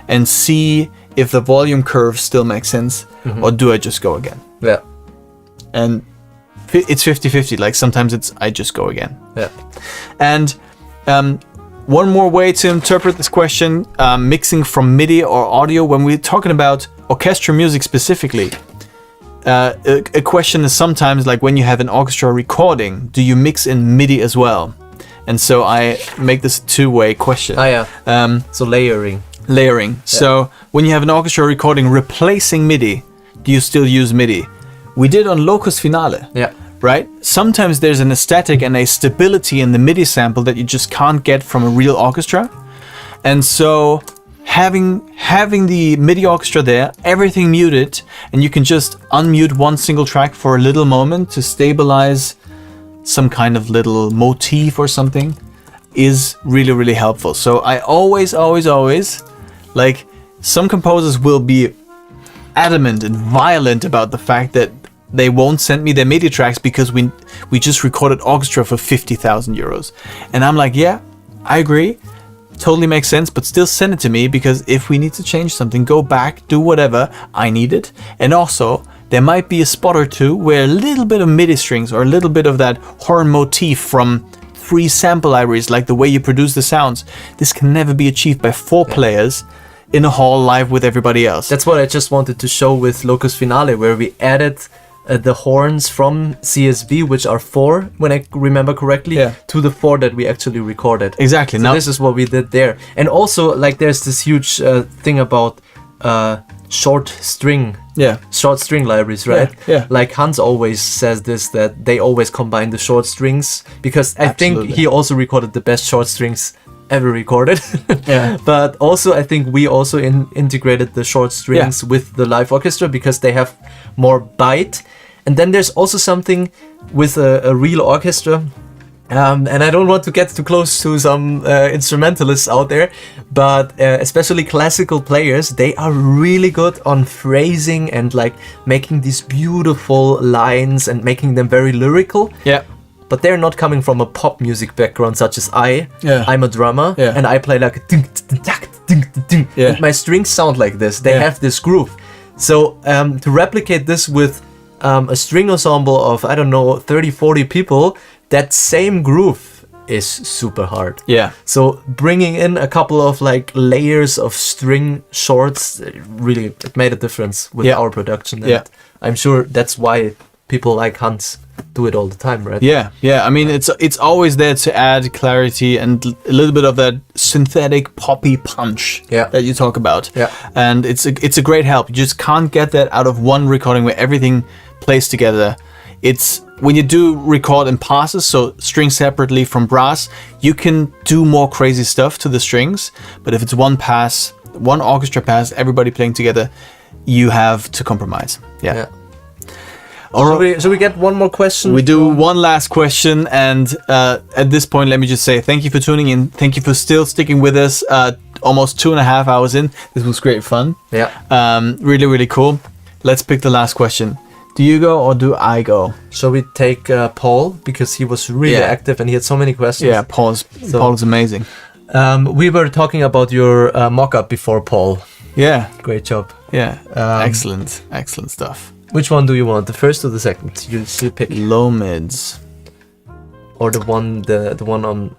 and see if the volume curve still makes sense, or do I just go again? Yeah. And it's 50-50. Like, sometimes I just go again. Yeah. And one more way to interpret this question, mixing from MIDI or audio, when we're talking about orchestral music specifically, a question is sometimes like, when you have an orchestra recording, do you mix in MIDI as well? And so I make this a two-way question. So layering. Yeah. So when you have an orchestra recording replacing MIDI, do you still use MIDI? We did on Locus Finale. Yeah. Right? Sometimes there's an aesthetic and a stability in the MIDI sample that you just can't get from a real orchestra. And so having the MIDI orchestra there, everything muted, and you can just unmute one single track for a little moment to stabilize some kind of little motif or something, is really, really helpful. So I always, like, some composers will be adamant and violent about the fact that they won't send me their MIDI tracks because we just recorded orchestra for 50,000 euros. And I'm like, yeah, I agree. Totally makes sense, but still send it to me, because if we need to change something, go back, do whatever, I need it. And also, there might be a spot or two where a little bit of MIDI strings or a little bit of that horn motif from free sample libraries, like the way you produce the sounds, this can never be achieved by 4 players in a hall live with everybody else. That's what I just wanted to show with Locus Finale, where we added the horns from CSV, which are 4, when I remember correctly, to the 4 that we actually recorded. Exactly. So now this is what we did there. And also, like, there's this huge thing about short string libraries, right? Yeah. Like Hans always says this, that they always combine the short strings, because I think he also recorded the best short strings ever recorded. But also I think we also integrated the short strings with the live orchestra, because they have more bite. And then there's also something with a real orchestra, and I don't want to get too close to some instrumentalists out there, but especially classical players, they are really good on phrasing and like making these beautiful lines and making them very lyrical. Yeah. But they're not coming from a pop music background such as I. I'm a drummer, and I play like a ding, ding, ding, ding, ding, and my strings sound like this. They have this groove. So to replicate this with a string ensemble of, I don't know, 30, 40 people, that same groove is super hard. So bringing in a couple of like layers of string shorts, it made a difference with our production. And I'm sure that's why people like Hans do it all the time, right? I mean, it's always there to add clarity and a little bit of that synthetic poppy punch that you talk about. And it's a great help. You just can't get that out of one recording where everything plays together. It's when you do record in passes, so strings separately from brass, you can do more crazy stuff to the strings. But if it's one pass, one orchestra pass, everybody playing together, you have to compromise. So we get one more question? We do one last question, and at this point, let me just say thank you for tuning in. Thank you for still sticking with us. Almost 2.5 hours in. This was great fun. Really, really cool. Let's pick the last question. Do you go or do I go? Shall we take Paul, because he was really active and he had so many questions. Yeah, Paul's amazing. We were talking about your mock-up before, Paul. Yeah. Great job. Yeah. Excellent stuff. Which one do you want, the first or the second? You should pick. Low mids, or the one on.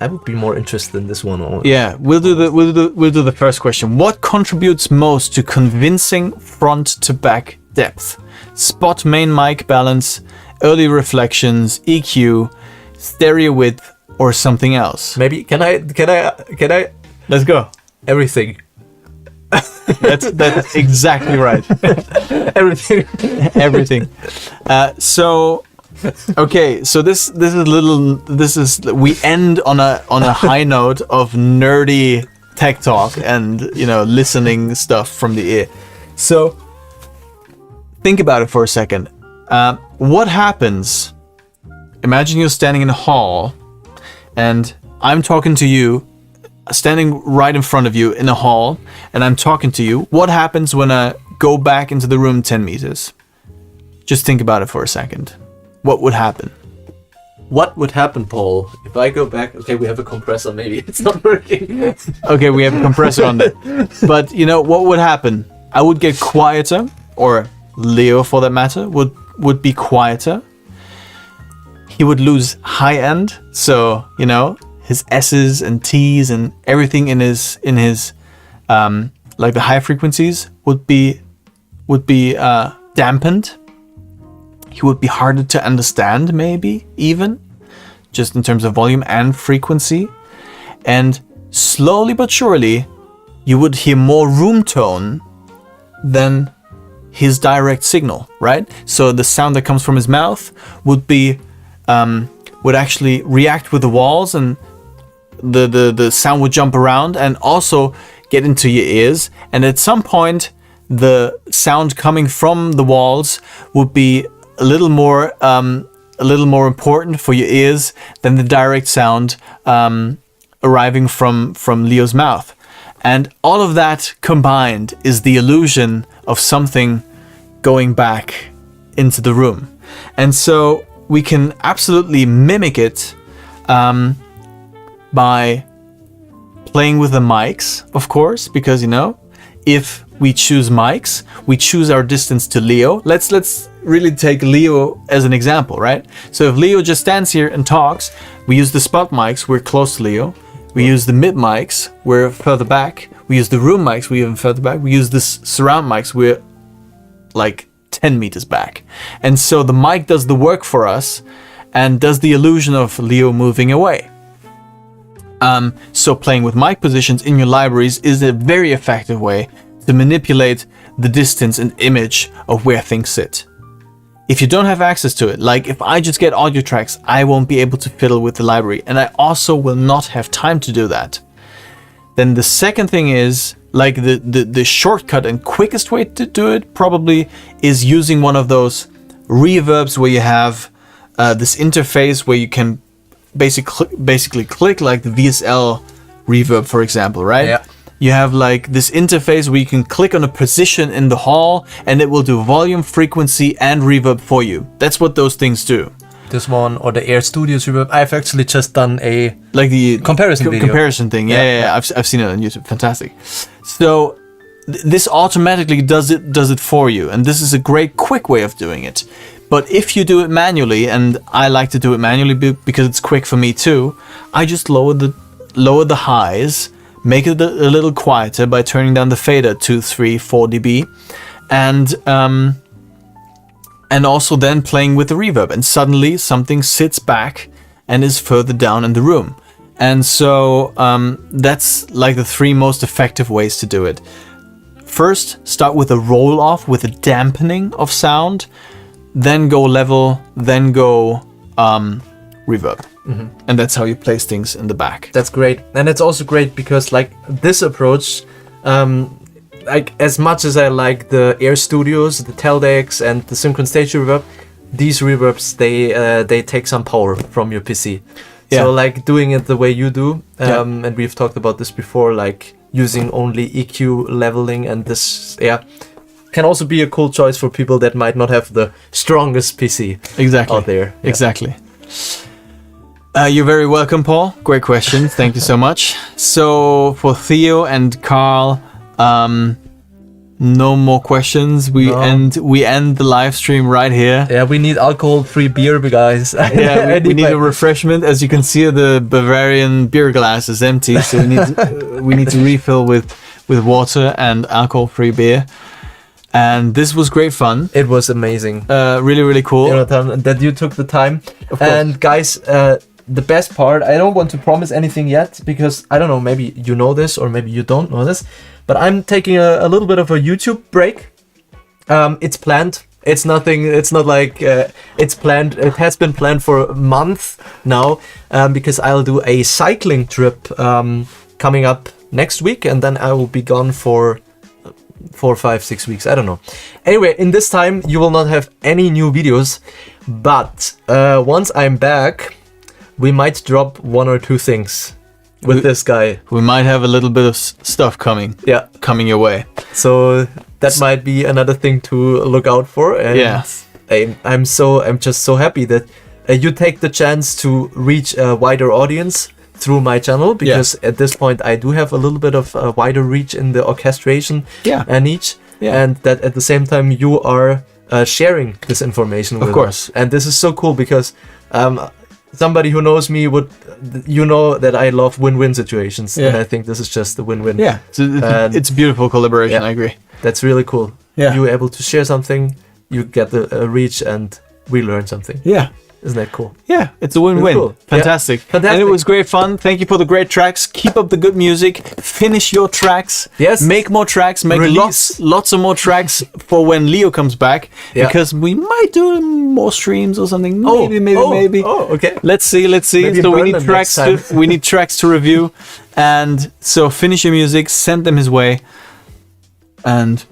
I would be more interested in this one. Yeah, we'll do the first question. What contributes most to convincing front to back depth? Spot main mic balance, early reflections, EQ, stereo width, or something else? Maybe can I? Let's go. Everything. That's exactly right. Everything. So we end on a high note of nerdy tech talk and listening stuff from the ear. So think about it for a second. What happens? Imagine you're standing in a hall, and I'm talking to you, standing right in front of you in a hall, and I'm talking to you. What happens when I go back into the room 10 meters? Just think about it for a second. What would happen? What would happen, Paul, if I go back? Okay, we have a compressor, maybe it's not working. Okay, we have a compressor on that. But what would happen? I would get quieter, or Leo for that matter would be quieter. He would lose high end, so his S's and T's and everything in his like the high frequencies would be dampened. He would be harder to understand, maybe even just in terms of volume and frequency. And slowly but surely, you would hear more room tone than his direct signal, right? So the sound that comes from his mouth would actually react with the walls, and the sound would jump around and also get into your ears. And at some point, the sound coming from the walls would be a little more important for your ears than the direct sound arriving from Leo's mouth. And all of that combined is the illusion of something going back into the room. And so we can absolutely mimic it by playing with the mics, of course, because, you know, if we choose mics, we choose our distance to Leo. Let's really take Leo as an example, right? So if Leo just stands here and talks, we use the spot mics, we're close to Leo. We use the mid mics, we're further back. We use the room mics, we're even further back. We use the surround mics, we're like 10 meters back. And so the mic does the work for us and does the illusion of Leo moving away. So playing with mic positions in your libraries is a very effective way to manipulate the distance and image of where things sit. If you don't have access to it, like if I just get audio tracks, I won't be able to fiddle with the library, and I also will not have time to do that. Then the second thing is, like the shortcut and quickest way to do it probably is using one of those reverbs where you have this interface where you can basically click, like the VSL reverb, for example, right? Yeah. You have like this interface where you can click on a position in the hall and it will do volume, frequency, and reverb for you. That's what those things do. This one, or the Air Studios reverb. I've actually just done a like the comparison video. Comparison thing. Yeah. I've seen it on YouTube. Fantastic. So this automatically does it for you, and this is a great quick way of doing it. But if you do it manually, and I like to do it manually because it's quick for me too, I just lower the highs, make it a little quieter by turning down the fader to 3-4 dB, and also then playing with the reverb, and suddenly something sits back and is further down in the room. And so that's like the 3 most effective ways to do it. First, start with a roll off, with a dampening of sound, then go level, then go reverb. Mm-hmm. And that's how you place things in the back. That's great. And it's also great because like this approach, like as much as I like the Air Studios, the Teldecks, and the Synchron Stage reverb, these reverbs they take some power from your PC. Yeah. So like doing it the way you do, and we've talked about this before, like using only EQ leveling, and this can also be a cool choice for people that might not have the strongest PC out there. Yeah. Exactly. You're very welcome, Paul. Great question. Thank you so much. So for Theo and Carl, no more questions. We end the live stream right here. Yeah, we need alcohol-free beer, guys. Yeah, we need a refreshment. As you can see, the Bavarian beer glass is empty, so we need to refill with water and alcohol-free beer. And this was great fun. It was amazing. Really, really cool. Jonathan, that you took the time. Of course. And guys, the best part, I don't want to promise anything yet, because I don't know, maybe you know this or maybe you don't know this, but I'm taking a little bit of a YouTube break. It's planned. It's nothing. It's not like it's planned. It has been planned for a month now, because I'll do a cycling trip coming up next week, and then I will be gone for 4, 5, 6 weeks. I don't know. Anyway, in this time you will not have any new videos, but once I'm back, we might drop 1 or 2 things with this guy. We might have a little bit of stuff coming your way. So that might be another thing to look out for. And I'm just so happy that you take the chance to reach a wider audience through my channel, because at this point I do have a little bit of a wider reach in the orchestration niche, and that at the same time you are sharing this information with us. And this is so cool, because somebody who knows me would, that I love win-win situations, and I think this is just a win-win. Yeah, it's a beautiful collaboration. I agree. That's really cool. Yeah, you're able to share something, you get the reach, and we learn something. Yeah. Isn't that cool? Yeah, it's a win-win. Cool. Fantastic. And it was great fun. Thank you for the great tracks. Keep up the good music. Finish your tracks. Yes. Make more tracks. Make lots of more tracks for when Leo comes back. Yeah. Because we might do more streams or something. Maybe. Oh, okay. Let's see. Maybe so we need tracks to review. And so finish your music. Send them his way. And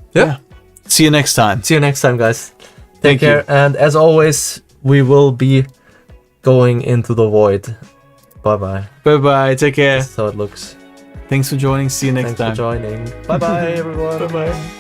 see you next time. See you next time, guys. Take care. And as always, we will be going into the void. Bye-bye. Bye-bye. Take care. That's how it looks. Thanks for joining. See you next Thanks time. for joining. Bye bye, everyone. Bye bye.